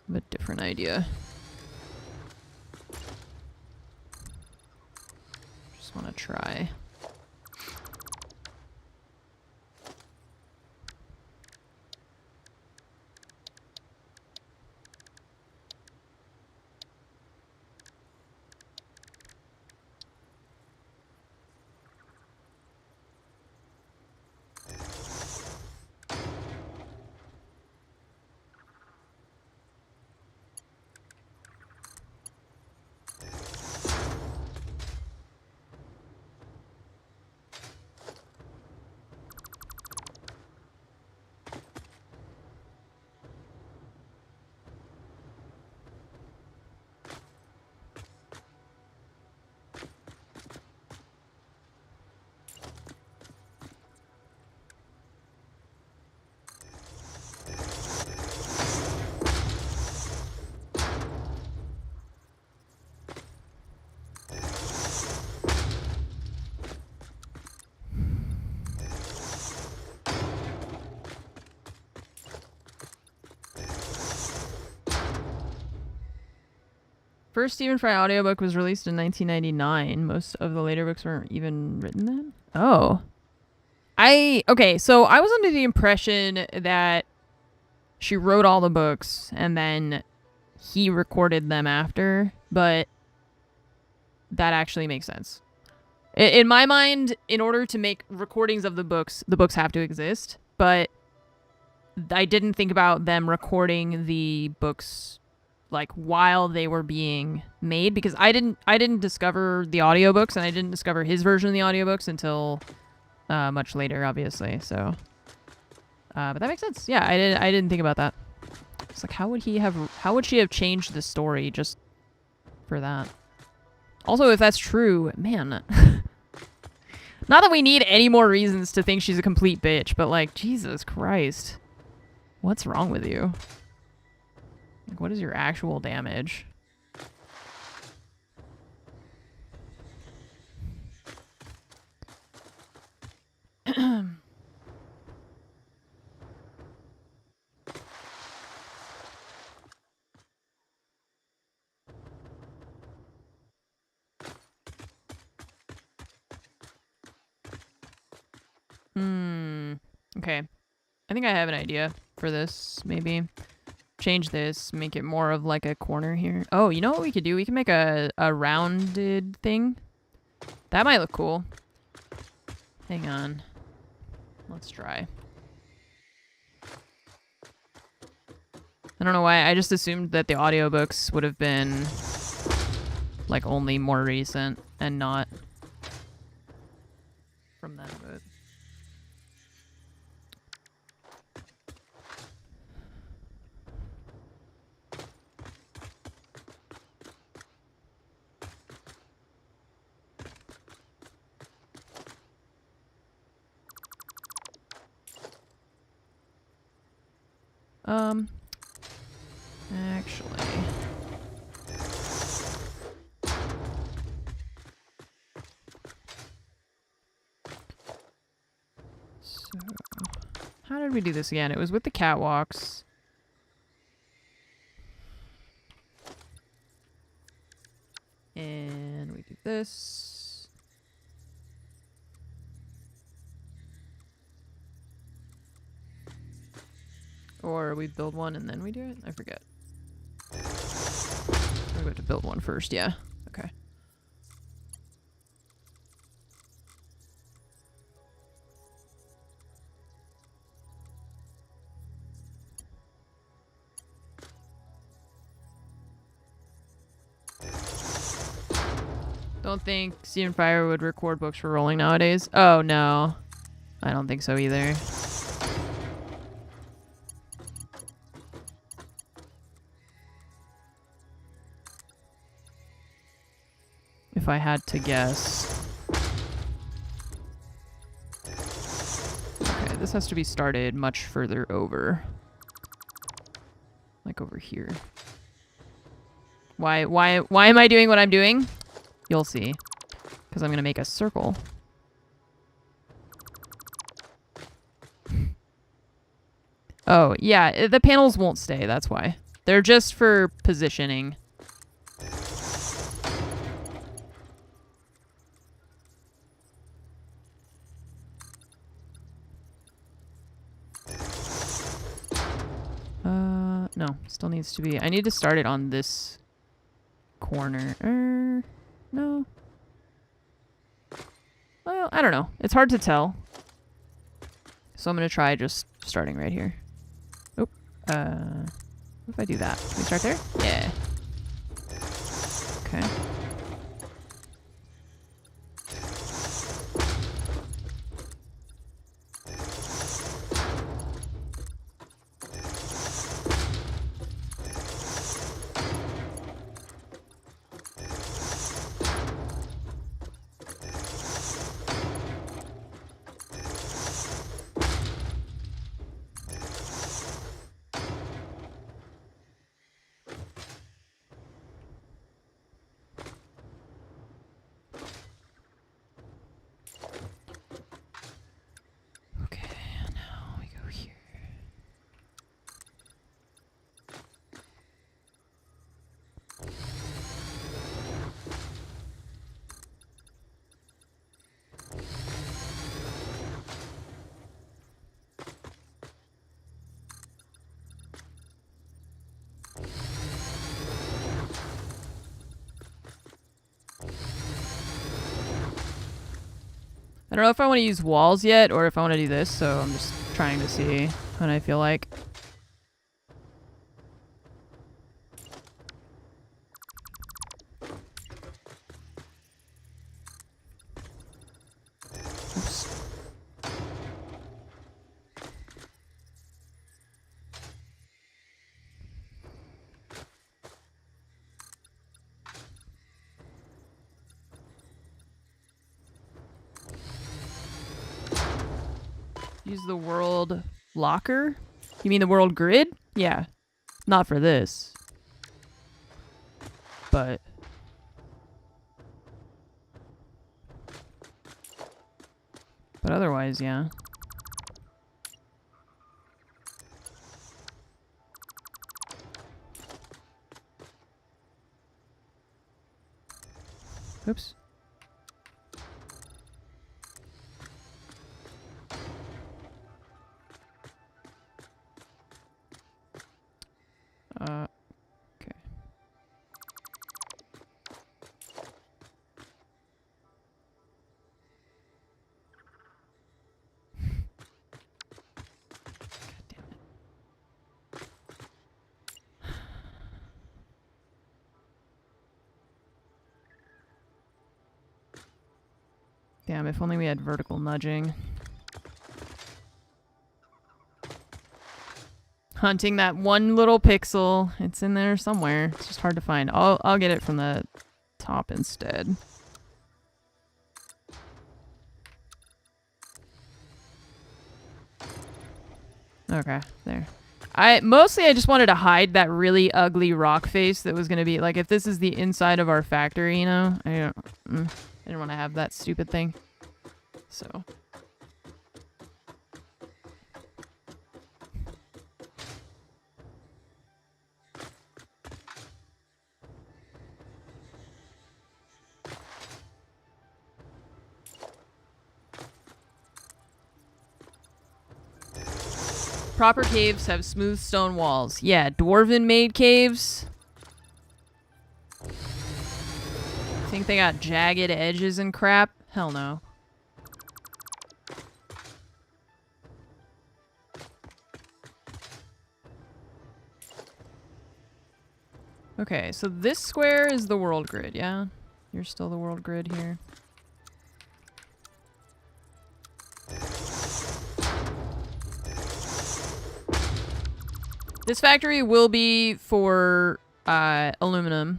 I have a different idea. Just want to try. First Stephen Fry audiobook was released in 1999. Most of the later books weren't even written then. Oh. Okay, so I was under the impression that she wrote all the books and then he recorded them after, but that actually makes sense. In my mind, in order to make recordings of the books have to exist, but I didn't think about them recording the books like while they were being made, because I didn't discover the audiobooks and I didn't discover his version of the audiobooks until much later, obviously. So but that makes sense. Yeah, I didn't think about that. It's like, how would she have changed the story just for that? Also, if that's true, man. Not that we need any more reasons to think she's a complete bitch, but like, Jesus Christ. What's wrong with you? Like, what is your actual damage? Okay. I think I have an idea for this, maybe. Change this, make it more of like a corner here. Oh, you know what we could do? We can make a rounded thing. That might look cool. Hang on. Let's try. I don't know why. I just assumed that the audiobooks would have been like only more recent and not from then, but... Actually... So... How did we do this again? It was with the catwalks. And we do this. Or we build one and then we do it? I forget. We have to build one first, yeah. Okay. Don't think Steam Fire would record books for rolling nowadays. Oh, no. I don't think so either. If I had to guess. Okay, this has to be started much further over. Like over here. Why am I doing what I'm doing? You'll see. Because I'm going to make a circle. Oh, yeah, the panels won't stay, that's why. They're just for positioning. No, still needs to be. I need to start it on this corner. No. Well, I don't know. It's hard to tell. So I'm going to try just starting right here. Oh, what if I do that? Can we start there? Yeah. Okay. I don't know if I want to use walls yet or if I want to do this, so I'm just trying to see what I feel like. Oops. Use the world locker? You mean the world grid? Yeah. Not for this. But... But otherwise, yeah. Oops. Okay. God damn it. Damn, if only we had vertical nudging. Hunting that one little pixel. It's in there somewhere. It's just hard to find. I'll get it from the top instead. Okay, there. I just wanted to hide that really ugly rock face that was going to be like if this is the inside of our factory, you know. I didn't want to have that stupid thing. So Proper caves have smooth stone walls. Yeah, dwarven made caves. Think they got jagged edges and crap? Hell no. Okay, so this square is the world grid, yeah? You're still the world grid here. This factory will be for aluminum.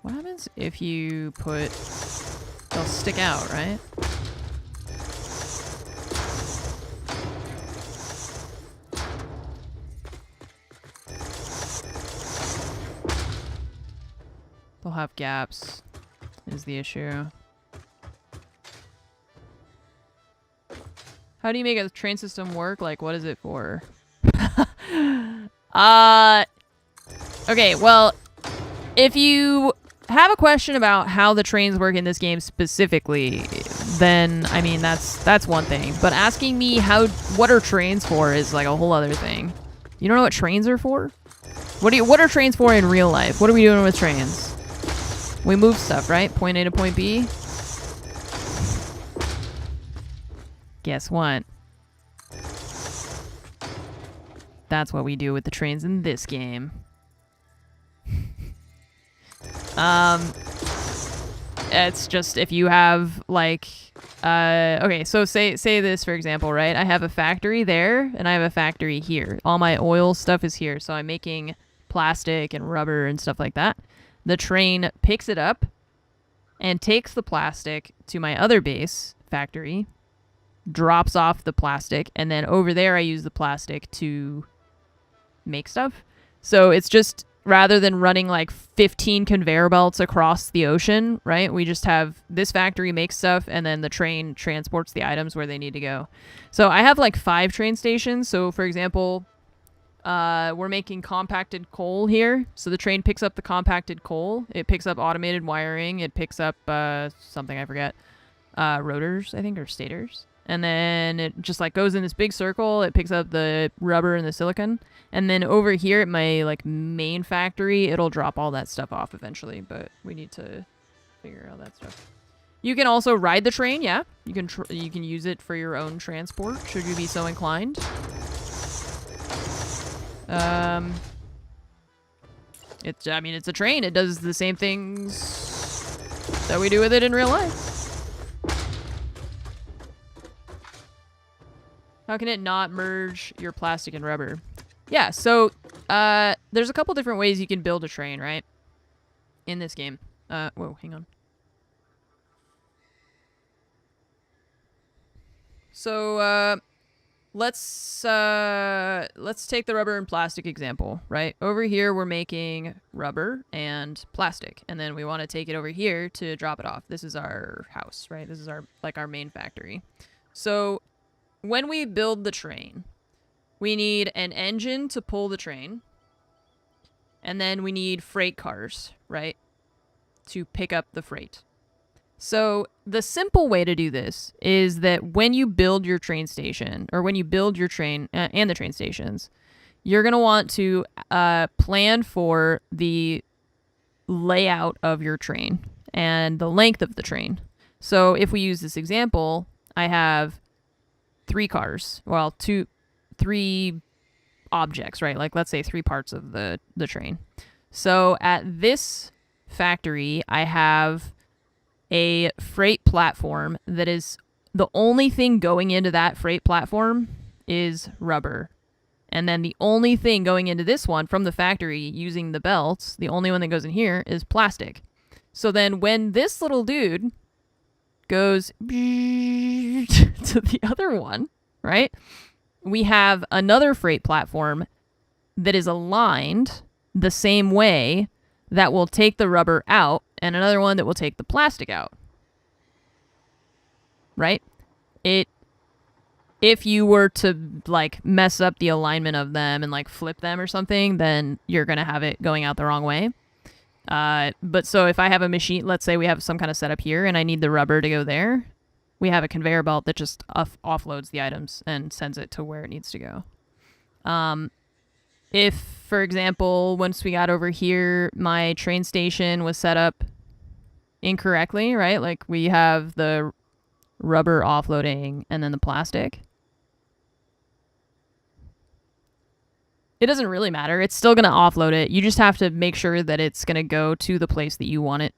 What happens if you put... They'll stick out, right? They'll have gaps, is the issue. How do you make a train system work? Like, what is it for? Okay, well, if you have a question about how the trains work in this game specifically, then, I mean, that's one thing. But asking me what are trains for is like a whole other thing. You don't know what trains are for? What are trains for in real life? What are we doing with trains? We move stuff, right? Point A to point B. Guess what? That's what we do with the trains in this game. It's just if you have like okay, so say this for example, right? I have a factory there and I have a factory here. All my oil stuff is here, so I'm making plastic and rubber and stuff like that. The train picks it up and takes the plastic to my other base factory, drops off the plastic, and then over there I use the plastic to make stuff. So it's just, rather than running like 15 conveyor belts across the ocean, right? We just have this factory makes stuff and then the train transports the items where they need to go. So I have like 5 train stations. So for example, we're making compacted coal here. So the train picks up the compacted coal. It picks up automated wiring. It picks up something I forget. Rotors, I think, or stators. And then it just like goes in this big circle. It picks up the rubber and the silicon. And then over here at my like main factory, it'll drop all that stuff off eventually. But we need to figure out that stuff. You can also ride the train. Yeah, you can use it for your own transport should you be so inclined. It's a train. It does the same things that we do with it in real life. How can it not merge your plastic and rubber? Yeah, so there's a couple different ways you can build a train, right? In this game. Whoa, hang on. So let's take the rubber and plastic example, right? Over here we're making rubber and plastic, and then we want to take it over here to drop it off. This is our house, right? This is our main factory. So when we build the train, we need an engine to pull the train, and then we need freight cars, right, to pick up the freight. So the simple way to do this is that when you build your train station, or when you build your train and the train stations, you're going to want to plan for the layout of your train and the length of the train. So if we use this example, I have 3 cars, well, 3 objects, right? Like let's say 3 parts of the train. So at this factory, I have a freight platform that is the only thing going into that freight platform is rubber. And then the only thing going into this one from the factory using the belts, the only one that goes in here is plastic. So then when this little dude goes to the other one, right? we have another freight platform that is aligned the same way that will take the rubber out, and another one that will take the plastic out. Right? If you were to like mess up the alignment of them and like flip them or something, then you're going to have it going out the wrong way. But so if I have a machine, let's say we have some kind of setup here and I need the rubber to go there, we have a conveyor belt that just offloads the items and sends it to where it needs to go. If, for example, once we got over here, my train station was set up incorrectly, right? Like we have the rubber offloading and then the plastic. It doesn't really matter. It's still going to offload it. You just have to make sure that it's going to go to the place that you want it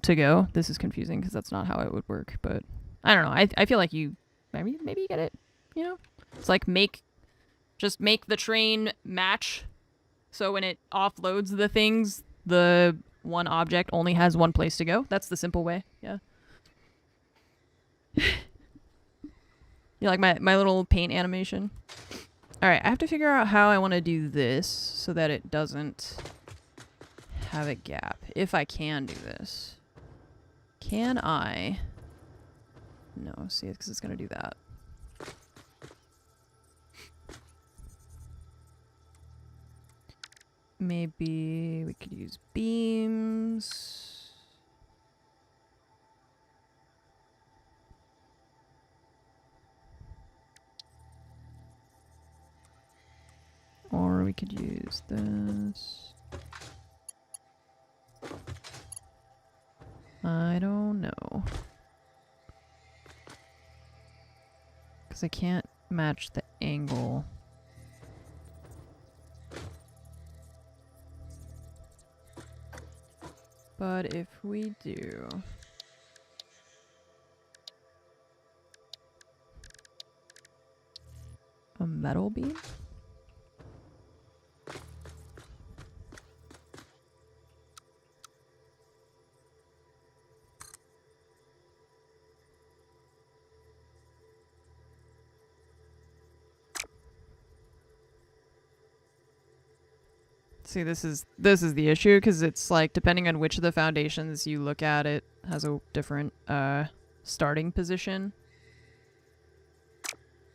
to go. This is confusing because that's not how it would work, but I don't know. I feel like you maybe you get it, you know? It's like just make the train match so when it offloads the things, the one object only has one place to go. That's the simple way. Yeah. You like my little paint animation? All right, I have to figure out how I want to do this so that it doesn't have a gap. If I can do this. Can I? No, see, because it's going to do that. Maybe we could use beams. Or we could use this. I don't know. Because I can't match the angle. But if we do... a metal beam? See, this is the issue, because it's like depending on which of the foundations you look at, it has a different starting position.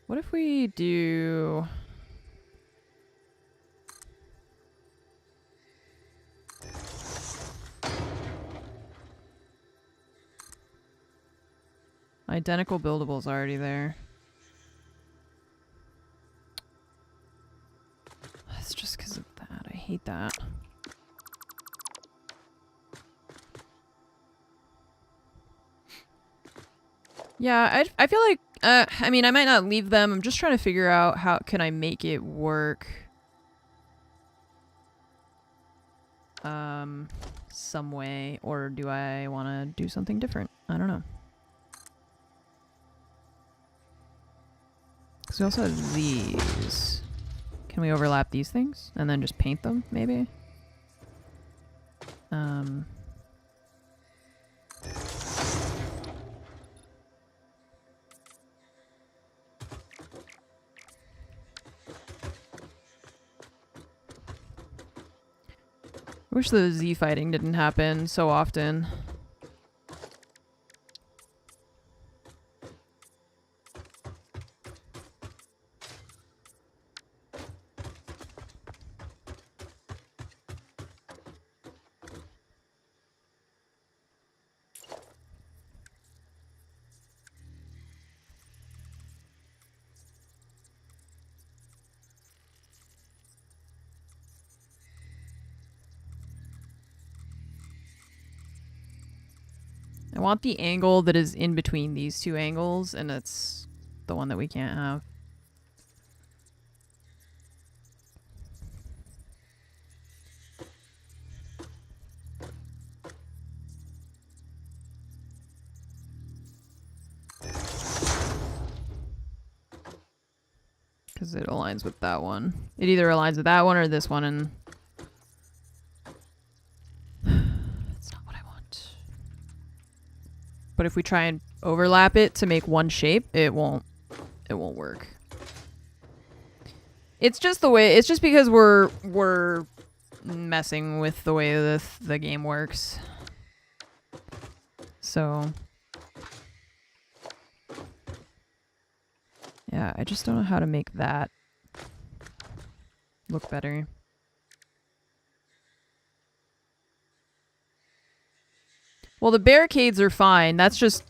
What if we do... identical buildables already there. It's just because of that. I hate that. Yeah, I feel like, I mean, I might not leave them. I'm just trying to figure out how can I make it work. Some way, or do I want to do something different? I don't know. Because we also have these. Can we overlap these things and then just paint them, maybe? I wish the Z fighting didn't happen so often. I want the angle that is in between these two angles, and it's the one that we can't have. Because it aligns with that one. It either aligns with that one or this one, and it's not what I want. But if we try and overlap it to make one shape, it won't work. It's just the way. It's just because we're messing with the way the game works. So yeah, I just don't know how to make that look better. Well, the barricades are fine. That's just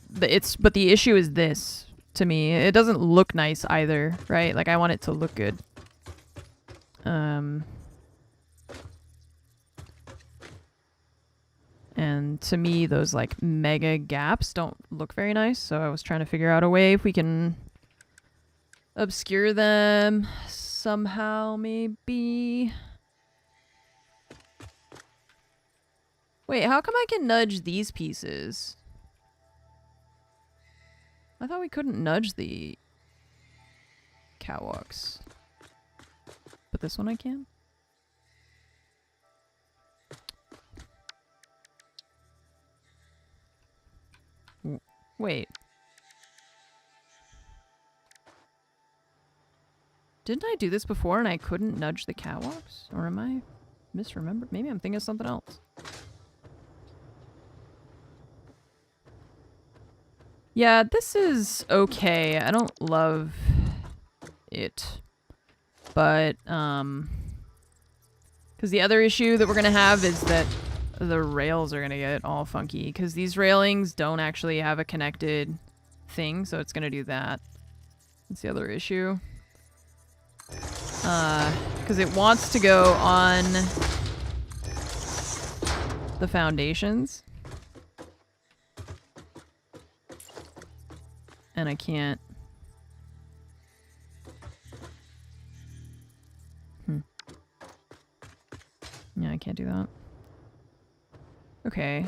but the issue is this to me. It doesn't look nice either, right? Like I want it to look good. And to me, those like mega gaps don't look very nice. So I was trying to figure out a way if we can obscure them somehow, maybe. Wait, how come I can nudge these pieces? I thought we couldn't nudge the catwalks. But this one I can? Wait. Didn't I do this before and I couldn't nudge the catwalks? Or am I misremembered? Maybe I'm thinking of something else. Yeah, this is okay. I don't love it. But, because the other issue that we're going to have is that the rails are going to get all funky. Because these railings don't actually have a connected thing, so it's going to do that. That's the other issue. Because it wants to go on the foundations. And I can't. Yeah, I can't do that. Okay.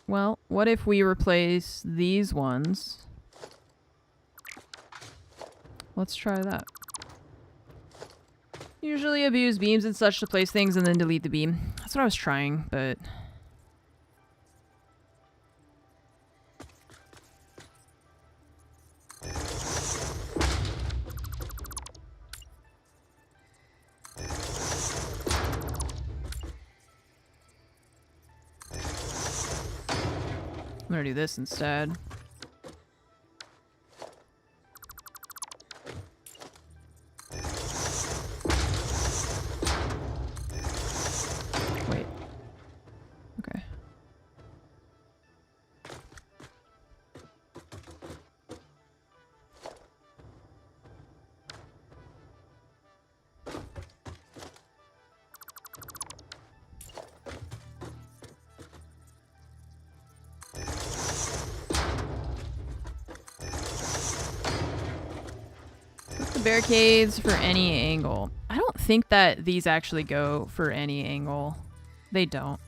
Well, what if we replace these ones? Let's try that. Usually abuse beams and such to place things and then delete the beam. That's what I was trying, but... I'm gonna do this instead. Wait. Okay. Barricades for any angle. I don't think that these actually go for any angle. They don't.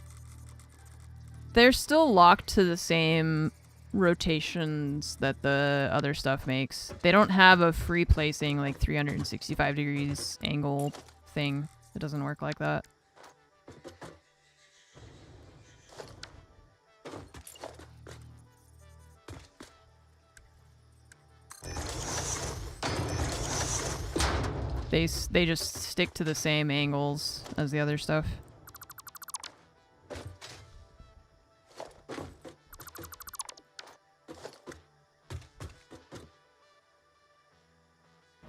They're still locked to the same rotations that the other stuff makes. They don't have a free placing like 365 degrees angle thing. It doesn't work like that. They just stick to the same angles as the other stuff.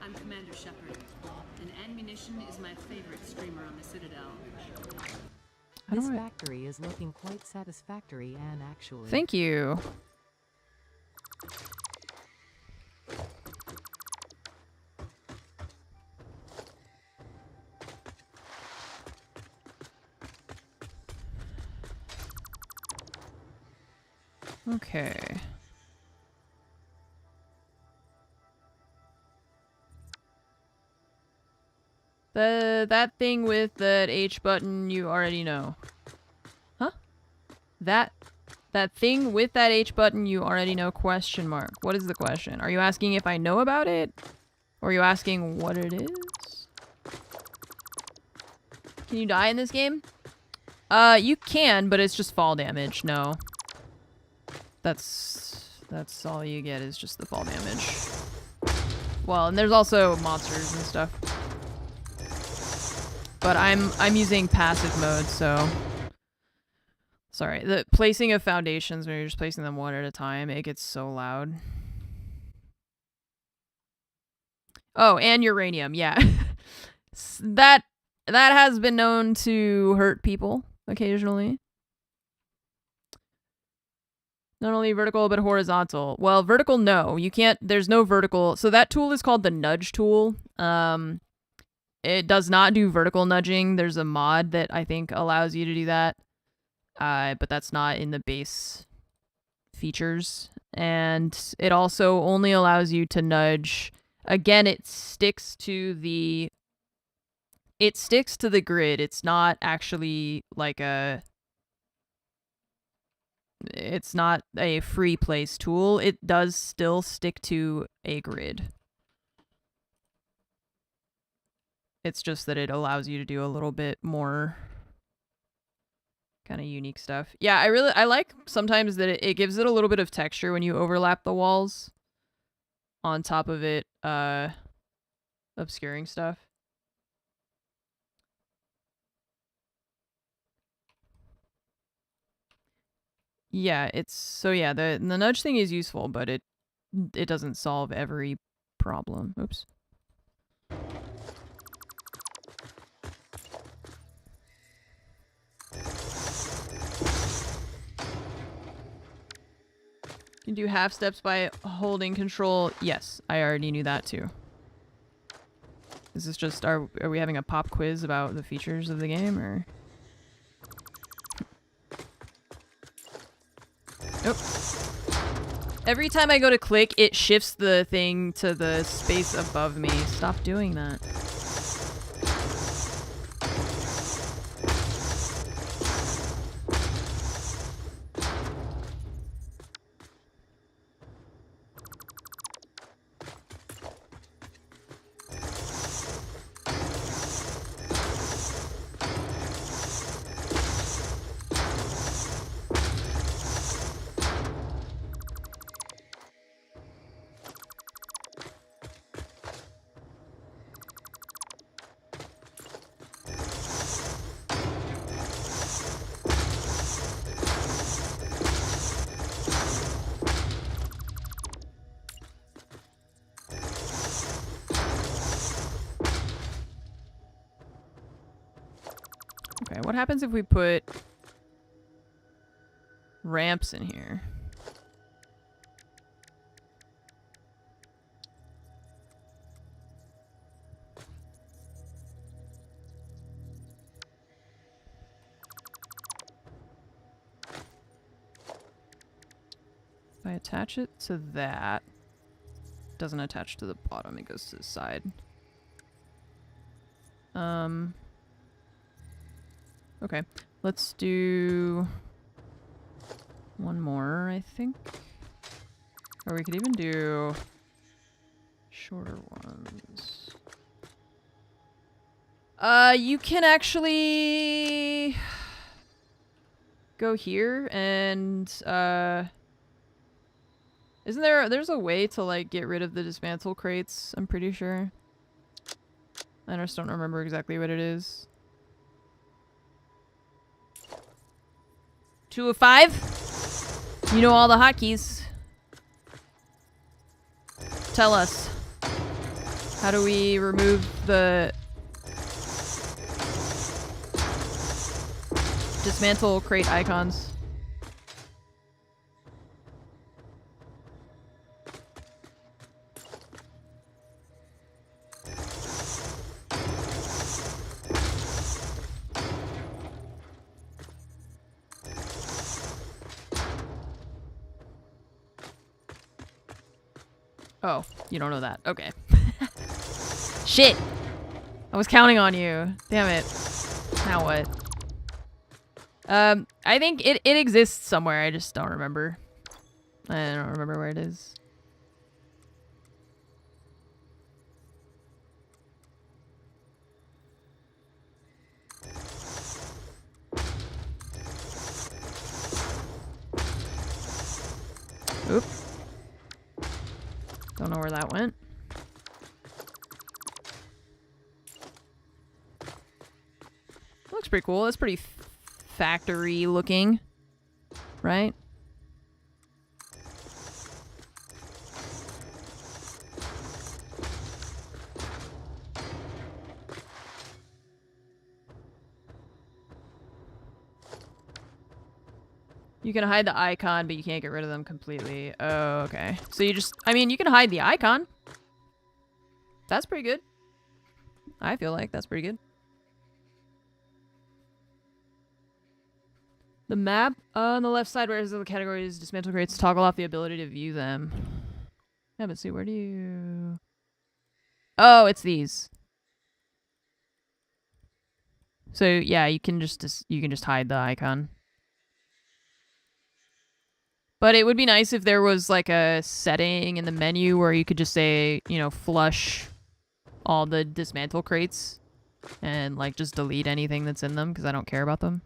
I'm Commander Shepard, and Munition is my favorite streamer on the Citadel. This factory is looking quite satisfactory and actually... Thank you. Okay. That thing with that H button you already know. Huh? That thing with that H button you already know, question mark. What is the question? Are you asking if I know about it? Or are you asking what it is? Can you die in this game? You can, but it's just fall damage. No. That's all you get is just the fall damage. Well, and there's also monsters and stuff. But I'm using passive mode, so sorry. The placing of foundations when you're just placing them one at a time, it gets so loud. Oh, and uranium, yeah. that has been known to hurt people occasionally. Not only vertical, but horizontal. Well, vertical, no. You can't, there's no vertical. So that tool is called the nudge tool. It does not do vertical nudging. There's a mod that I think allows you to do that. But that's not in the base features. And it also only allows you to nudge. Again, it sticks to the grid. It's not actually like it's not a free place tool. It does still stick to a grid. It's just that it allows you to do a little bit more kind of unique stuff. Yeah, I like sometimes that it gives it a little bit of texture when you overlap the walls on top of it obscuring stuff. Yeah, the nudge thing is useful, but it doesn't solve every problem. Oops. You can do half steps by holding control. Yes, I already knew that too. Is this just, are we having a pop quiz about the features of the game, or? Nope. Every time I go to click, it shifts the thing to the space above me. Stop doing that. Okay, what happens if we put ramps in here? If I attach it to that, it doesn't attach to the bottom, it goes to the side. Okay, let's do one more, I think. Or we could even do shorter ones. You can actually go here and, there's a way to, like, get rid of the dismantle crates, I'm pretty sure. I just don't remember exactly what it is. 2 of 5? You know all the hotkeys. Tell us. How do we remove the dismantle crate icons? Oh, you don't know that. Okay. Shit! I was counting on you. Damn it. Now what? I think it exists somewhere. I just don't remember. I don't remember where it is. Oop. Don't know where that went. pretty cool. That's pretty factory looking, right? You can hide the icon, but you can't get rid of them completely. Oh, okay. So you just, I mean, you can hide the icon. That's pretty good. I feel like that's pretty good. The map on the left side where it has the categories dismantle crates, toggle off the ability to view them. Yeah, but see, where do you... Oh, it's these. So yeah, you can just hide the icon. But it would be nice if there was like a setting in the menu where you could just say, you know, flush all the dismantle crates and like just delete anything that's in them because I don't care about them.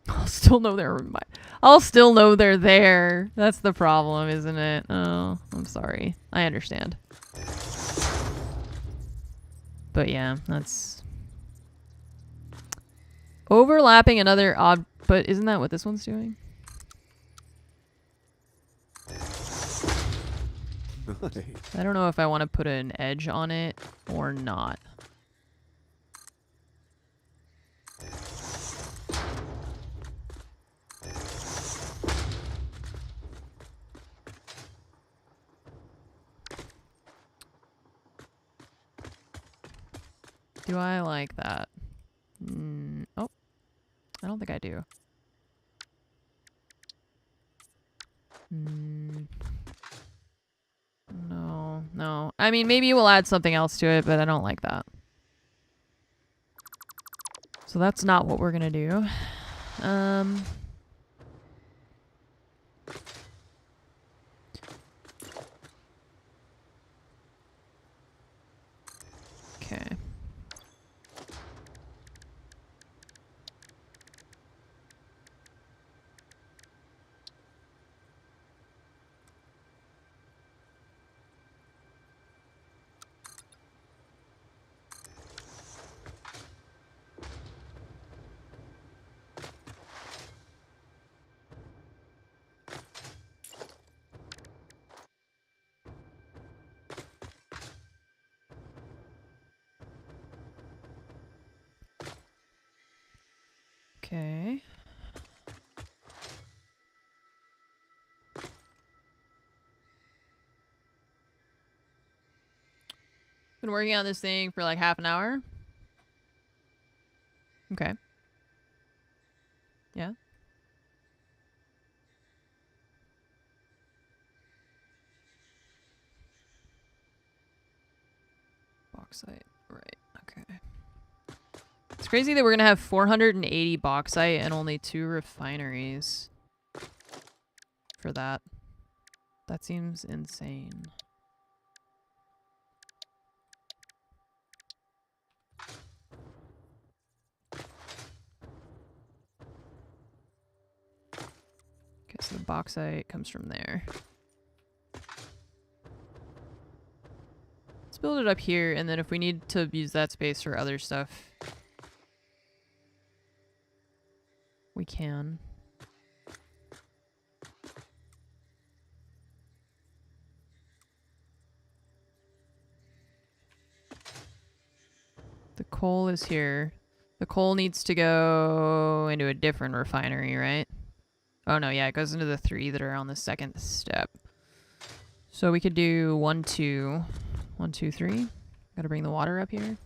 I'll still know they're there. That's the problem, isn't it? Oh, I'm sorry. I understand. But yeah, that's overlapping another odd. But isn't that what this one's doing? I don't know if I want to put an edge on it or not. Do I like that? Oh, I don't think I do. No. I mean, maybe we'll add something else to it, but I don't like that. So that's not what we're gonna do. Okay. Okay. Been working on this thing for like half an hour. Okay. Yeah. Bauxite. Right. Okay. It's crazy that we're gonna have 480 bauxite and only 2 refineries for that. That seems insane. Okay, so the bauxite comes from there. Let's build it up here, and then if we need to use that space for other stuff, we can. The coal is here. The coal needs to go into a different refinery, right? Oh no, yeah, it goes into the 3 that are on the second step. So we could do 1, 2. 1, 2, 3. Gotta bring the water up here.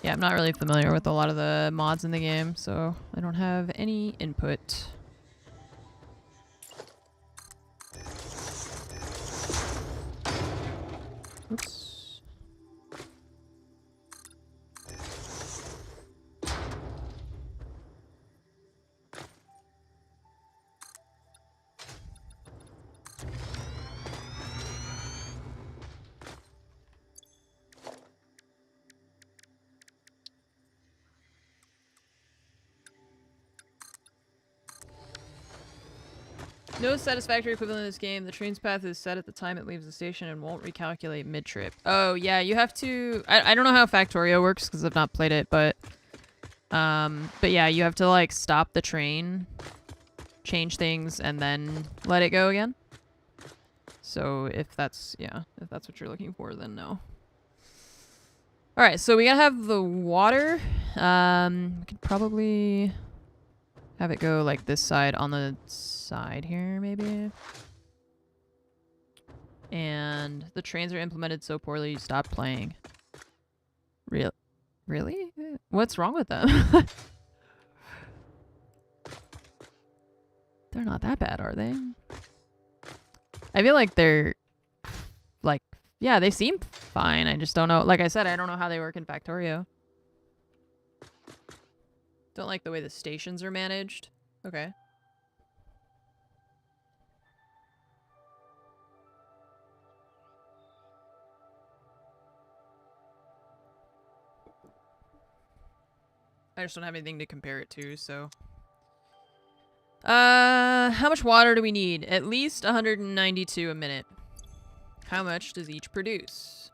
Yeah, I'm not really familiar with a lot of the mods in the game, so I don't have any input. Oops. No satisfactory equivalent in this game. The train's path is set at the time it leaves the station and won't recalculate mid-trip. Oh, yeah, you have to... I don't know how Factorio works because I've not played it, but yeah, you have to, like, stop the train, change things, and then let it go again. So if that's what you're looking for, then no. Alright, so we gotta have the water. We could probably have it go, like, this side on the side here, maybe. And the trains are implemented so poorly, you stop playing. Really? What's wrong with them? They're not that bad, are they? I feel like they're, like, yeah, they seem fine. I just don't know. Like I said, I don't know how they work in Factorio. Don't like the way the stations are managed. Okay. I just don't have anything to compare it to, so. How much water do we need? At least 192 a minute. How much does each produce?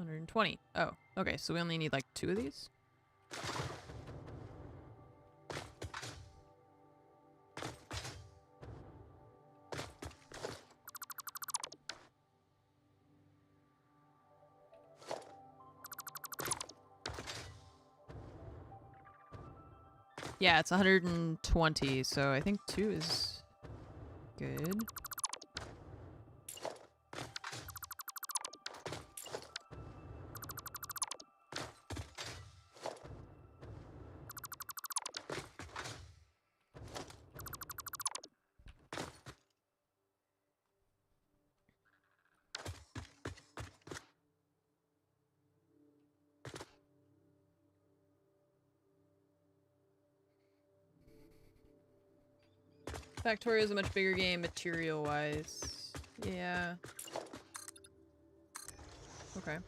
$120. Oh, okay, so we only need like 2 of these? Yeah, it's 120, so I think 2 is good. Factorio is a much bigger game material-wise. Yeah. Okay.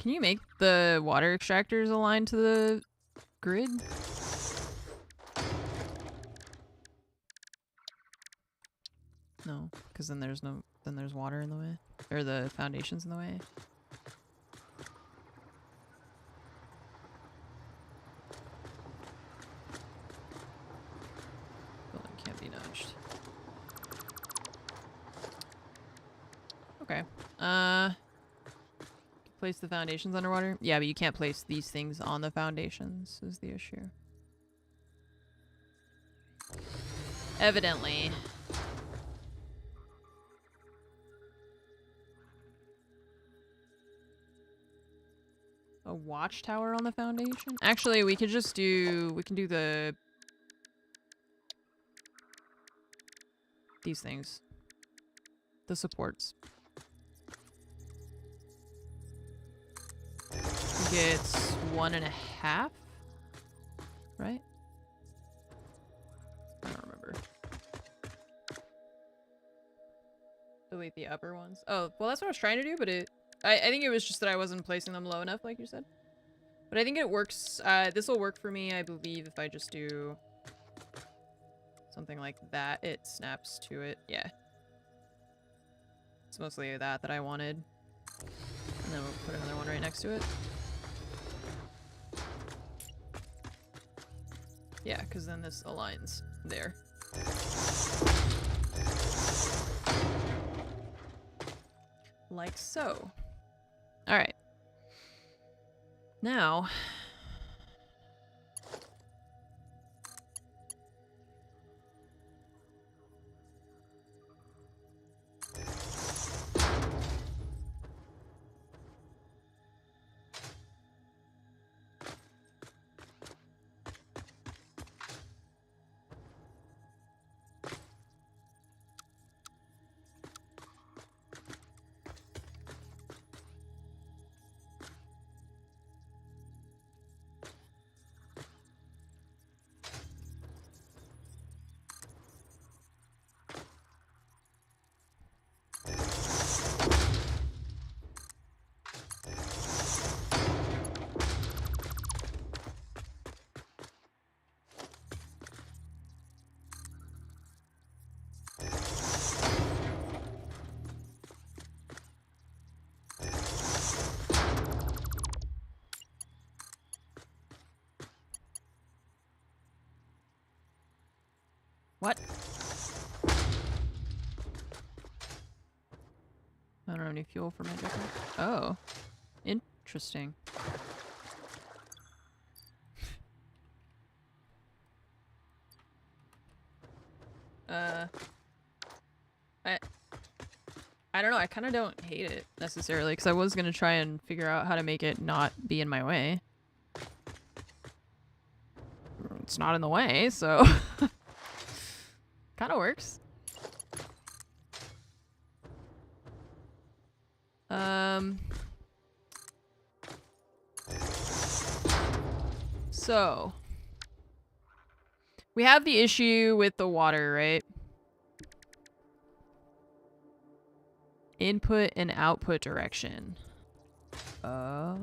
Can you make the water extractors align to the grid? No, because then there's water in the way. Or the foundation's in the way. Building can't be nudged. Okay. Place the foundations underwater? Yeah, but you can't place these things on the foundations is the issue. Evidently. a watchtower on the foundation. Actually, we could just do... We can do these things. The supports. I think it's 1.5, right? I don't remember. Delete the upper ones. Oh, well, that's what I was trying to do, but I think it was just that I wasn't placing them low enough, like you said. But I think it works. This will work for me, I believe, if I just do something like that. It snaps to it. Yeah. It's mostly that I wanted. And then we'll put another one right next to it. Yeah, because then this aligns there. Like so. Alright. Now... What? I don't have any fuel for my jacket. Oh. Interesting. I don't know, I kind of don't hate it necessarily, because I was going to try and figure out how to make it not be in my way. It's not in the way, so... kind of works. So... we have the issue with the water, right? Input and output direction. Oh.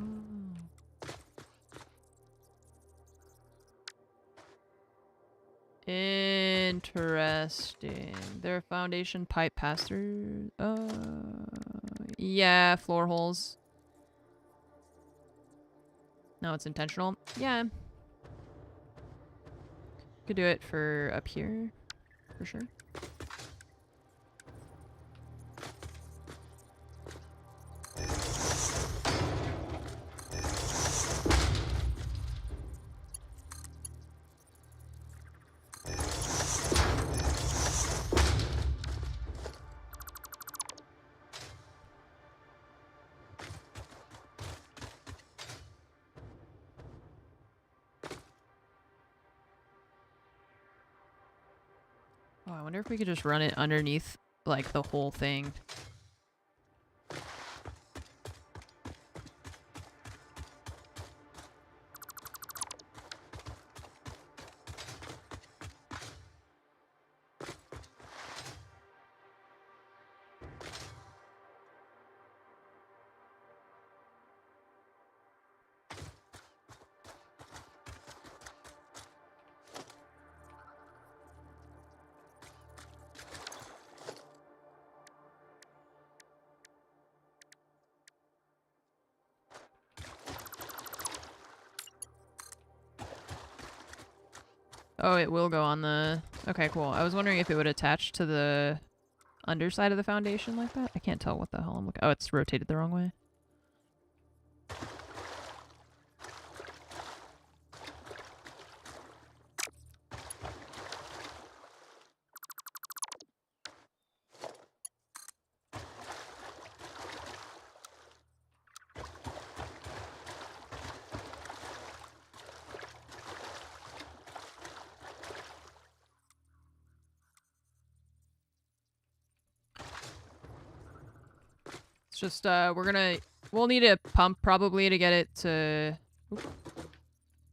Interesting. There are foundation pipe pass-through. Yeah, floor holes. No, it's intentional. Yeah. Could do it for up here, for sure. Oh, I wonder if we could just run it underneath, like, the whole thing. Oh, it will go on the... Okay, cool. I was wondering if it would attach to the underside of the foundation like that. I can't tell what the hell I'm looking... Oh, it's rotated the wrong way. It's just, we'll need a pump probably to get it to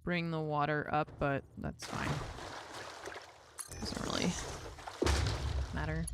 bring the water up, but that's fine. Doesn't really matter.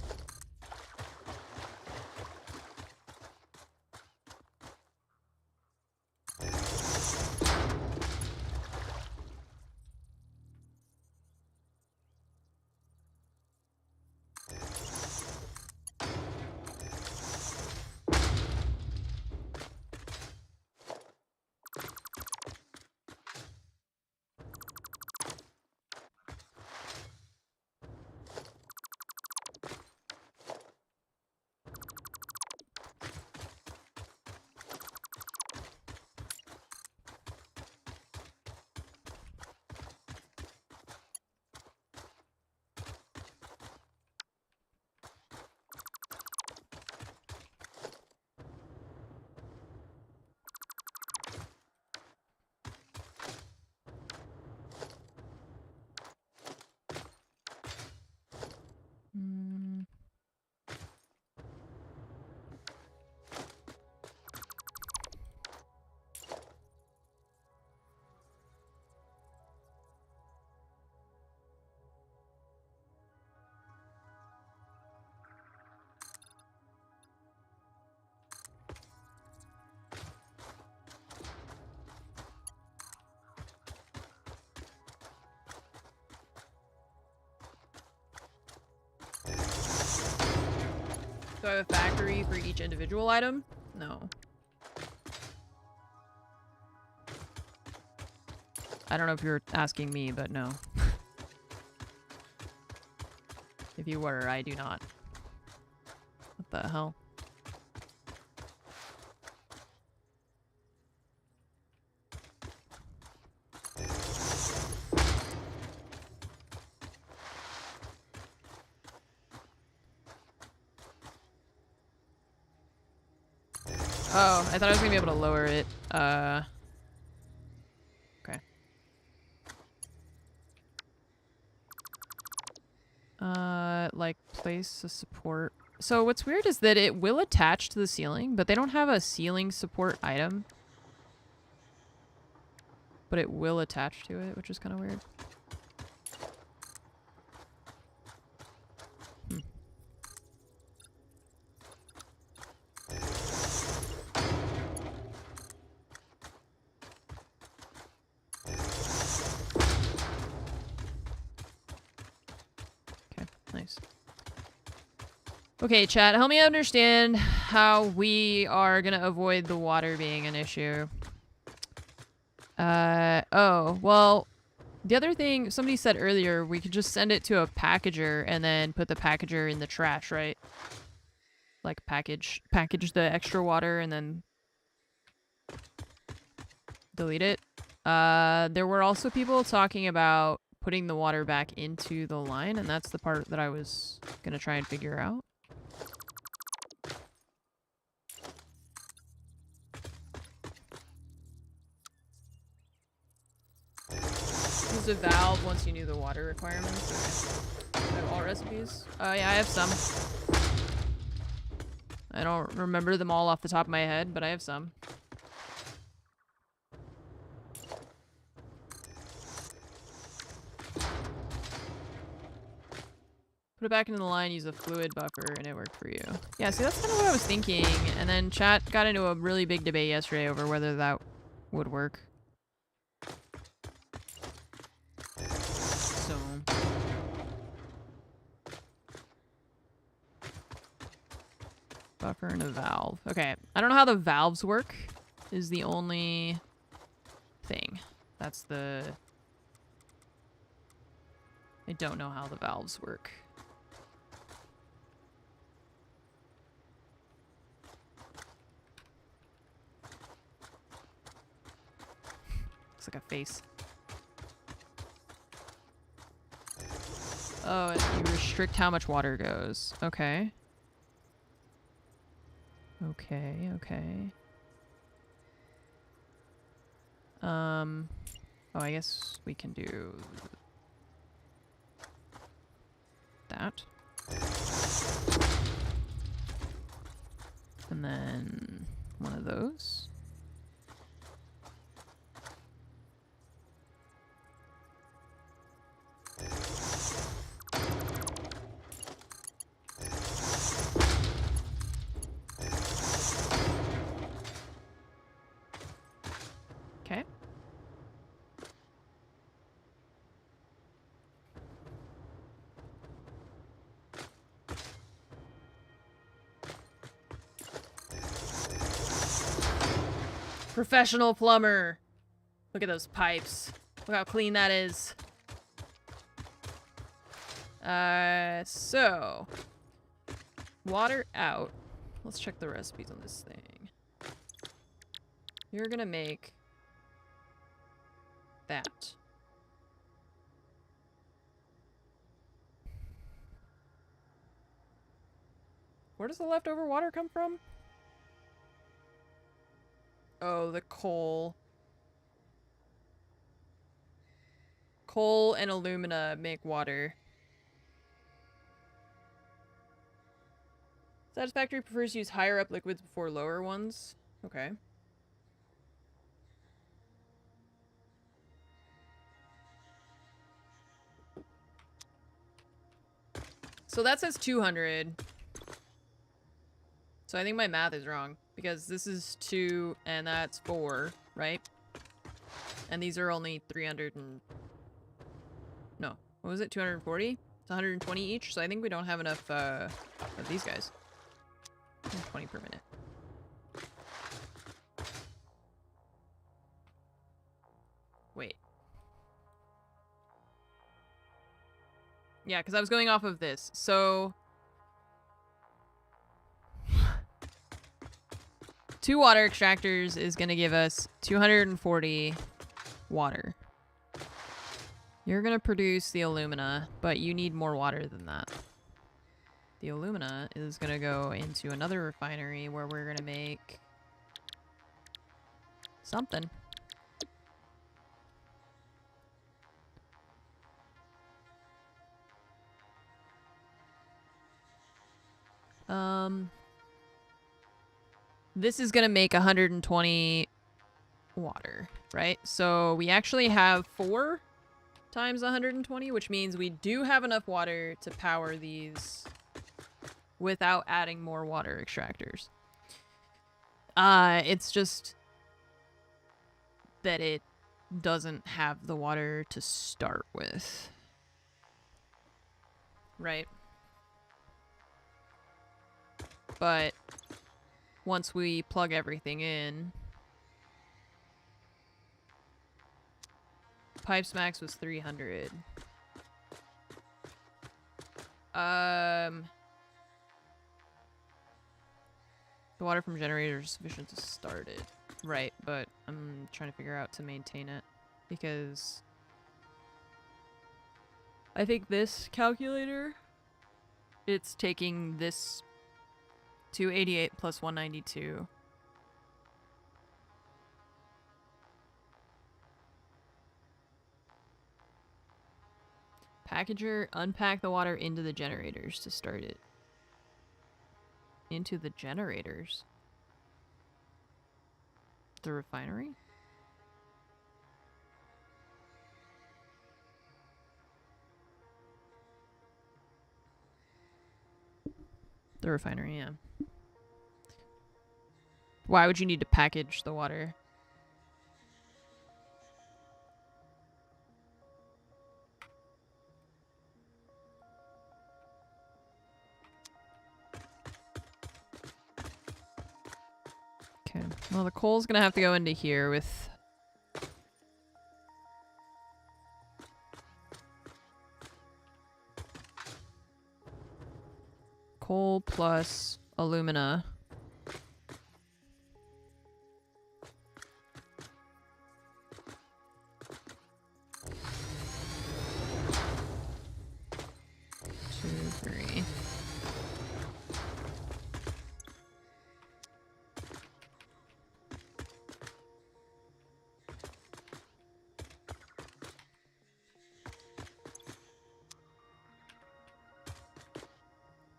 Mm. Do I have a factory for each individual item? No. I don't know if you're asking me, but no. If you were, I do not. What the hell? Oh, I thought I was gonna be able to lower it. Okay. Like place a support. So what's weird is that it will attach to the ceiling, but they don't have a ceiling support item. But it will attach to it, which is kind of weird. Nice. Okay, chat, help me understand how we are gonna avoid the water being an issue. Oh, well, the other thing somebody said earlier, we could just send it to a packager and then put the packager in the trash, right? Like package the extra water and then delete it. There were also people talking about putting the water back into the line, and that's the part that I was gonna try and figure out. Use a valve once you knew the water requirements. Okay. I have all recipes. Yeah, I have some. I don't remember them all off the top of my head, but I have some. Put it back into the line, use a fluid buffer, and it worked for you. Yeah, see, that's kind of what I was thinking. And then chat got into a really big debate yesterday over whether that would work. So... buffer and a valve. Okay, I don't know how the valves work, is the only thing. That's the... I don't know how the valves work. Looks like a face. Oh, you restrict how much water goes. Okay. Okay, okay. Oh, I guess we can do that. And then one of those. Okay. Professional plumber. Look at those pipes. Look how clean that is. So water out. Let's check the recipes on this thing. You're gonna make that. Where does the leftover water come from? Oh, the coal. Coal and alumina make water. Satisfactory prefers to use higher up liquids before lower ones. Okay. So that says 200. So I think my math is wrong. Because this is 2 and that's 4, right? And these are only 300 and... No. What was it? 240? It's 120 each, so I think we don't have enough of these guys. 20 per minute. Wait. Yeah, because I was going off of this. So... 2 water extractors is going to give us 240 water. You're going to produce the alumina, but you need more water than that. The alumina is going to go into another refinery where we're going to make something. This is going to make 120 water, right? So we actually have 4 times 120, which means we do have enough water to power these without adding more water extractors. It's just that it doesn't have the water to start with. Right? But once we plug everything in, pipes max was 300. The water from generator is sufficient to start it. Right, but I'm trying to figure out to maintain it because I think this calculator, it's taking this 288 plus 192. Packager, unpack the water into the generators to start it. Into the generators? The refinery? The refinery, yeah. Why would you need to package the water? Okay. Well, the coal's gonna have to go into here with... coal plus alumina.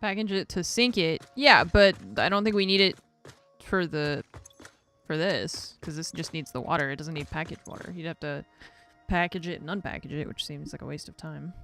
Package it to sink it. Yeah, but I don't think we need it for this, because this just needs the water. It doesn't need packaged water. You'd have to package it and unpackage it, which seems like a waste of time.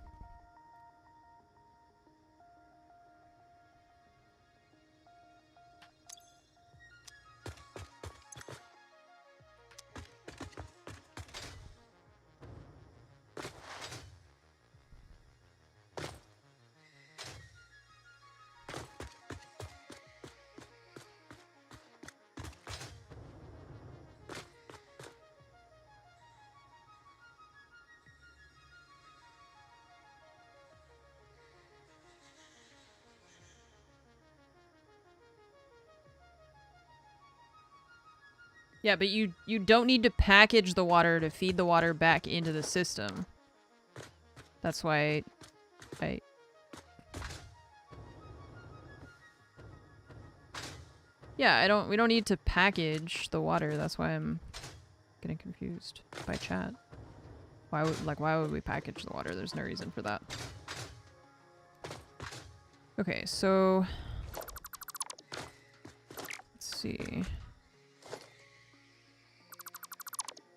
Yeah, but you don't need to package the water to feed the water back into the system. That's why Yeah, we don't need to package the water. That's why I'm getting confused by chat. Why would we package the water? There's no reason for that. Okay, so let's see.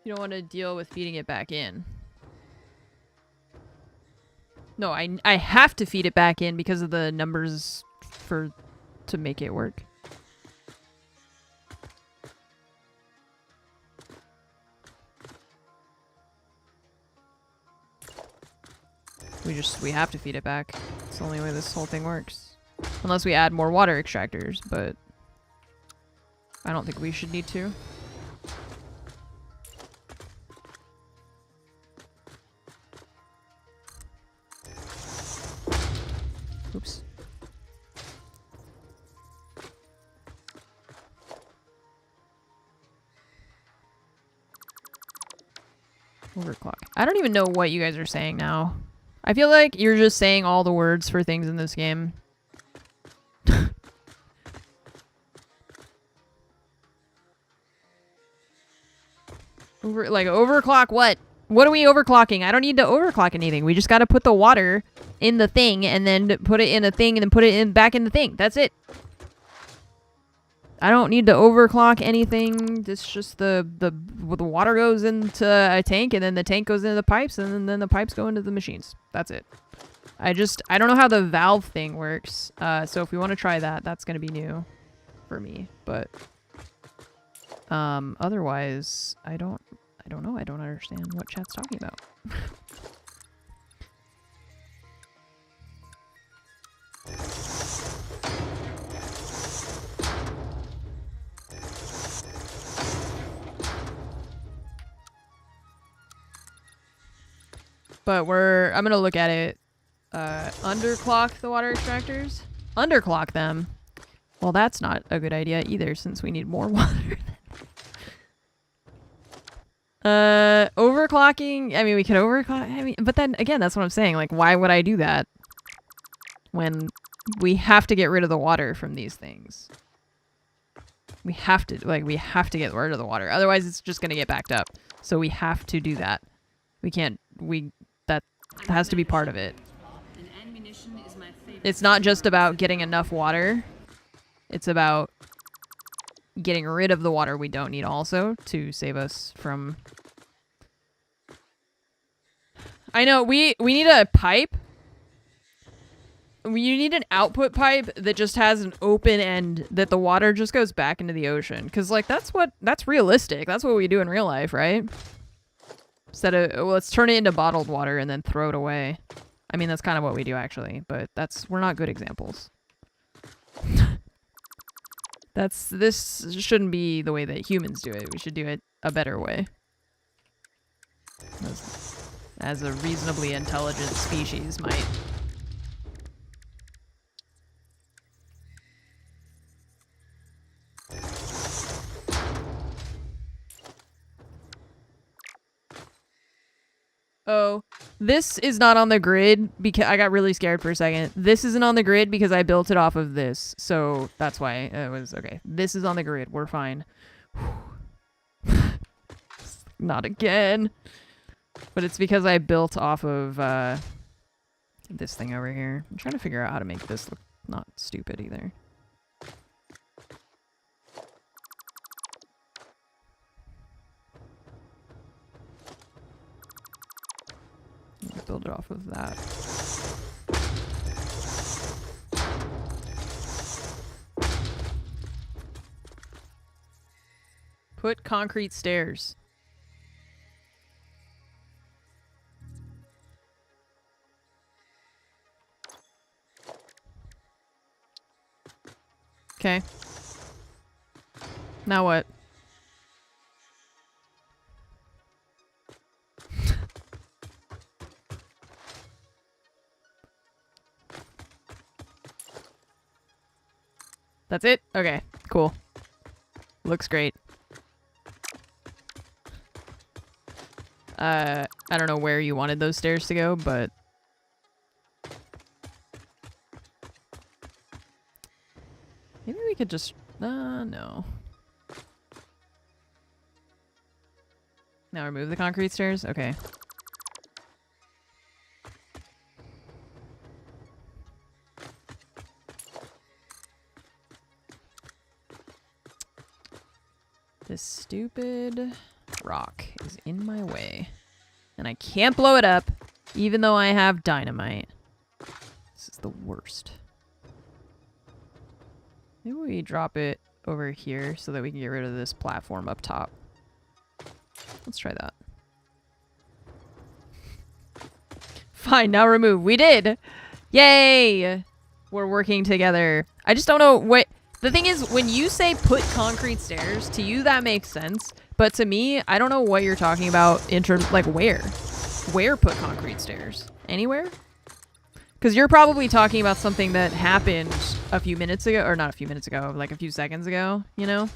You don't want to deal with feeding it back in. No, I have to feed it back in because of the numbers to make it work. We have to feed it back. It's the only way this whole thing works. Unless we add more water extractors, but I don't think we should need to. Oops. Overclock. I don't even know what you guys are saying now. I feel like you're just saying all the words for things in this game. Overclock what? What are we overclocking? I don't need to overclock anything. We just got to put the water in the thing and then put it in a thing and then put it back in the thing. That's it. I don't need to overclock anything. It's just the water goes into a tank and then the tank goes into the pipes and then the pipes go into the machines. That's it. I don't know how the valve thing works. So if we want to try that, that's going to be new for me. But otherwise, I don't know. I don't understand what chat's talking about. But I'm gonna look at it. Underclock the water extractors. Underclock them. Well, that's not a good idea either, since we need more water. Overclocking. I mean, we could overclock. I mean, but then again, that's what I'm saying. Like, why would I do that when we have to get rid of the water from these things? We have to get rid of the water. Otherwise, it's just gonna get backed up. So we have to do that. We can't. That has to be part of it. It's not just about getting enough water. It's about getting rid of the water we don't need also to save us from... I know, we need a pipe. You need an output pipe that just has an open end that the water just goes back into the ocean. Because, like, that's realistic. That's what we do in real life, right? Instead of, well, let's turn it into bottled water and then throw it away. I mean, that's kind of what we do, actually. But we're not good examples. This shouldn't be the way that humans do it. We should do it a better way. As a reasonably intelligent species might. Oh, this is not on the grid because I got really scared for a second. This isn't on the grid because I built it off of this. So that's why it was okay. This is on the grid. We're fine. Not again. But it's because I built off of this thing over here. I'm trying to figure out how to make this look not stupid either. build it off of that. Put concrete stairs. Okay. Now what? That's it? Okay, cool. Looks great. I don't know where you wanted those stairs to go, but... maybe we could just... no. Now remove the concrete stairs? Okay. This stupid rock is in my way. And I can't blow it up, even though I have dynamite. This is the worst. Maybe we drop it over here so that we can get rid of this platform up top. Let's try that. Fine, now remove. We did! Yay! We're working together. I just don't know what... the thing is, when you say put concrete stairs, to you that makes sense. But to me, I don't know what you're talking about in terms... like, where? Where put concrete stairs? Anywhere? Because you're probably talking about something that happened a few minutes ago. Or not a few minutes ago, like a few seconds ago, you know?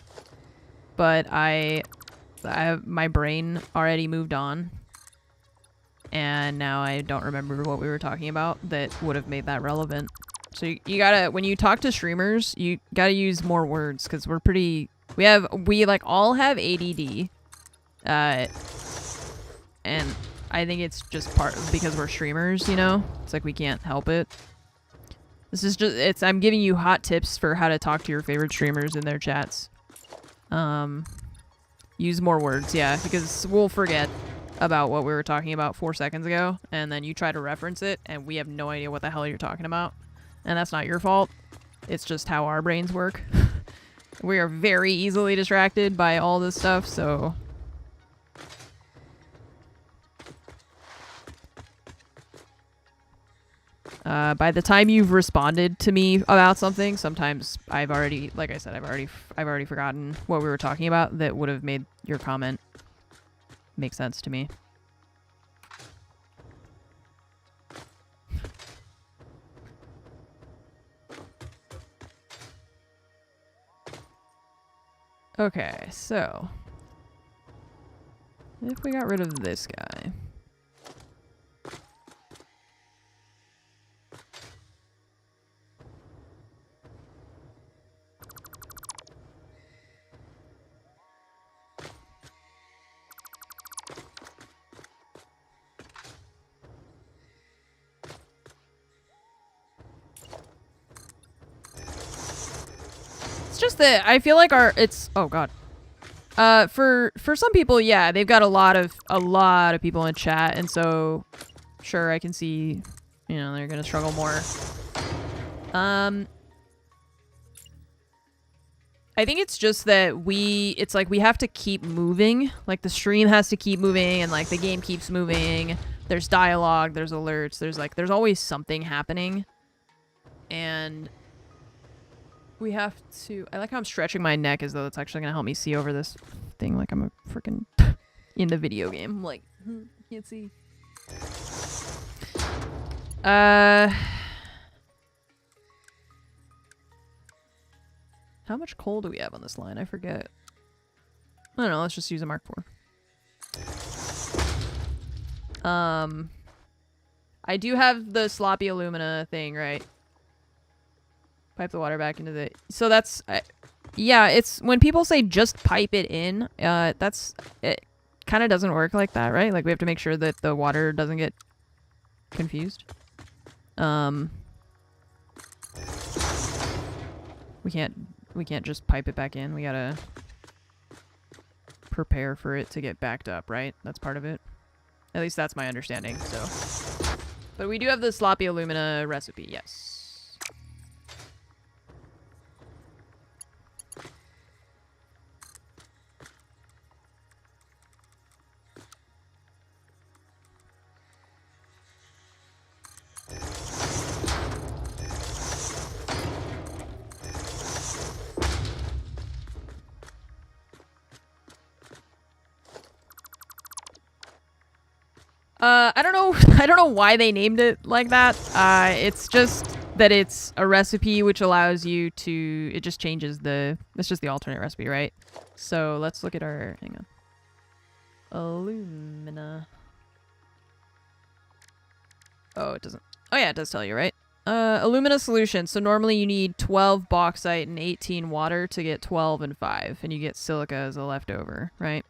But I have my brain already moved on. And now I don't remember what we were talking about that would have made that relevant. So you gotta, when you talk to streamers, you gotta use more words, because we're pretty, we like all have ADD. And I think it's just because we're streamers, you know? It's like we can't help it. This is just, I'm giving you hot tips for how to talk to your favorite streamers in their chats. Use more words, yeah, because we'll forget about what we were talking about 4 seconds ago, and then you try to reference it, and we have no idea what the hell you're talking about. And that's not your fault. It's just how our brains work. We are very easily distracted by all this stuff, so... by the time you've responded to me about something, sometimes I've already, like I said, I've already forgotten what we were talking about that would have made your comment make sense to me. Okay, so if we got rid of this guy. It's just that I feel like oh god. For some people, yeah, they've got a lot of people in chat, and so sure I can see, you know, they're gonna struggle more. I think it's just that it's like we have to keep moving, like the stream has to keep moving, and like the game keeps moving. There's dialogue, there's alerts, there's always something happening, and we have to... I like how I'm stretching my neck as though it's actually gonna help me see over this thing like I'm a freaking in the video game. I'm like, can't see. How much coal do we have on this line? I forget. I don't know, let's just use a Mark IV. I do have the sloppy alumina thing, right? Pipe the water back into the... So that's... yeah, it's... when people say just pipe it in, that's... it kind of doesn't work like that, right? Like, we have to make sure that the water doesn't get confused. We can't just pipe it back in. We gotta prepare for it to get backed up, right? That's part of it. At least that's my understanding, so... But we do have the sloppy alumina recipe, yes. I don't know. I don't know why they named it like that. It's just that it's a recipe which allows you to. It just changes the. It's just the alternate recipe, right? So let's look at our. Hang on. Alumina. Oh, it doesn't. Oh yeah, it does tell you, right? Alumina solution. So normally you need 12 bauxite and 18 water to get 12 and 5, and you get silica as a leftover, right?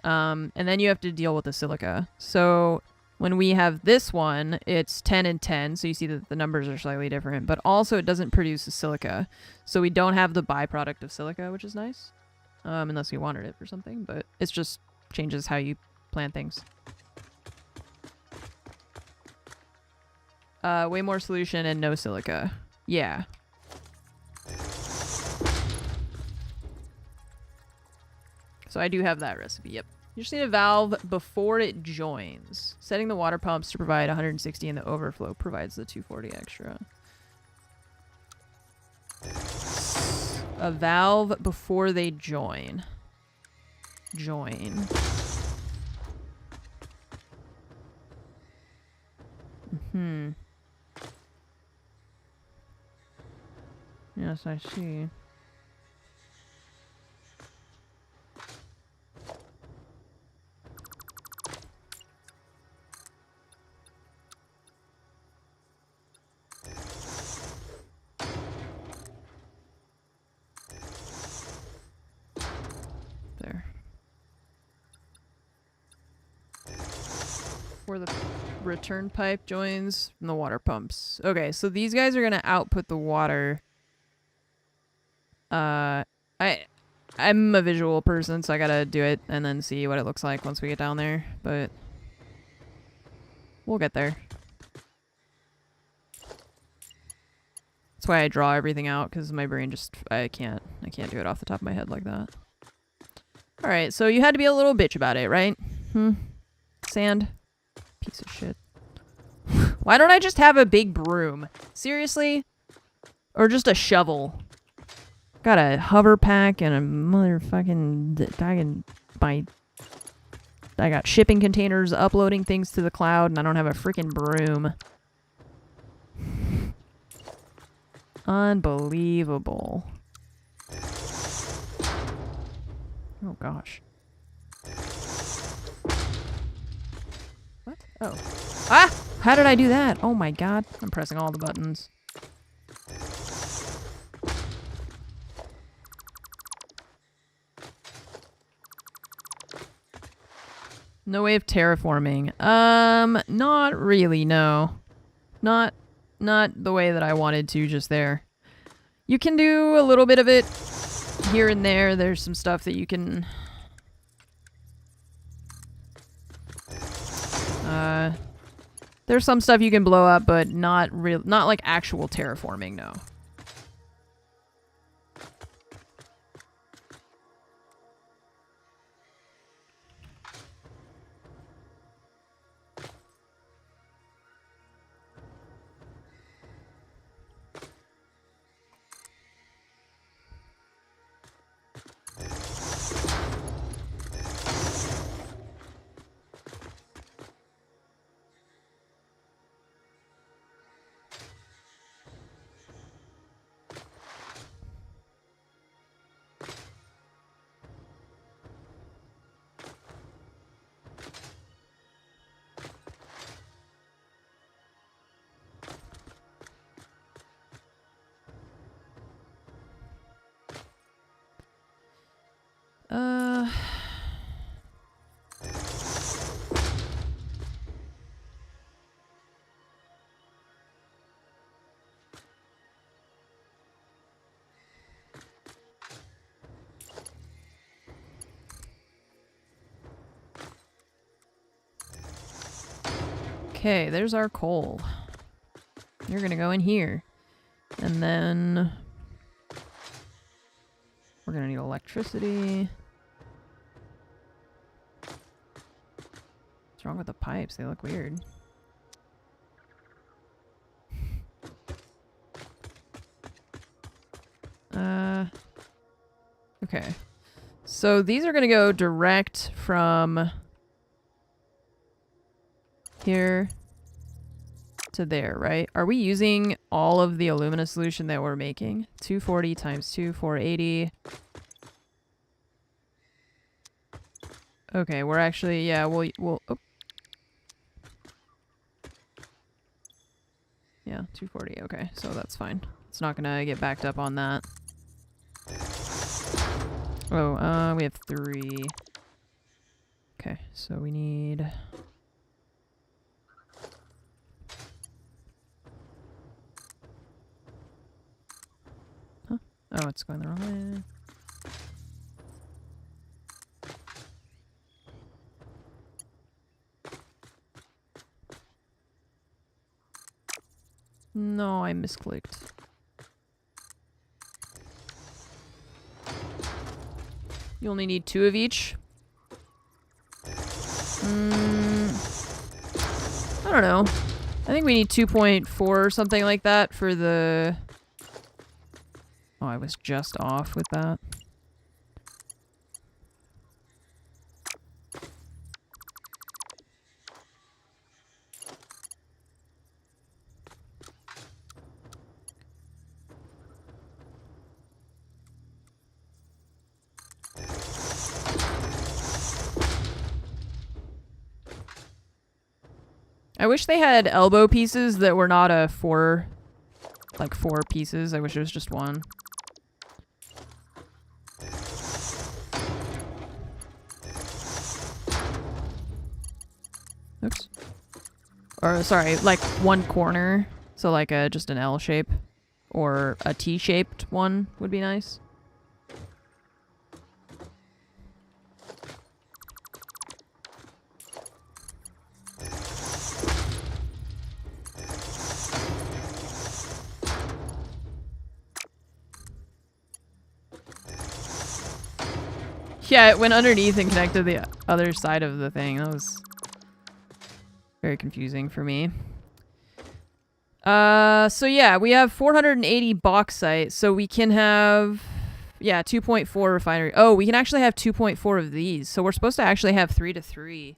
And then you have to deal with the silica. So when we have this one, it's 10 and 10, so you see that the numbers are slightly different, but also it doesn't produce the silica. So we don't have the byproduct of silica, which is nice. Unless you wanted it for something, but it's just changes how you plant things. Way more solution and no silica. Yeah. So I do have that recipe, yep. You just need a valve before it joins. Setting the water pumps to provide 160 and the overflow provides the 240 extra. A valve before they join. Join. Yes, I see. There. Where the return pipe joins from the water pumps. Okay, so these guys are gonna output the water. I'm a visual person, so I gotta do it and then see what it looks like once we get down there, but we'll get there. That's why I draw everything out, because my brain just, I can't do it off the top of my head like that. Alright, so you had to be a little bitch about it, right? Sand? Piece of shit. Why don't I just have a big broom? Seriously? Or just a shovel? Got a hover pack and a motherfucking... I got shipping containers uploading things to the cloud, and I don't have a freaking broom. Unbelievable. Oh gosh. What? Oh. Ah! How did I do that? Oh my god. I'm pressing all the buttons. No way of terraforming. Not really, no. Not the way that I wanted to just there. You can do a little bit of it here and there. There's some stuff that you can... there's some stuff you can blow up, but not like actual terraforming, no. Okay, there's our coal. You're gonna go in here. And then we're gonna need electricity. What's wrong with the pipes? They look weird. Okay. So these are gonna go direct from here to there, right? Are we using all of the alumina solution that we're making? 240 times 2, 480. Okay, we're actually, yeah, we'll oh. Yeah, 240, okay, so that's fine. It's not gonna get backed up on that. Oh, we have 3. Okay, so we need... Huh? Oh, it's going the wrong way. No, I misclicked. You only need 2 of each. I don't know. I think we need 2.4 or something like that for the... Oh, I was just off with that. I wish they had elbow pieces that were not a 4 pieces. I wish it was just 1. Oops. Or, sorry, like 1 corner. So like just an L shape. Or a T-shaped one would be nice. Yeah, it went underneath and connected the other side of the thing. That was very confusing for me. So yeah, we have 480 bauxite, so we can have, yeah, 2.4 refinery. Oh, we can actually have 2.4 of these, so we're supposed to actually have 3 to 3.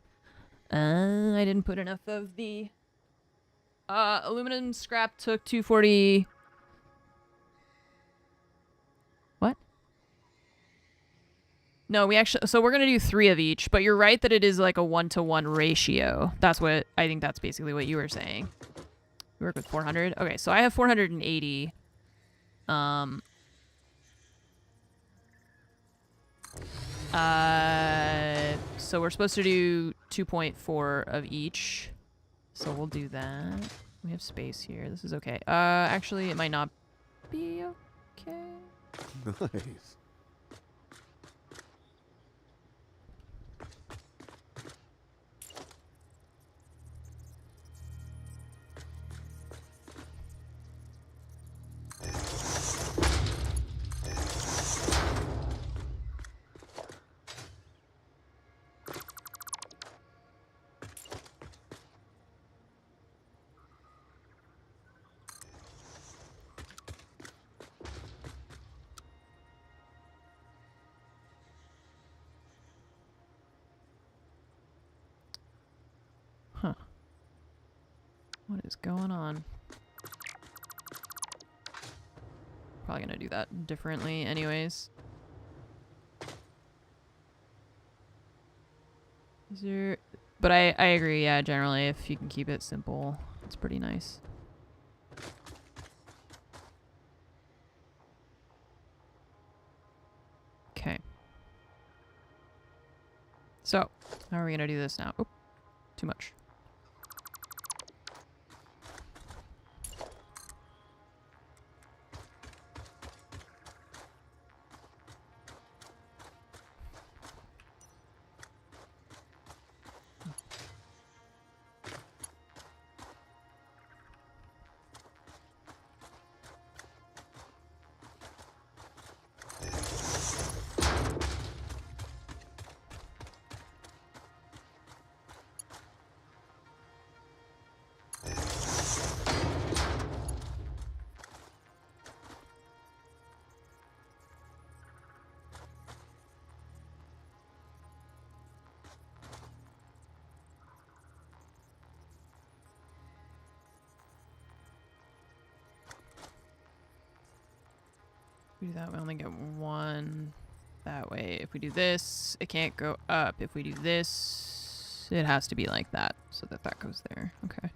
I didn't put enough of the, aluminum scrap took 240. What? No, we actually, so we're gonna do 3 of each, but you're right that it is like a 1-to-1 ratio. That's what, I think that's basically what you were saying. We work with 400. Okay, so I have 480. So we're supposed to do 2.4 of each. So we'll do that. We have space here. This is okay. Actually, it might not be okay. Nice. Huh. What is going on? Probably gonna do that differently anyways. Is there... But I agree, yeah, generally, if you can keep it simple, it's pretty nice. Okay. So, how are we gonna do this now? Oop, too much. do that, we only get one that way. If we do this, it can't go up. If we do this, it has to be like that so that that goes there. Okay.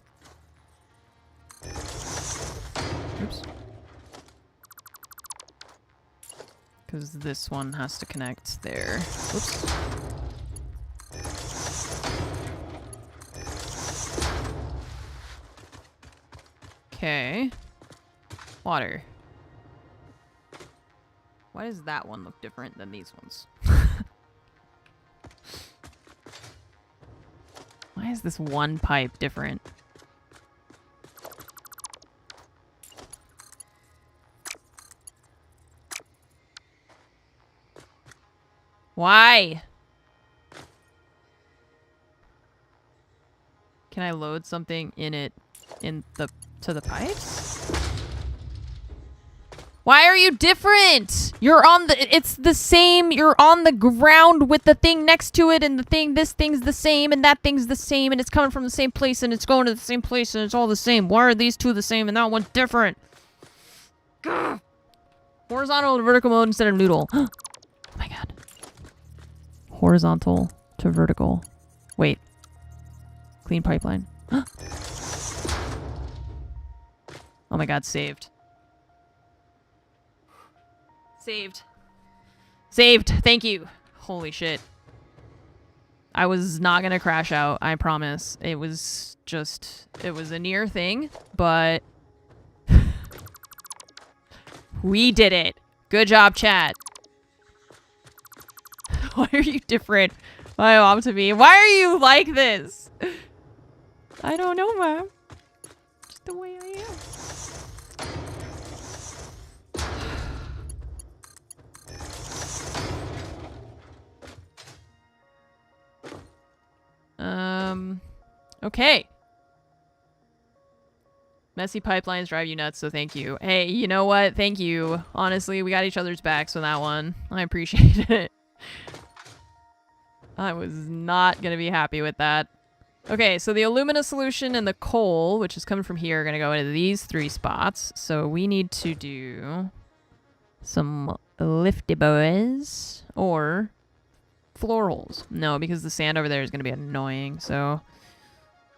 Oops. Because this one has to connect there. Oops. Okay. Water. Why does that one look different than these ones? Why is this one pipe different? Why? Can I load something in it to the pipes? Why are you different? You're on the, it's the same, you're on the ground with the thing next to it and the thing, this thing's the same and that thing's the same and it's coming from the same place and it's going to the same place and it's all the same. Why are these two the same and that one's different? Gah! Horizontal to vertical mode instead of noodle. Oh my god. Horizontal to vertical. Wait. Clean pipeline. Oh my god, saved. Saved. Saved. Thank you. Holy shit. I was not gonna crash out, I promise. It was just, it was a near thing, but we did it. Good job, chat. Why are you different? My mom to me. Why are you like this? I don't know, Mom. Just the way I am. Okay. Messy pipelines drive you nuts, so thank you. Hey, you know what? Thank you. Honestly, we got each other's backs on that one. I appreciate it. I was not gonna be happy with that. Okay, so the alumina solution and the coal, which is coming from here, are gonna go into these three spots. So we need to do some lifty boys or floor holes. No, because the sand over there is gonna be annoying. So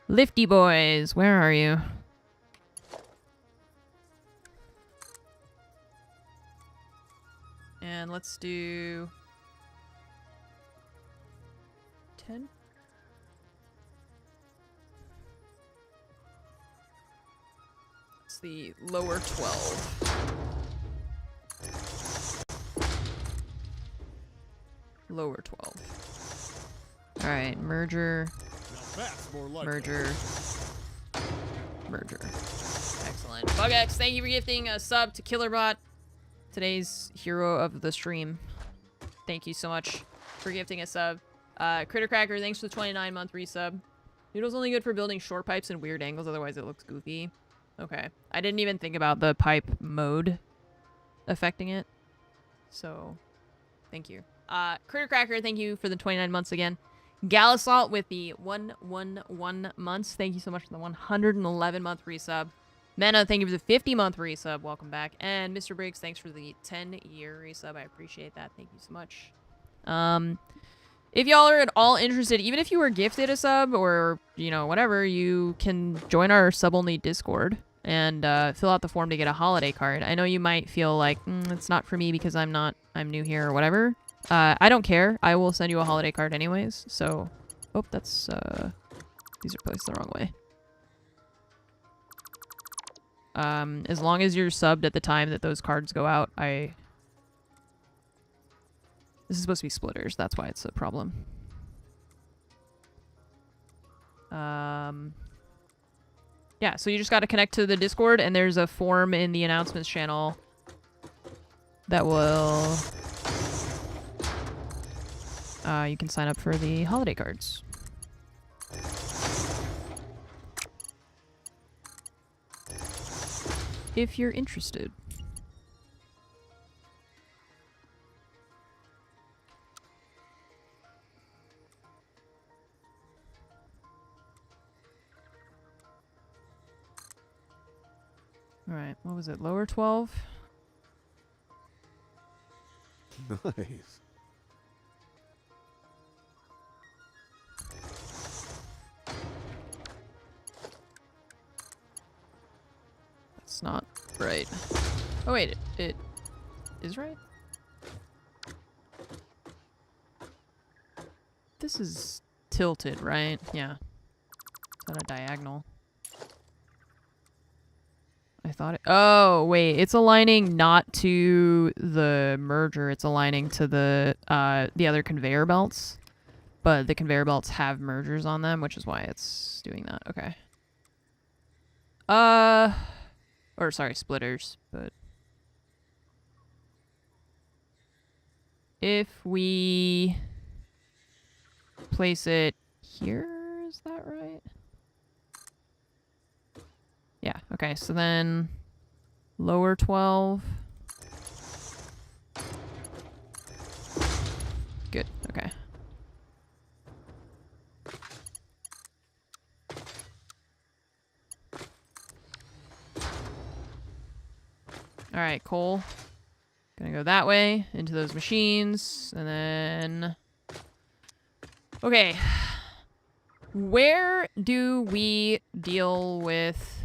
lifty boys, where are you? And let's do 10. It's the lower 12. Lower 12. All right, merger, merger, merger. Excellent. BugX, thank you for gifting a sub to Killerbot, today's hero of the stream. Thank you so much for gifting a sub. Critter Cracker, thanks for the 29-month resub. Noodle's only good for building short pipes and weird angles, otherwise it looks goofy. Okay. I didn't even think about the pipe mode affecting it. So, thank you. Critter Cracker, thank you for the 29 months again. Galasalt with the 111 months. Thank you so much for the 111-month resub. Mena, thank you for the 50-month resub. Welcome back. And Mr. Briggs, thanks for the 10-year resub. I appreciate that. Thank you so much. If y'all are at all interested, even if you were gifted a sub or, you know, whatever, you can join our sub-only Discord and fill out the form to get a holiday card. I know you might feel like, it's not for me because I'm new here or whatever. I don't care. I will send you a holiday card anyways. So, oh, that's, these are placed the wrong way. As long as you're subbed at the time that those cards go out, this is supposed to be splitters. That's why it's a problem. Yeah, so you just got to connect to the Discord, and there's a form in the announcements channel that will... you can sign up for the holiday cards. If you're interested. Alright, what was it? Lower 12? Nice. That's not right. Oh wait, it is right? This is tilted, right? Yeah. It's on a diagonal. I thought it... Oh, wait. It's aligning not to the merger. It's aligning to the other conveyor belts. But the conveyor belts have mergers on them, which is why it's doing that. Okay. Or sorry, splitters. But if we place it here, is that right? Yeah, okay, so then lower 12. Good, okay. All right, coal. Gonna go that way into those machines, and then... Okay. Where do we deal with...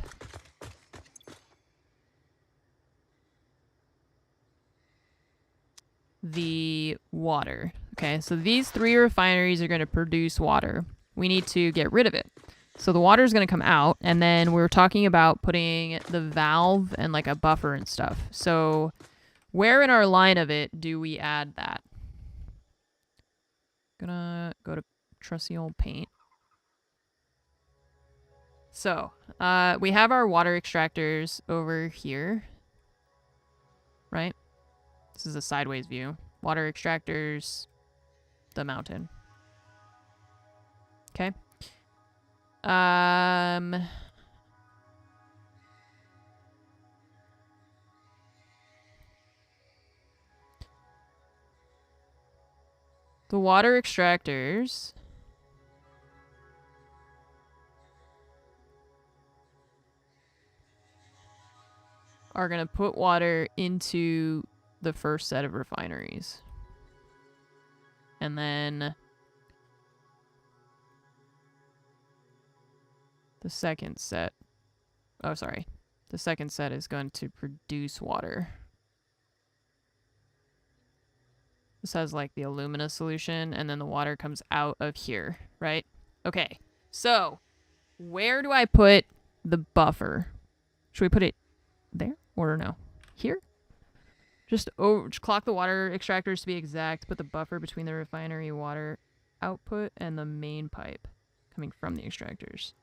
the water? Okay, so these 3 refineries are going to produce water. We need to get rid of it. So the water is going to come out, and then we're talking about putting the valve and like a buffer and stuff. So where in our line of it do we add that? Gonna go to trusty old paint. So we have our water extractors over here, right? This is a sideways view. Water extractors, the mountain. Okay. The water extractors are going to put water into the first set of refineries. And then the second set... Oh, sorry. The second set is going to produce water. This has like the alumina solution, and then the water comes out of here, right? Okay, so where do I put the buffer? Should we put it there or no? Here? Just clock the water extractors to be exact. Put the buffer between the refinery water output and the main pipe coming from the extractors.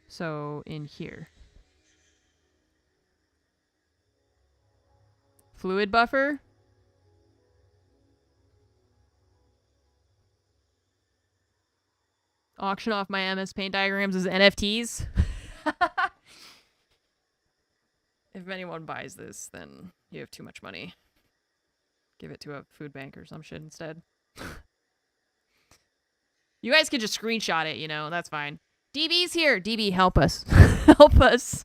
So in here. Fluid buffer. Auction off my MS Paint diagrams as NFTs. If anyone buys this, then you have too much money. Give it to a food bank or some shit instead. You guys can just screenshot it, you know, that's fine. DB's here. DB, help us. Help us.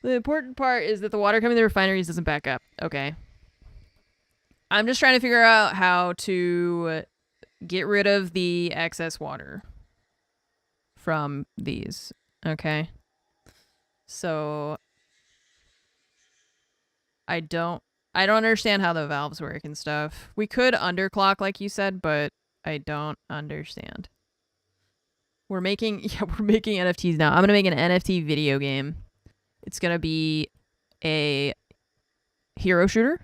The important part is that the water coming to the refineries doesn't back up. Okay. I'm just trying to figure out how to get rid of the excess water from these. Okay. So I don't understand how the valves work and stuff. We could underclock like you said, but I don't understand. We're making NFTs now. I'm going to make an NFT video game. It's going to be a hero shooter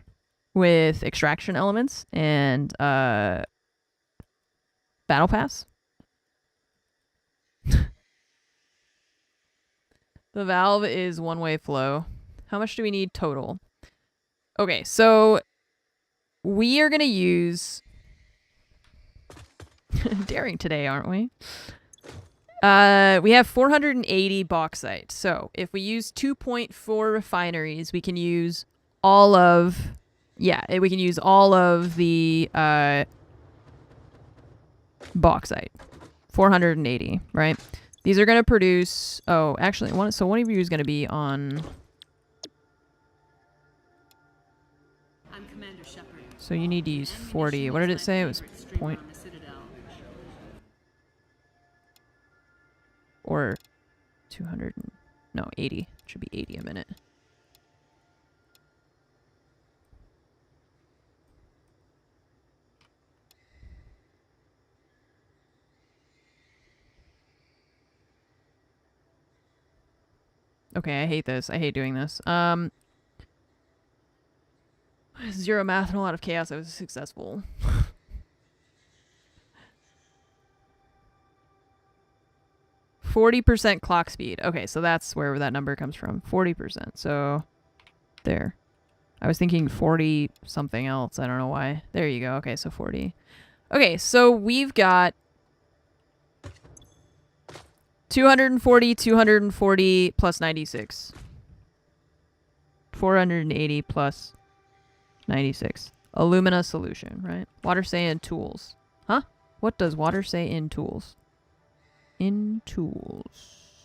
with extraction elements and battle pass. The valve is one-way flow. How much do we need total? Okay, so we are going to use... Daring today, aren't we? We have 480 bauxite. So if we use 2.4 refineries, we can use all of... Yeah, we can use all of the bauxite. 480, right? These are going to produce... Oh, actually, one of you is going to be on... I'm Commander Shepard. So you need to use Ammunition 40. What did is it my say? It was favorite streamer point... on the Citadel. Or 200... No, 80. It should be 80 a minute. Okay, I hate this. I hate doing this. 0 math and a lot of chaos. I was successful. 40% clock speed. Okay, so that's where that number comes from. 40%. So there. I was thinking 40 something else. I don't know why. There you go. Okay, so 40. Okay, so we've got 240, 240 plus 96. 480 plus 96. Alumina solution, right? Water say in tools. Huh? What does water say in tools? In tools.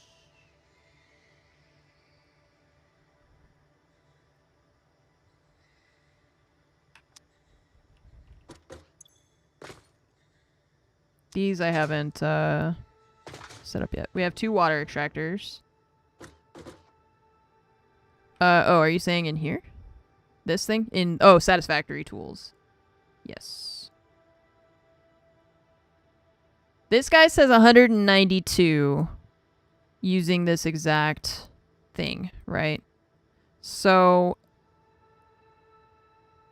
These I haven't set up yet. We have 2 water extractors. Oh, are you saying in here? This thing? Oh, Satisfactory tools. Yes. This guy says 192 using this exact thing, right? So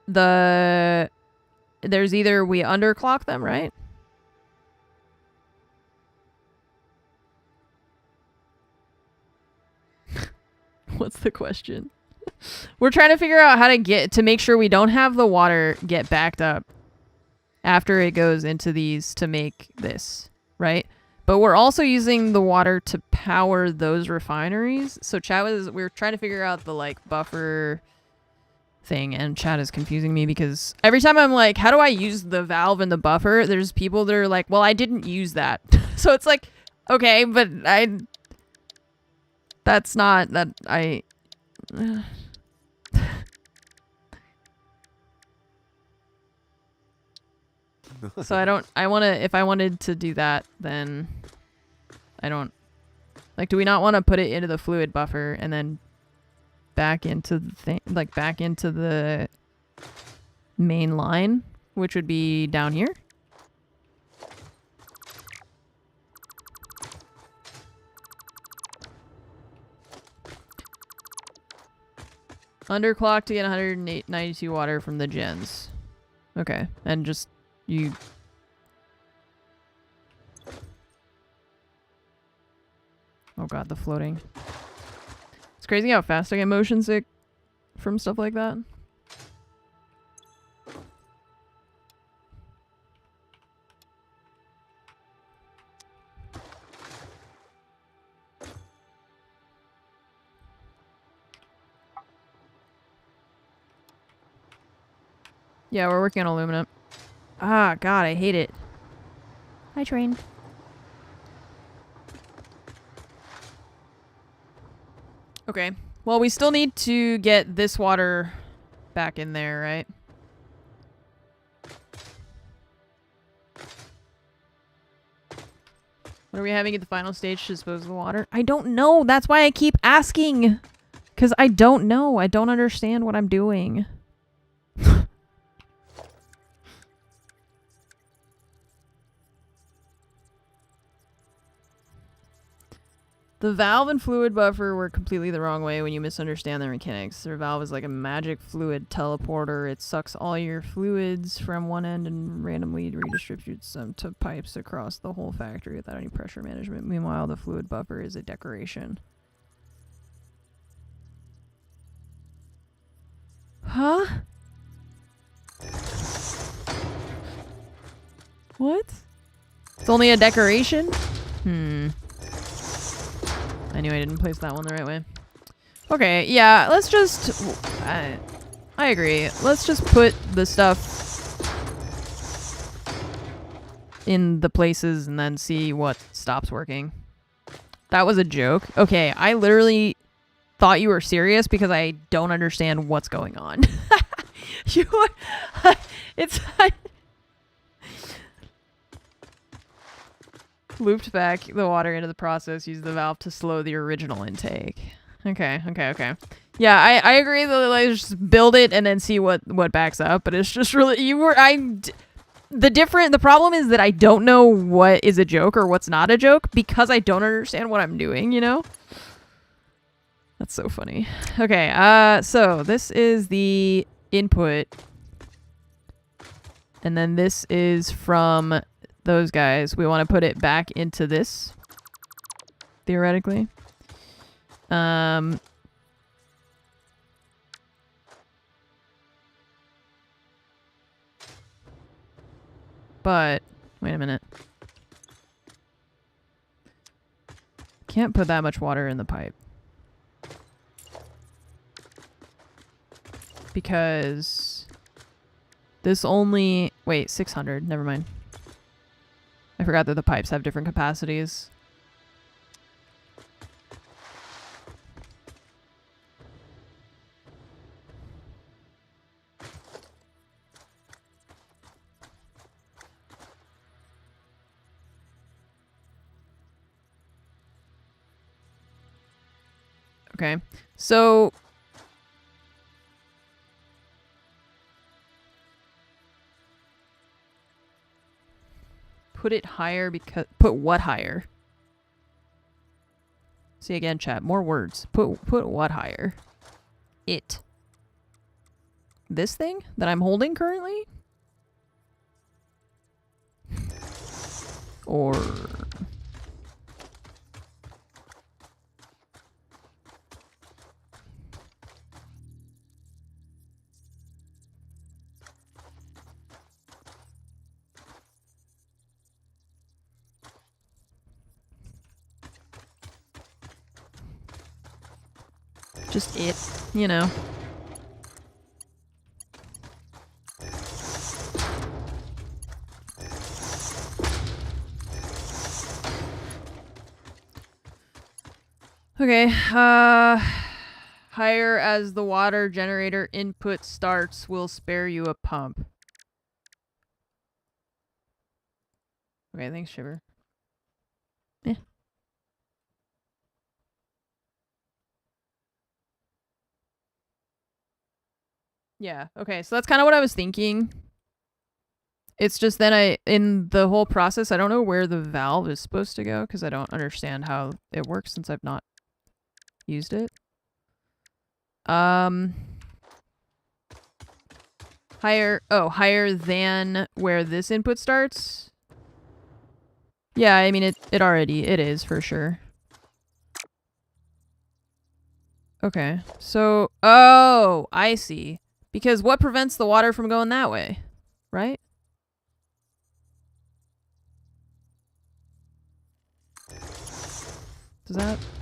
there's either we underclock them, right? What's the question? We're trying to figure out how to make sure we don't have the water get backed up after it goes into these to make this, right? But we're also using the water to power those refineries. So we're trying to figure out the like buffer thing, and chat is confusing me because every time I'm like, how do I use the valve and the buffer? There's people that are like, well, I didn't use that. So it's like, okay, but that's not that I so if I wanted to do that, then I don't like, do we not want to put it into the fluid buffer and then back into the thing, like back into the main line, which would be down here? Underclock to get 192 water from the gens. Okay, and just you. Oh god, the floating. It's crazy how fast I get motion sick from stuff like that. Yeah, we're working on aluminum. Ah, god, I hate it. Hi, train. Okay. Well, we still need to get this water back in there, right? What are we having at the final stage to dispose of the water? I don't know. That's why I keep asking. Because I don't know. I don't understand what I'm doing. The valve and fluid buffer were completely the wrong way when you misunderstand their mechanics. Their valve is like a magic fluid teleporter. It sucks all your fluids from one end and randomly redistributes them to pipes across the whole factory without any pressure management. Meanwhile, the fluid buffer is a decoration. Huh? What? It's only a decoration? I knew I didn't place that one the right way. Okay, yeah, let's just... I agree. Let's just put the stuff in the places and then see what stops working. That was a joke. Okay, I literally thought you were serious because I don't understand what's going on. You it's looped back the water into the process, used the valve to slow the original intake. Okay. Yeah, I agree that like just build it and then see what backs up, but it's just really the problem is that I don't know what is a joke or what's not a joke because I don't understand what I'm doing, you know? That's so funny. Okay, so this is the input. And then this is from those guys. We want to put it back into this, theoretically. But wait a minute. Can't put that much water in the pipe. Because this only... Wait, 600. Never mind. I forgot that the pipes have different capacities. Okay, so... Put it higher because... Put what higher? See again, chat. More words. Put what higher? It. This thing that I'm holding currently? Or... just it, you know. Okay, higher as the water generator input starts will spare you a pump. Okay, thanks, Shiver. Eh. Yeah, okay, so that's kind of what I was thinking. It's just then in the whole process, I don't know where the valve is supposed to go because I don't understand how it works since I've not used it. Higher than where this input starts? Yeah, I mean, it is for sure. Okay, so, oh, I see. Because what prevents the water from going that way, right?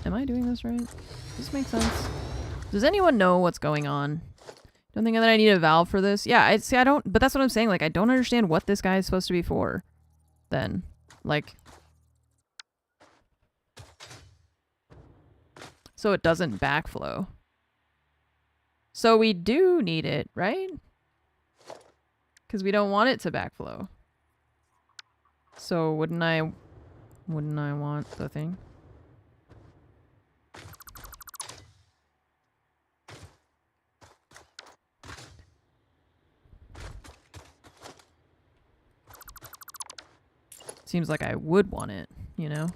Am I doing this right? Does this make sense? Does anyone know what's going on? Don't think that I need a valve for this? Yeah, I don't, but that's what I'm saying, like, I don't understand what this guy is supposed to be for, then. Like... So it doesn't backflow. So we do need it, right? Because we don't want it to backflow. So wouldn't I want the thing? Seems like I would want it, you know?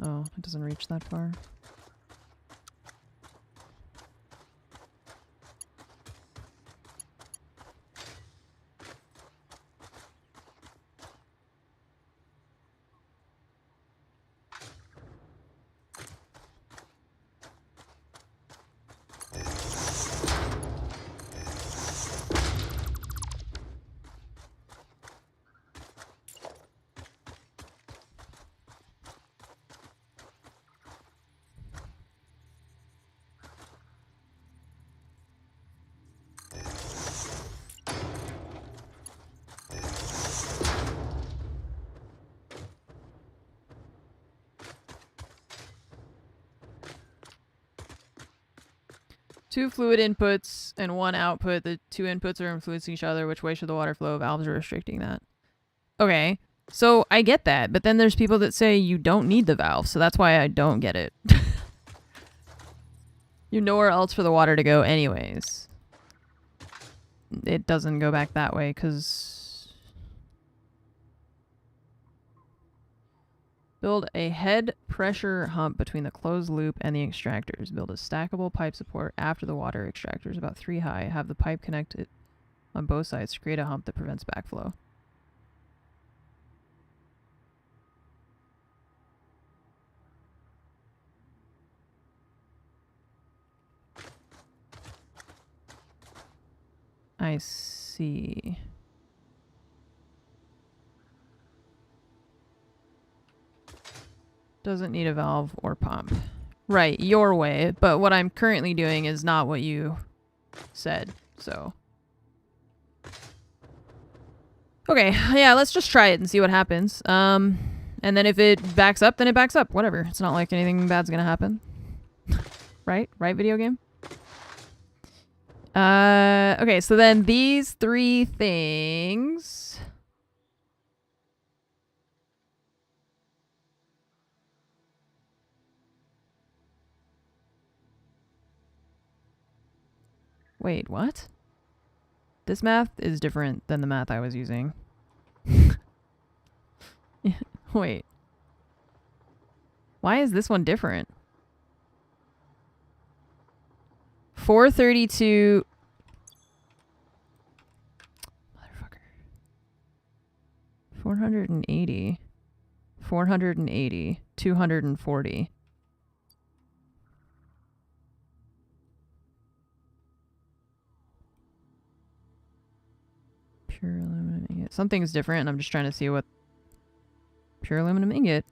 Oh, it doesn't reach that far. 2 fluid inputs and 1 output. The 2 inputs are influencing each other. Which way should the water flow? Valves are restricting that. Okay, so I get that, but then there's people that say you don't need the valve, so that's why I don't get it. You know where else for the water to go anyways. It doesn't go back that way because... Build a head pressure hump between the closed loop and the extractors. Build a stackable pipe support after the water extractors, about 3 high. Have the pipe connected on both sides to create a hump that prevents backflow. I see. Doesn't need a valve or pump. Right, your way. But what I'm currently doing is not what you said, so. Okay, yeah, let's just try it and see what happens. And then if it backs up, then it backs up. Whatever. It's not like anything bad's gonna happen. Right? Right, video game? Okay, so then these 3 things... Wait, what? This math is different than the math I was using. Wait. Why is this one different? 432... Motherfucker. 480. 480. 240. Pure aluminum ingot. Something's different, and I'm just trying to see what... Pure aluminum ingot?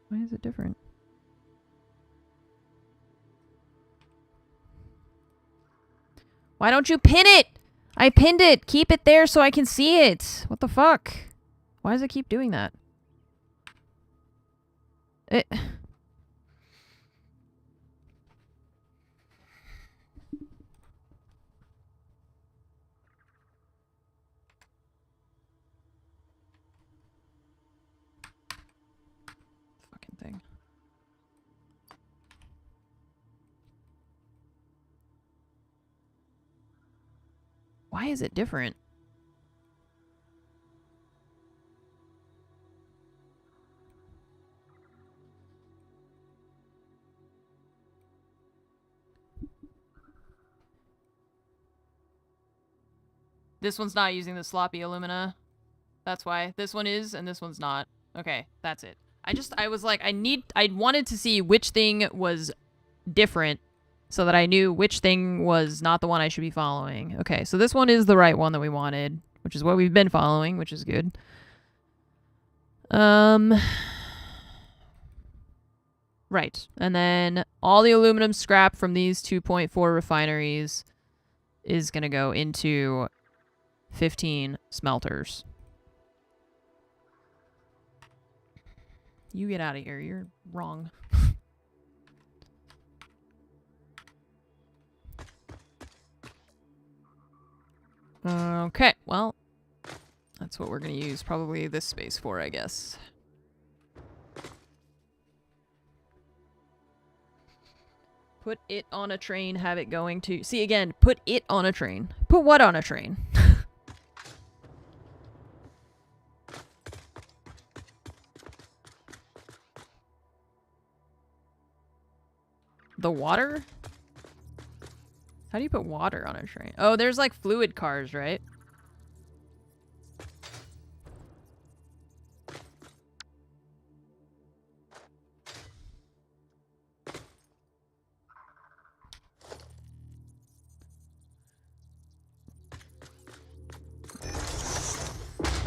Why is it different? Why don't you pin it? I pinned it. Keep it there so I can see it. What the fuck? Why does it keep doing that? It... Fucking thing. Why is it different? This one's not using the sloppy alumina. That's why. This one is, and this one's not. Okay, that's it. I was like, I wanted to see which thing was different so that I knew which thing was not the one I should be following. Okay, so this one is the right one that we wanted, which is what we've been following, which is good. Right. And then all the aluminum scrap from these 2.4 refineries is going to go into 15 smelters. You get out of here. You're wrong. Okay, well, that's what we're going to use probably this space for, I guess. Put it on a train, have it going to... See, again, put it on a train. Put what on a train? The water? How do you put water on a train? Oh, there's like fluid cars, right?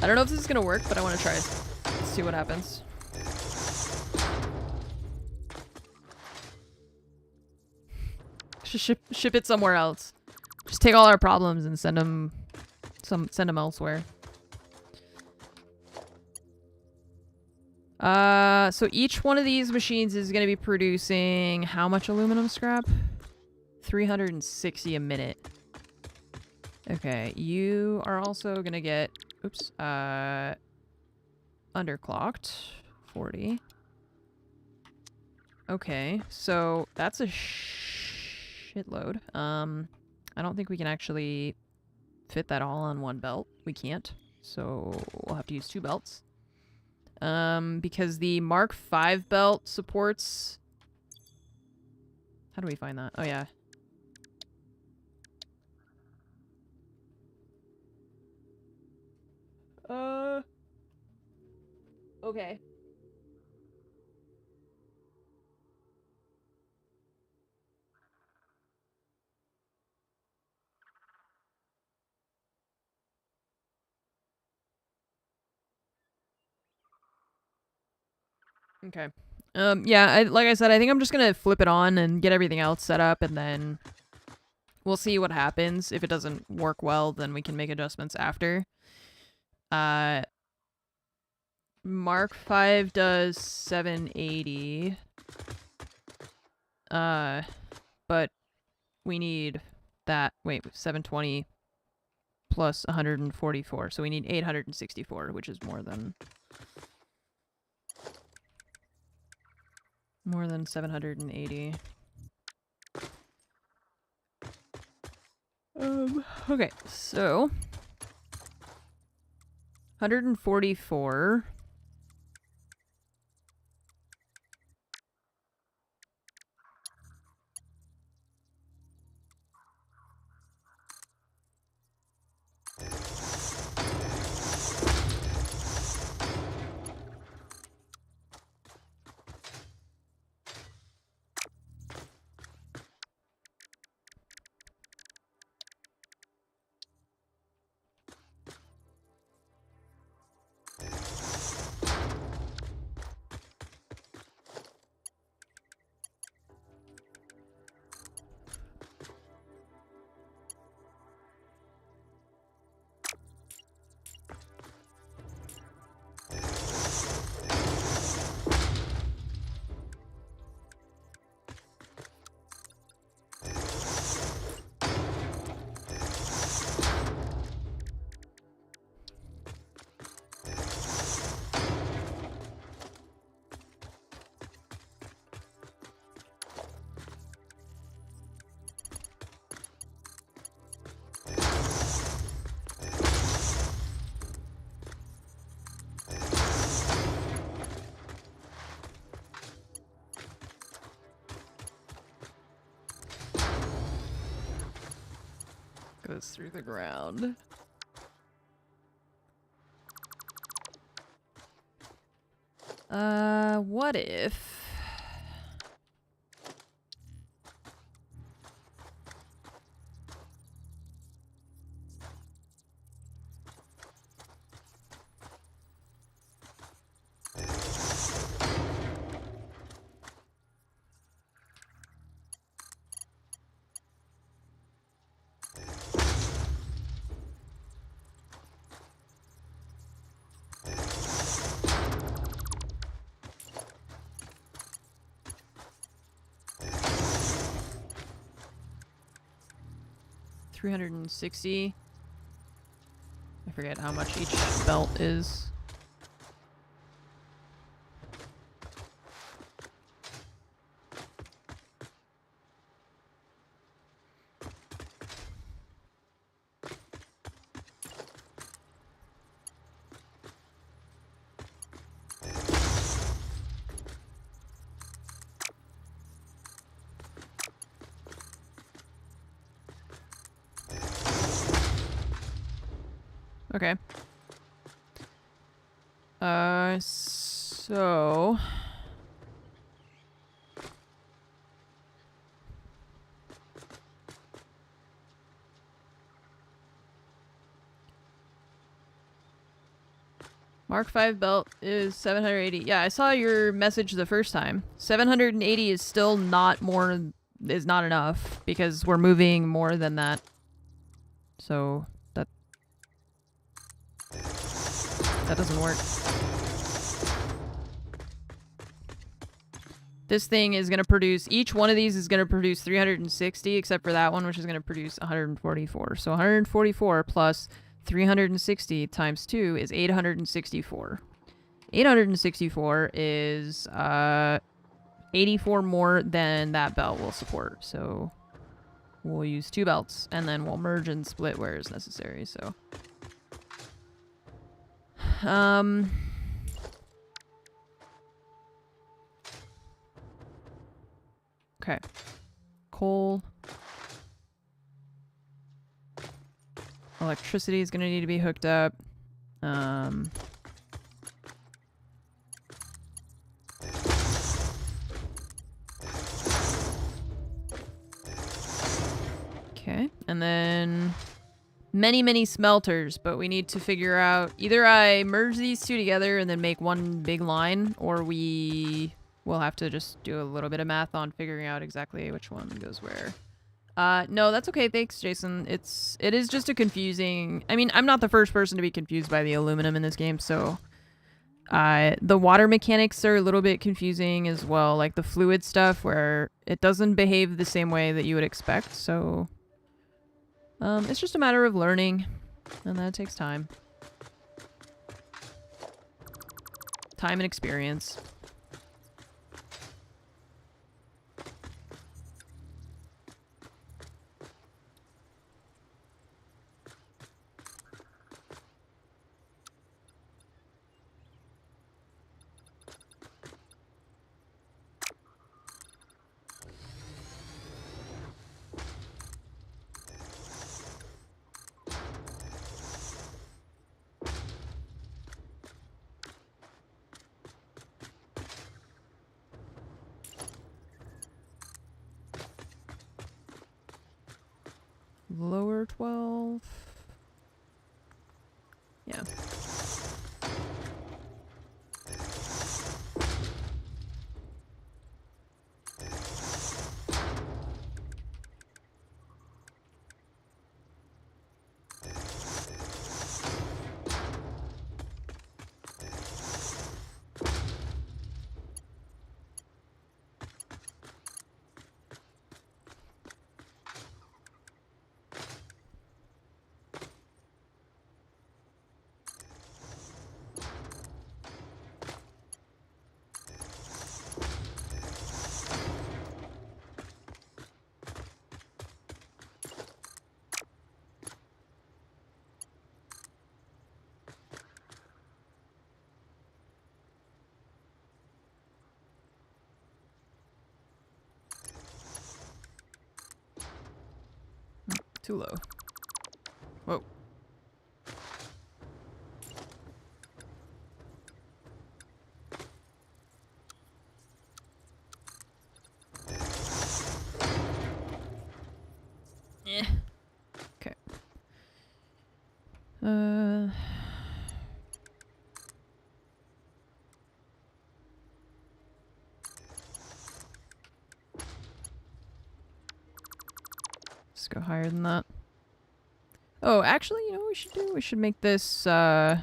I don't know if this is gonna work, but I want to try it. Let's see what happens. Just ship it somewhere else. Just take all our problems and send them elsewhere. So each one of these machines is going to be producing how much aluminum scrap? 360 a minute. Okay, you are also gonna get, oops, underclocked, 40. Okay, so that's a shitload. I don't think we can actually fit that all on one belt. We can't, so we'll have to use 2 belts. Because the Mark V belt supports... How do we find that? Oh, yeah. Okay. Okay. Yeah, like I said, I think I'm just gonna flip it on and get everything else set up, and then we'll see what happens. If it doesn't work well, then we can make adjustments after. Mark V does 780. But we need that, wait, 720 plus 144, so we need 864, which is more than 780. Okay, so 144. Goes through the ground. What if... $360. I forget how much each belt is. Okay. So... Mark V belt is 780. Yeah, I saw your message the first time. 780 is still not is not enough, because we're moving more than that. So, that doesn't work. This thing is going to produce, each one of these is going to produce 360, except for that one, which is going to produce 144. So 144 plus 360 times 2 is 864. 864 is 84 more than that belt will support. So we'll use 2 belts, and then we'll merge and split where is necessary. So, okay. Coal. Electricity is going to need to be hooked up. Okay, and then many smelters, but we need to figure out, either I merge these two together and then make one big line, or we will have to just do a little bit of math on figuring out exactly which one goes where. No, that's okay. Thanks, Jason. It is just a confusing... I mean, I'm not the first person to be confused by the aluminum in this game, so... the water mechanics are a little bit confusing as well, like the fluid stuff where it doesn't behave the same way that you would expect, so... it's just a matter of learning, and that takes time. Time and experience. Lower 12. Yeah. Too low. Whoa. Eh. Okay. Let's go higher than that. Oh, actually, you know what we should do? We should make this, yeah,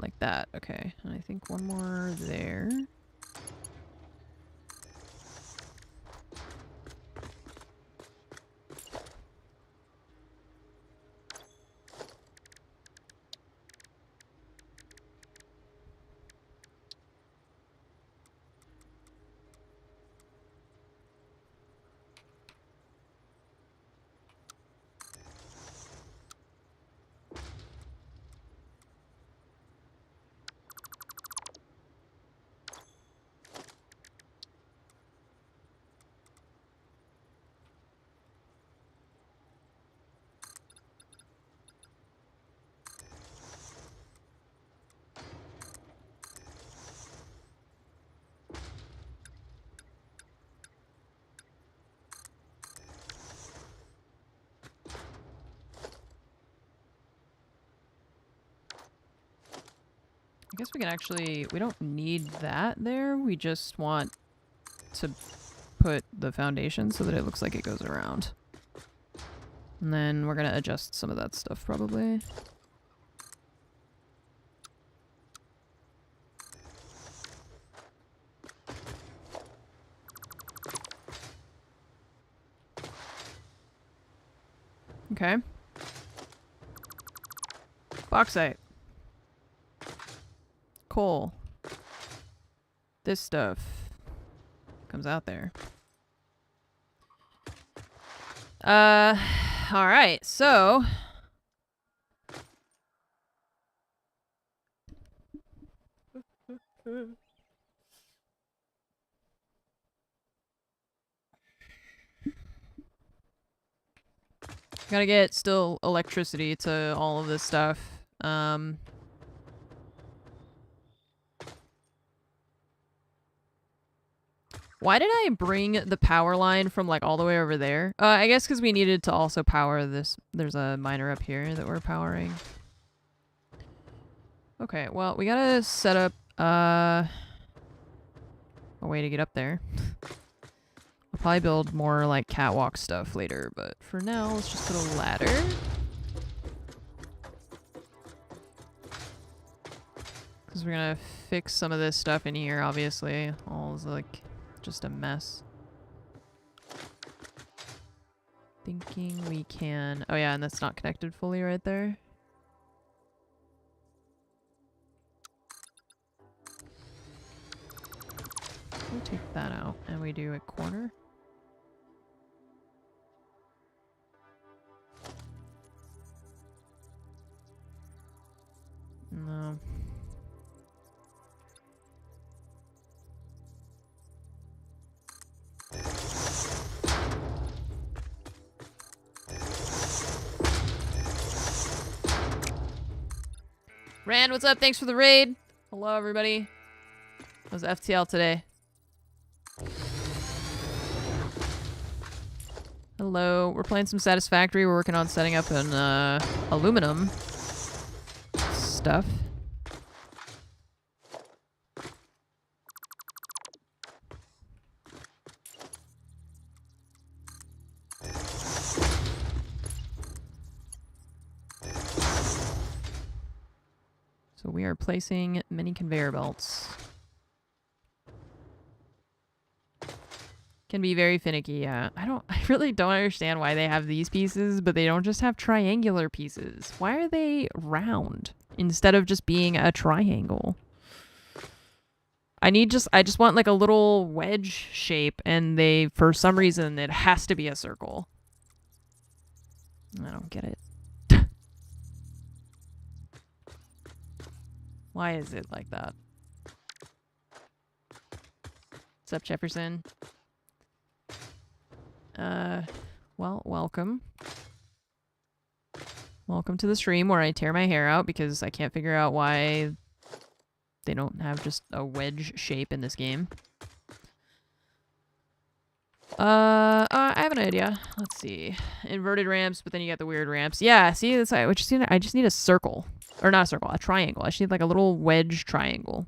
like that. Okay. And I think one more there. I guess we can actually, we don't need that there. We just want to put the foundation so that it looks like it goes around. And then we're gonna adjust some of that stuff probably. Okay. Bauxite. Coal. This stuff comes out there. Alright, so gotta get still electricity to all of this stuff. Why did I bring the power line from like all the way over there? I guess because we needed to also power this. There's a miner up here that we're powering. Okay, well, we gotta set up a way to get up there. I'll probably build more like catwalk stuff later, but for now, let's just put a ladder. Because we're gonna fix some of this stuff in here, obviously. All is like just a mess. Thinking we can... Oh yeah, and that's not connected fully right there. We'll take that out and we do a corner. No. Rand, what's up? Thanks for the raid. Hello, everybody. How's FTL today? Hello. We're playing some Satisfactory. We're working on setting up an aluminum stuff. So we are placing many conveyor belts. Can be very finicky, yeah. I really don't understand why they have these pieces, but they don't just have triangular pieces. Why are they round instead of just being a triangle? I just want like a little wedge shape, and they, for some reason, it has to be a circle. I don't get it. Why is it like that? What's up, Jefferson? Well, welcome. Welcome to the stream where I tear my hair out because I can't figure out why they don't have just a wedge shape in this game. I have an idea. Let's see. Inverted ramps, but then you got the weird ramps. Yeah, see, that's I just need a circle. Or not a circle, a triangle. I just need like a little wedge triangle.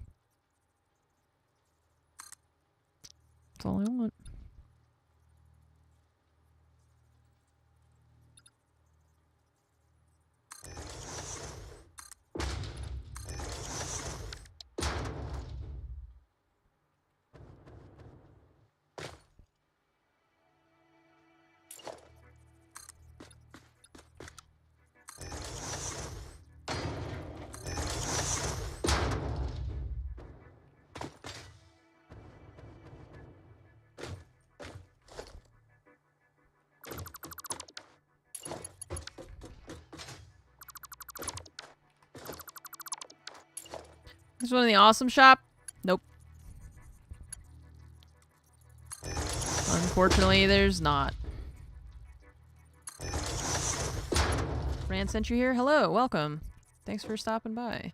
That's all I want. There's one in the awesome shop? Nope. Unfortunately, there's not. Rand sent you here? Hello, welcome. Thanks for stopping by.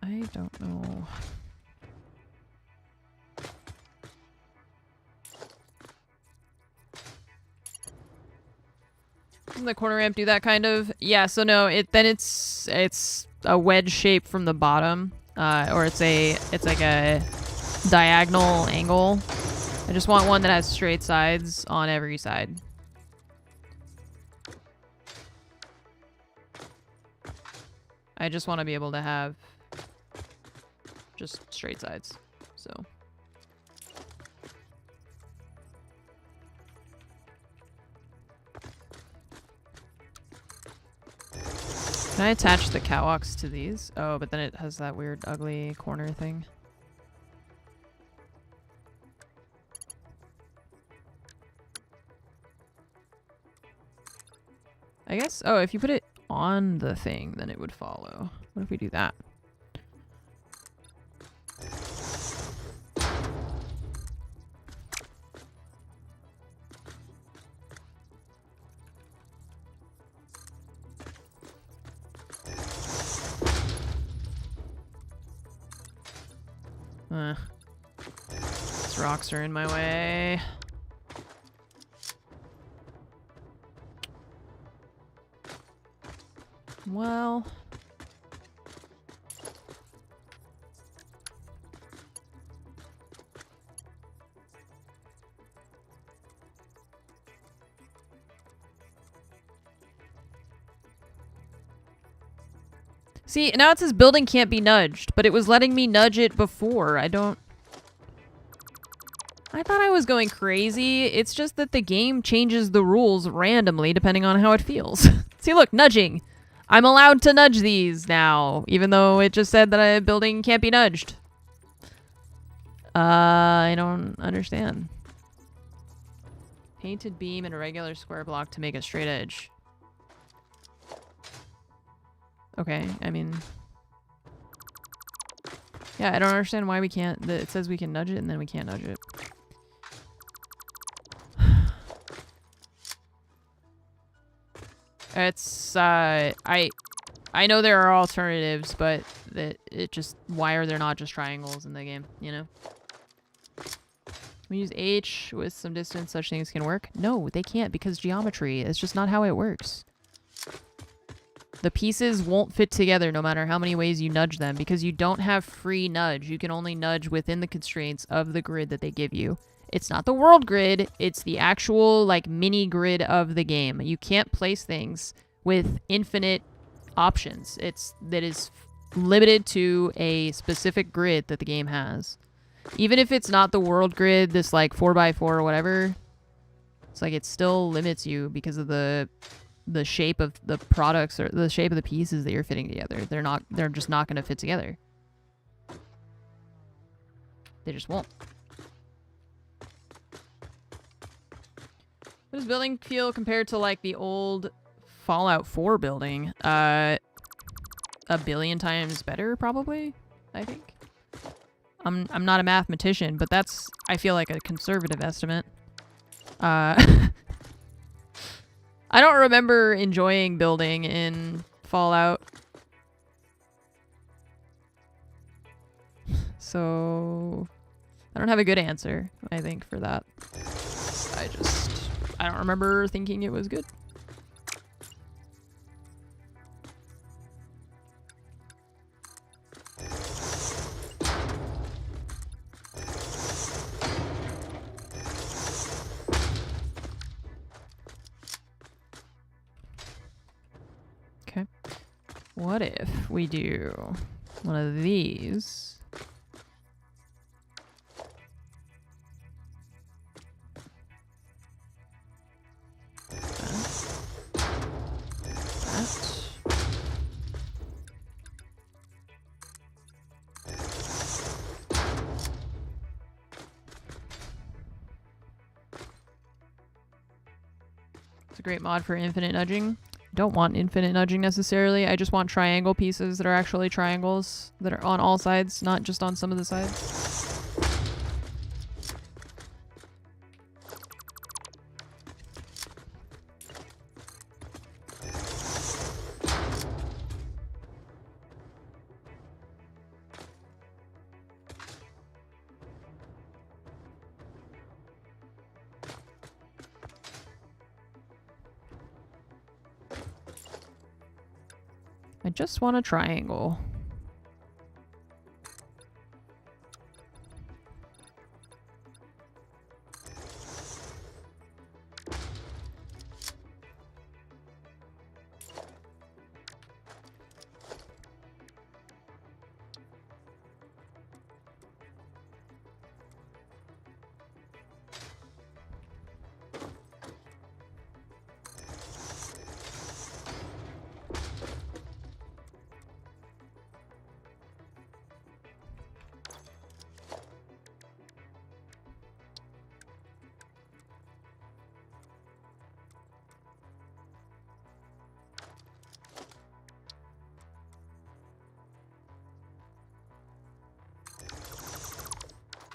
I don't know. Doesn't the corner ramp do that kind of? Yeah, so no, it's a wedge shape from the bottom. Or it's like a diagonal angle. I just want one that has straight sides on every side. I just want to be able to have just straight sides. So can I attach the catwalks to these? Oh, but then it has that weird ugly corner thing. I guess, oh, if you put it on the thing, then it would follow. What if we do that? These rocks are in my way. Well... See, now it says building can't be nudged, but it was letting me nudge it before. I thought I was going crazy. It's just that the game changes the rules randomly depending on how it feels. See, look, nudging. I'm allowed to nudge these now, even though it just said that a building can't be nudged. I don't understand. Painted beam and a regular square block to make a straight edge. Okay, I mean... Yeah, I don't understand why we can't... It says we can nudge it and then we can't nudge it. It's, I know there are alternatives, but it just... Why are there not just triangles in the game, you know? We use H with some distance, such things can work? No, they can't because geometry. It's just not how it works. The pieces won't fit together no matter how many ways you nudge them because you don't have free nudge. You can only nudge within the constraints of the grid that they give you. It's not the world grid. It's the actual, like, mini grid of the game. You can't place things with infinite options. That is limited to a specific grid that the game has. Even if it's not the world grid, this, like, 4x4 or whatever, it's like it still limits you because of the shape of the products or the shape of the pieces that you're fitting together. They're just not going to fit together. They just won't. What does building feel compared to like the old Fallout 4 building? A billion times better, probably, I think. I'm not a mathematician, but that's, I feel like, a conservative estimate. I don't remember enjoying building in Fallout. So I don't have a good answer, I think, for that. I don't remember thinking it was good. Okay. What if we do one of these? It's a great mod for infinite nudging. Don't want infinite nudging necessarily. I just want triangle pieces that are actually triangles that are on all sides, not just on some of the sides. I just want a triangle.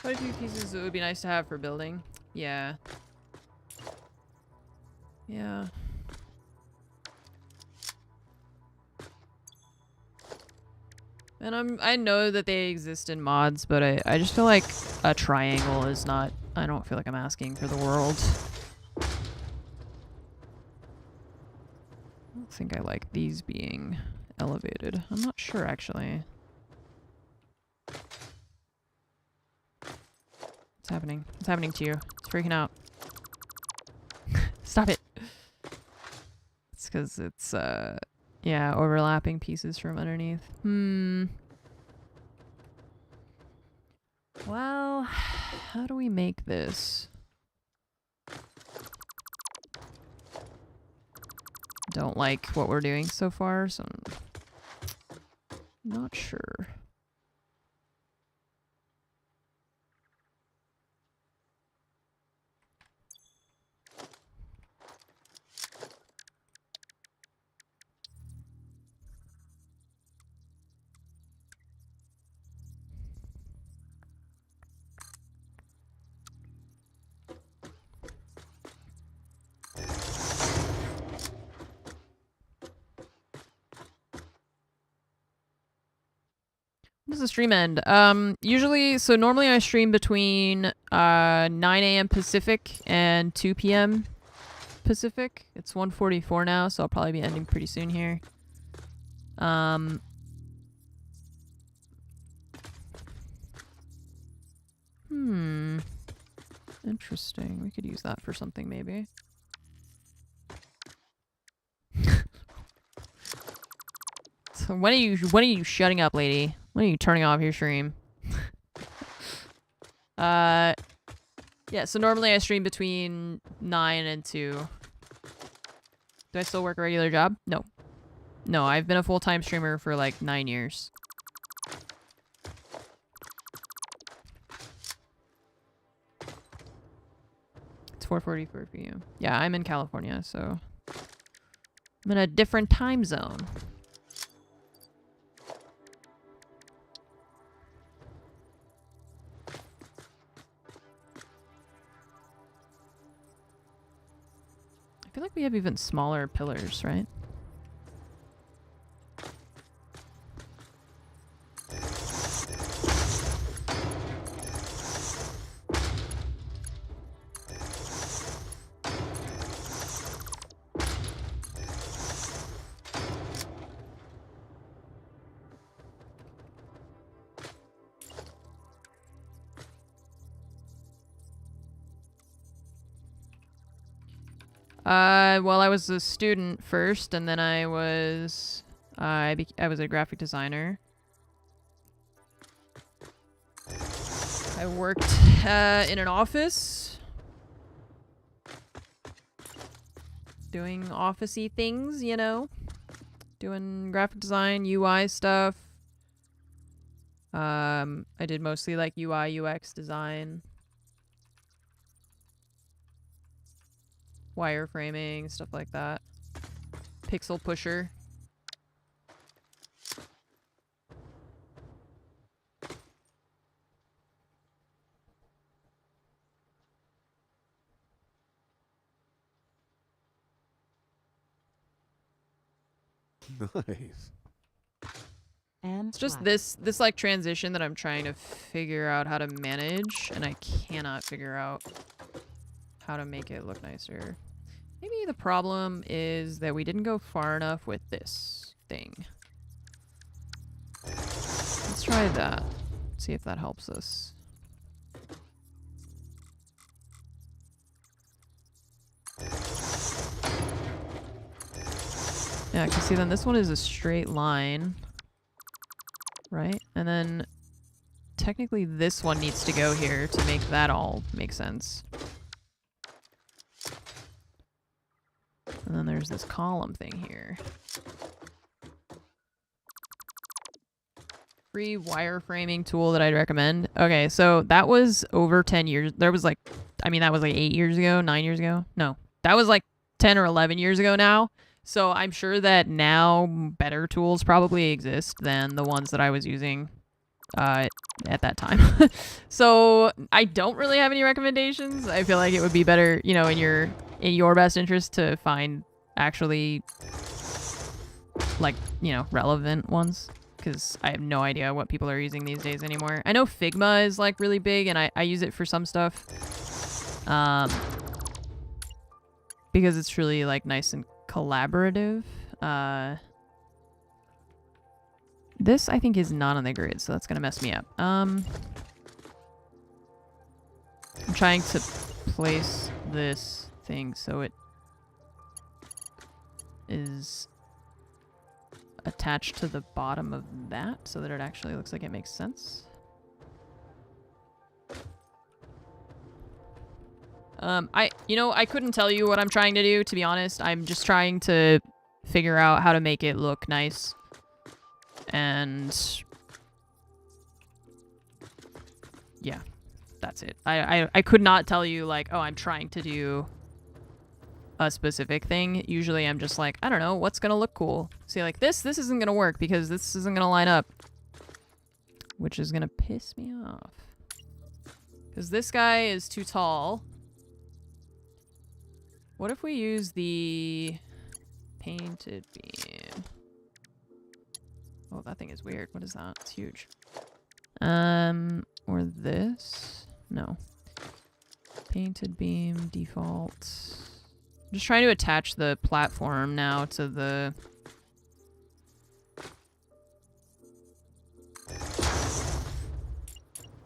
Quite a few pieces that would be nice to have for building. Yeah. Yeah. And I know that they exist in mods, but I just feel like a triangle is not... I don't feel like I'm asking for the world. I don't think I like these being elevated. I'm not sure, actually. What's happening? What's happening to you? It's freaking out. Stop it! It's because it's, yeah, overlapping pieces from underneath. Well, how do we make this? Don't like what we're doing so far, so I'm not sure. When does the stream end? Usually, so normally I stream between 9 a.m. Pacific and 2 p.m. Pacific. It's 1:44 now, so I'll probably be ending pretty soon here. Interesting. We could use that for something, maybe. So when are you shutting up, lady? When are you turning off your stream? Yeah, so normally I stream between 9 and 2. Do I still work a regular job? No. No, I've been a full-time streamer for like 9 years. It's 4:44 for you. Yeah, I'm in California, so I'm in a different time zone. I feel like we have even smaller pillars, right? Well, I was a student first, and then I was a graphic designer. I worked in an office, doing office-y things, you know, doing graphic design, UI stuff. I did mostly like UI, UX design. Wireframing, stuff like that. Pixel pusher. Nice. And It's just flat. this like transition that I'm trying to figure out how to manage, and I cannot figure out how to make it look nicer. Maybe the problem is that we didn't go far enough with this thing. try that. See if that helps us. Yeah, because see, then this one is a straight line. Right? And then technically this one needs to go here to make that all make sense. And then there's this column thing here. Free wireframing tool that I'd recommend. Okay, so that was over 10 years. There was like, I mean, that was like 8 years ago, 9 years ago. No, that was like 10 or 11 years ago now. So I'm sure that now better tools probably exist than the ones that I was using at that time. So I don't really have any recommendations. I feel like it would be better, you know, in your best interest to find actually like, you know, relevant ones, because I have no idea what people are using these days anymore. I know Figma is like really big, and I use it for some stuff because it's really like nice and collaborative. This I think is not on the grid, so that's gonna mess me up. I'm trying to place this thing so it is attached to the bottom of that so that it actually looks like it makes sense. I couldn't tell you what I'm trying to do, to be honest. I'm just trying to figure out how to make it look nice. And yeah, that's it. I could not tell you like, oh, I'm trying to do a specific thing. Usually I'm just like, I don't know, what's gonna look cool. See, like this isn't gonna work because this isn't gonna line up, which is gonna piss me off. Because this guy is too tall. What if we use the painted beam? Oh, that thing is weird. What is that? It's huge. Or this? No. Painted beam, default. I'm just trying to attach the platform now to the...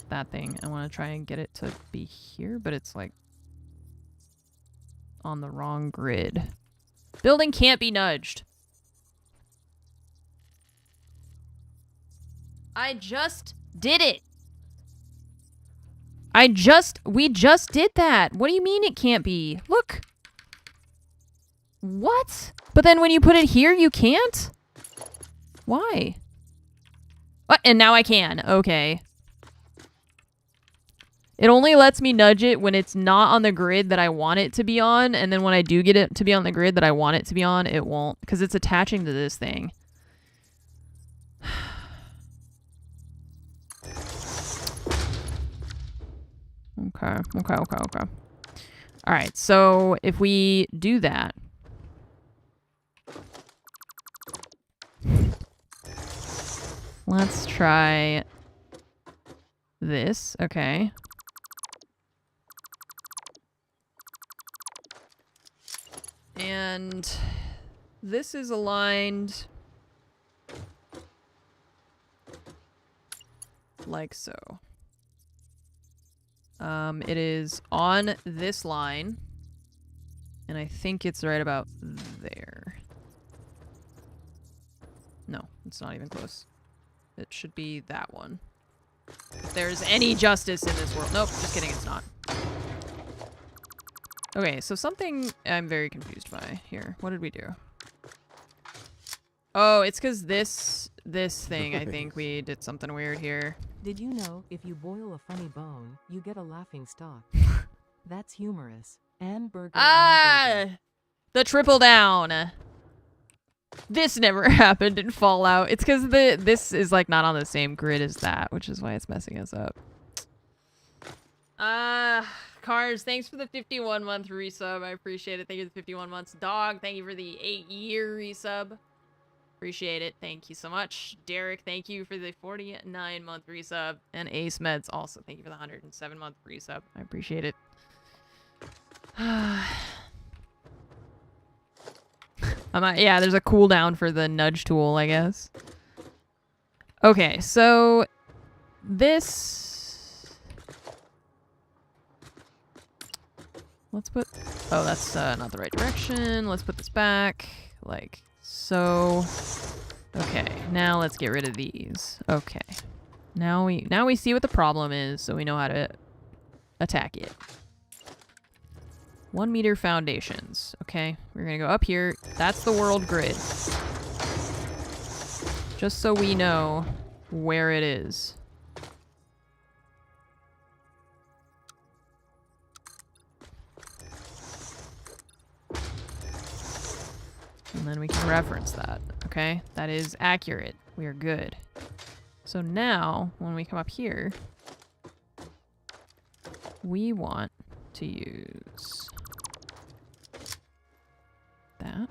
that thing. I want to try and get it to be here, but it's like on the wrong grid. Building can't be nudged. I just did it. We just did that. What do you mean it can't be? Look. What? But then when you put it here, you can't? Why? What? And now I can. Okay. It only lets me nudge it when it's not on the grid that I want it to be on, and then when I do get it to be on the grid that I want it to be on, it won't, because it's attaching to this thing. Okay. Alright, so if we do that... let's try this. Okay. And this is aligned like so. It is on this line, and I think it's right about there. No, it's not even close. It should be that one. If there's any justice in this world. Nope, just kidding, it's not. Okay, so something I'm very confused by here. What did we do? Oh, it's because this thing, I think we did something weird here. Did you know if you boil a funny bone, you get a laughing stock? That's humorous. And burger. Ah! The triple down. This never happened in Fallout. It's because this is like not on the same grid as that, which is why it's messing us up. Cars, thanks for the 51-month resub. I appreciate it. Thank you for the 51 months. Dog, thank you for the 8-year resub. Appreciate it. Thank you so much. Derek, thank you for the 49-month resub. And Ace Meds also, thank you for the 107-month resub. I appreciate it. Yeah, there's a cooldown for the nudge tool, I guess. Okay, so this... Let's put... Oh, that's not the right direction. Let's put this back, like so. Okay, now let's get rid of these. Okay. Now we see what the problem is, so we know how to attack it. 1 meter foundations. Okay, we're gonna go up here. That's the world grid. Just so we know where it is. And then we can reference that. Okay, that is accurate. We are good. So now, when we come up here, we want to use that.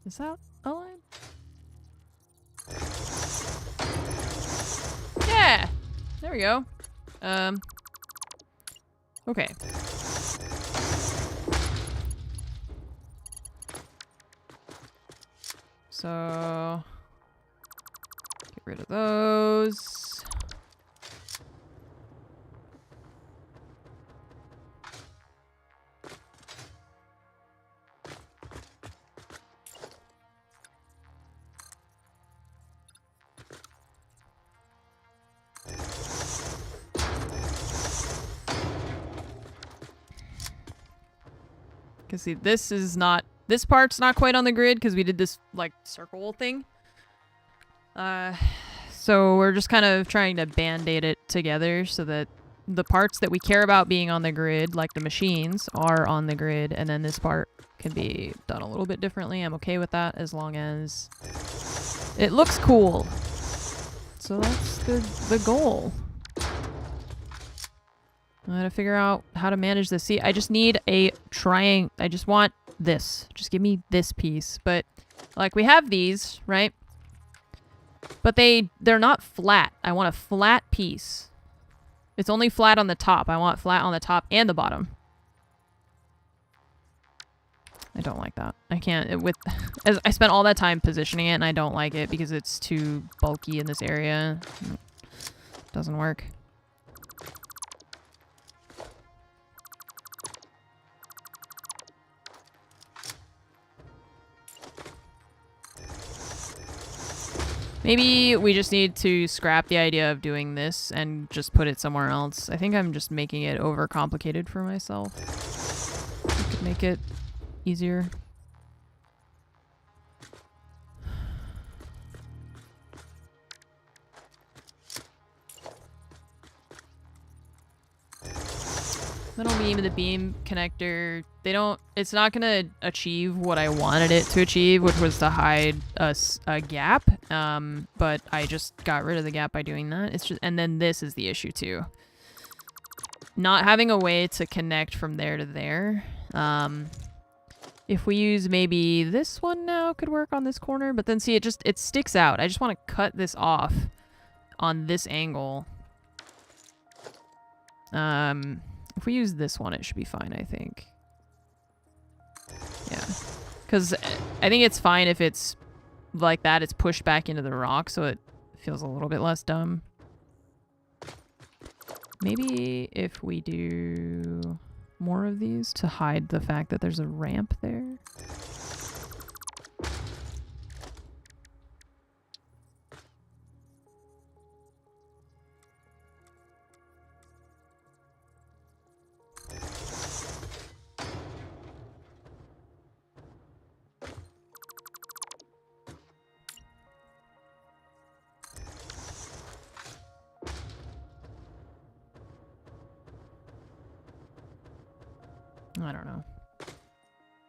Is that a line? Yeah! There we go. Okay. So... get rid of those. Because see, this part's not quite on the grid because we did this, like, circle thing. So we're just kind of trying to band-aid it together so that the parts that we care about being on the grid, like the machines, are on the grid, and then this part can be done a little bit differently. I'm okay with that as long as it looks cool. So that's the goal. I gotta figure out how to manage this. See, I just need a triangle. I just want this. Just give me this piece. But, like, we have these, right? But they're not flat. I want a flat piece. It's only flat on the top. I want flat on the top and the bottom. I don't like that. I can't. As I spent all that time positioning it, and I don't like it because it's too bulky in this area. It doesn't work. Maybe we just need to scrap the idea of doing this and just put it somewhere else. I think I'm just making it overcomplicated for myself. I could make it easier. Middle beam and the beam connector, it's not gonna achieve what I wanted it to achieve, which was to hide a gap. But I just got rid of the gap by doing that. It's just, and then this is the issue too. Not having a way to connect from there to there. If we use maybe this one now could work on this corner, but then see it sticks out. I just want to cut this off on this angle. If we use this one, it should be fine, I think. Yeah. Because I think it's fine if it's like that. It's pushed back into the rock, so it feels a little bit less dumb. Maybe if we do more of these to hide the fact that there's a ramp there. I don't know.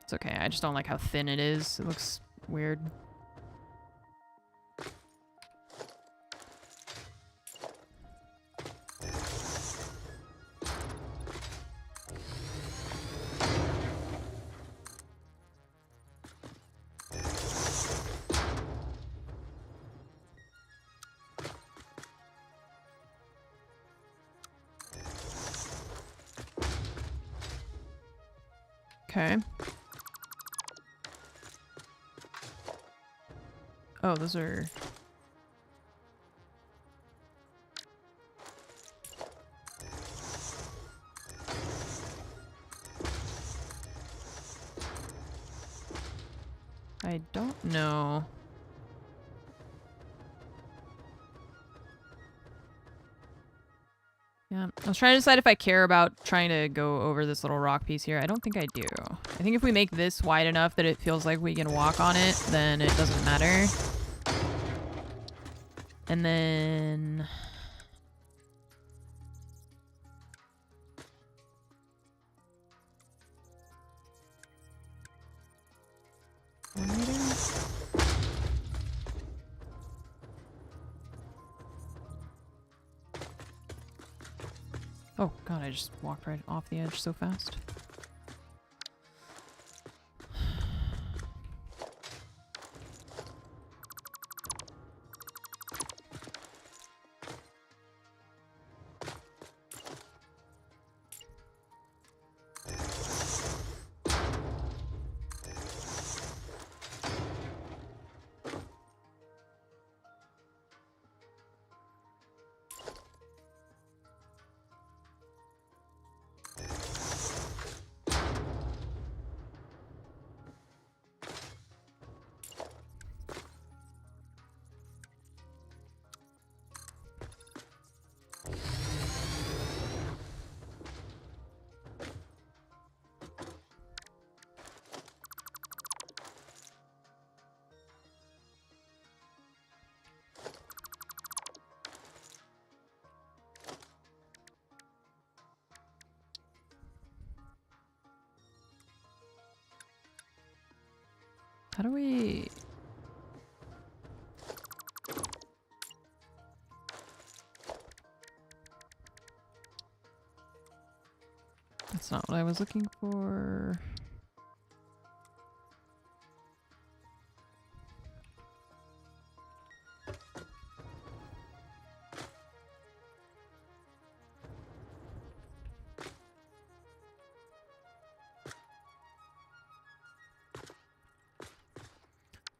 It's okay. I just don't like how thin it is. It looks weird. Okay. Oh, those are... I don't know. Yeah, I was trying to decide if I care about trying to go over this little rock piece here. I don't think I do. I think if we make this wide enough that it feels like we can walk on it, then it doesn't matter. And then... Oh god, I just walked right off the edge so fast. How do we... That's not what I was looking for.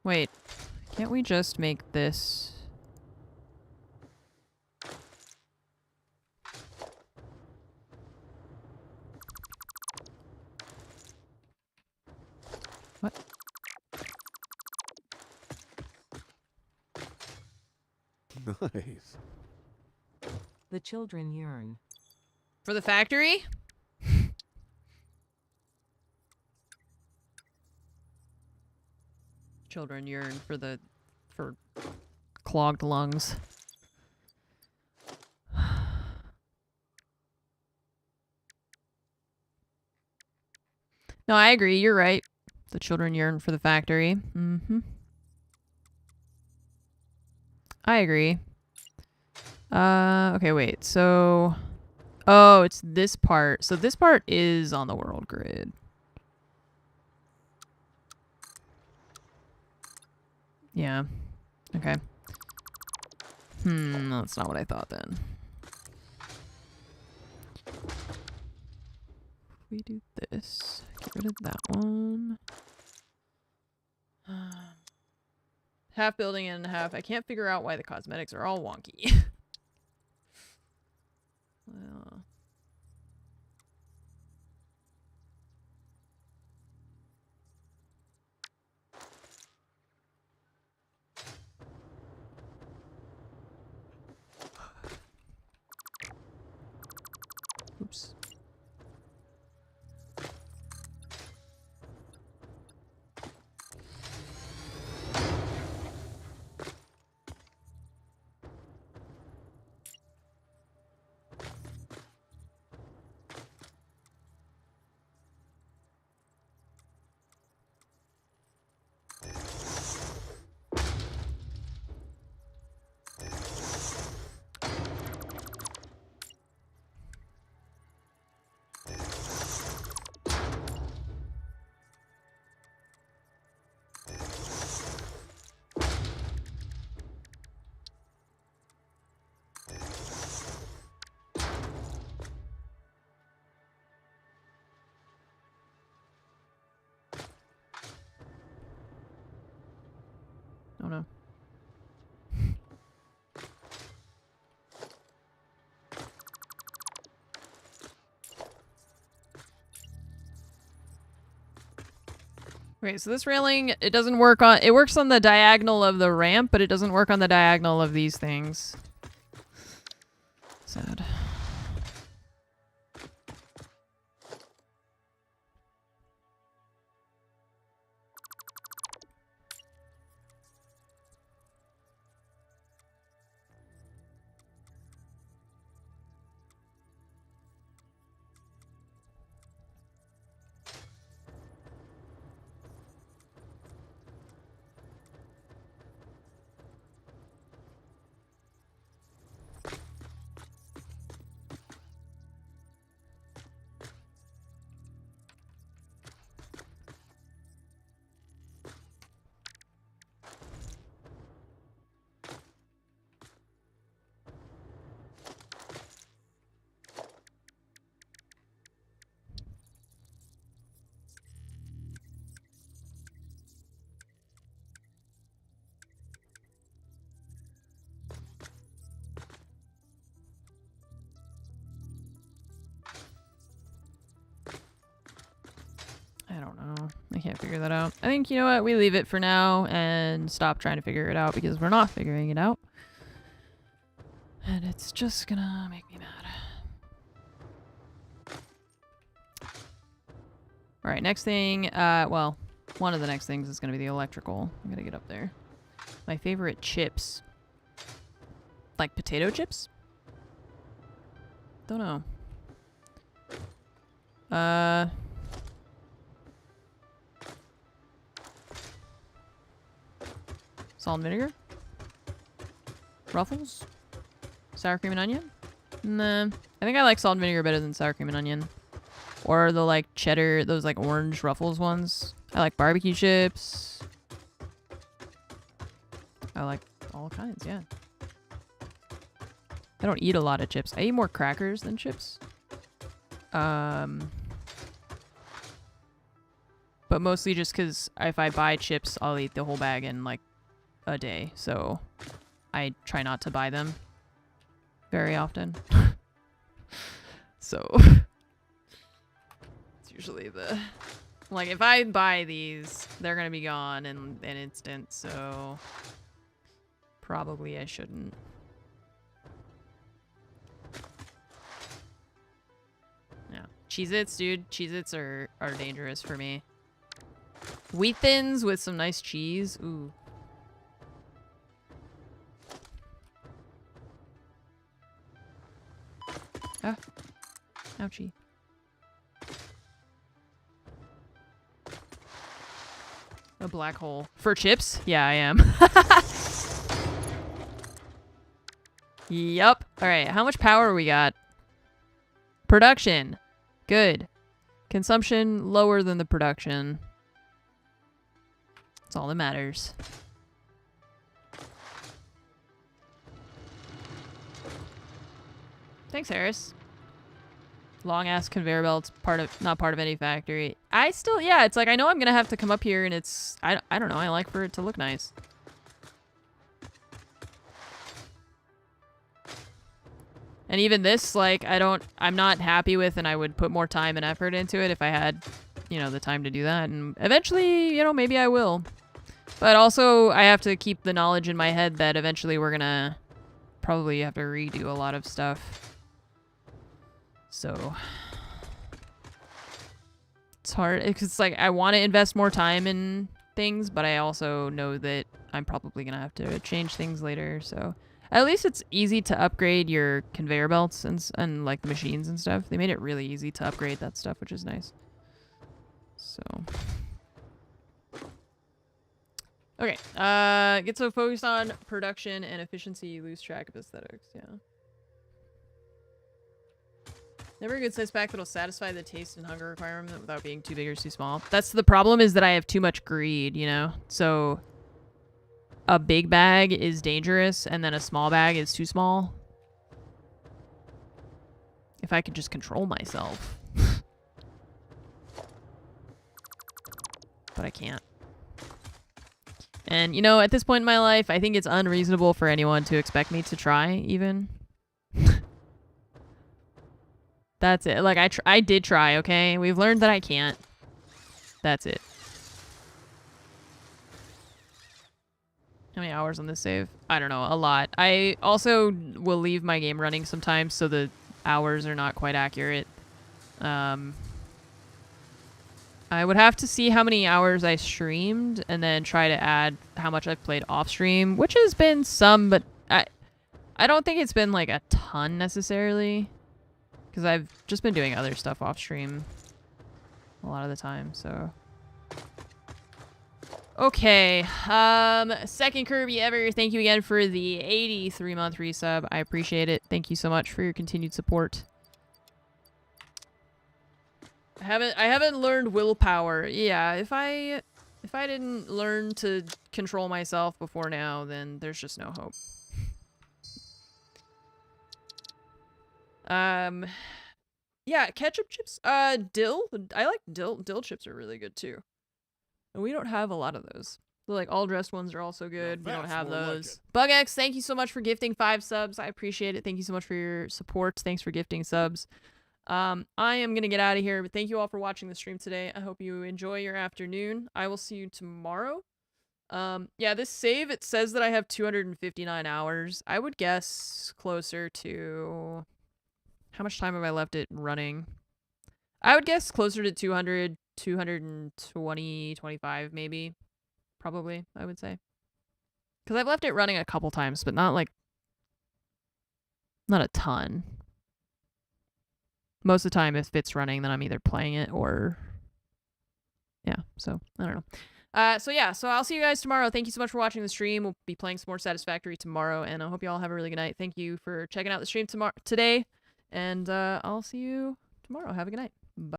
Wait, can't we just make this... What? Nice. The children yearn. For the factory? Children yearn for clogged lungs. No, I agree. You're right. The children yearn for the factory. Mm-hmm. I agree. Okay, wait. So... Oh, it's this part. So this part is on the world grid. Yeah. Okay. That's not what I thought then. We do this. Get rid of that one. Half building and half. I can't figure out why the cosmetics are all wonky. Well. Oops. Oh no. Okay, so this railing, it doesn't work on, it works on the diagonal of the ramp, but it doesn't work on the diagonal of these things. Sad. I don't know. I can't figure that out. I think, you know what? We leave it for now and stop trying to figure it out because we're not figuring it out. And it's just gonna make me mad. Alright, next thing. Well, one of the next things is gonna be the electrical. I'm gonna get up there. My favorite chips. Like potato chips? Don't know. Salt and vinegar? Ruffles? Sour cream and onion? Nah. I think I like salt and vinegar better than sour cream and onion. Or the like cheddar, those like orange Ruffles ones. I like barbecue chips. I like all kinds, yeah. I don't eat a lot of chips. I eat more crackers than chips. But mostly just because if I buy chips, I'll eat the whole bag in like a day. So I try not to buy them very often. So it's usually the... Like if I buy these, they're going to be gone in an instant. So probably I shouldn't. Yeah. Cheez-Its, dude. Cheez-Its are dangerous for me. Wheat Thins with some nice cheese. Ooh. Ah. Ouchie. A black hole. For chips? Yeah, I am. Yup. Alright, how much power we got? Production. Good. Consumption lower than the production. That's all that matters. Thanks, Harris. Long ass conveyor belts, not part of any factory. I still, yeah, it's like I know I'm gonna have to come up here and it's I don't know, I like for it to look nice. And even this, like, I'm not happy with, and I would put more time and effort into it if I had, you know, the time to do that. And eventually, you know, maybe I will. But also, I have to keep the knowledge in my head that eventually we're gonna probably have to redo a lot of stuff. So it's hard. It's like I want to invest more time in things, but I also know that I'm probably gonna have to change things later. So at least it's easy to upgrade your conveyor belts and like the machines and stuff. They made it really easy to upgrade that stuff, which is nice. So okay, get so focused on production and efficiency, you lose track of aesthetics. Yeah. Never a good size pack that'll satisfy the taste and hunger requirement without being too big or too small. That's the problem, is that I have too much greed, you know? So a big bag is dangerous and then a small bag is too small. If I could just control myself. But I can't. And, you know, at this point in my life, I think it's unreasonable for anyone to expect me to try, even. That's it. Like, I did try, okay? We've learned that I can't. That's it. How many hours on this save? I don't know, a lot. I also will leave my game running sometimes, so the hours are not quite accurate. I would have to see how many hours I streamed and then try to add how much I've played off stream, which has been some, but I don't think it's been like a ton necessarily, because I've just been doing other stuff off stream a lot of the time, so. Okay, second Kirby ever. Thank you again for the 83-month resub. I appreciate it. Thank you so much for your continued support. I haven't learned willpower. Yeah, if I didn't learn to control myself before now, then there's just no hope. Yeah, ketchup chips. Dill. I like dill. Dill chips are really good too. And we don't have a lot of those. The like all dressed ones are also good. We don't have those. BugX, thank you so much for gifting 5 subs. I appreciate it. Thank you so much for your support. Thanks for gifting subs. I am gonna get out of here, but thank you all for watching the stream today. I hope you enjoy your afternoon. I will see you tomorrow. Yeah, this save, it says that I have 259 hours. I would guess closer to... How much time have I left it running? I would guess closer to 200, 220, 25 maybe. Probably, I would say. Because I've left it running a couple times, but not like... Not a ton. Most of the time, if it's running, then I'm either playing it or... Yeah, so, I don't know. So yeah, so I'll see you guys tomorrow. Thank you so much for watching the stream. We'll be playing some more Satisfactory tomorrow, and I hope you all have a really good night. Thank you for checking out the stream today, and I'll see you tomorrow. Have a good night.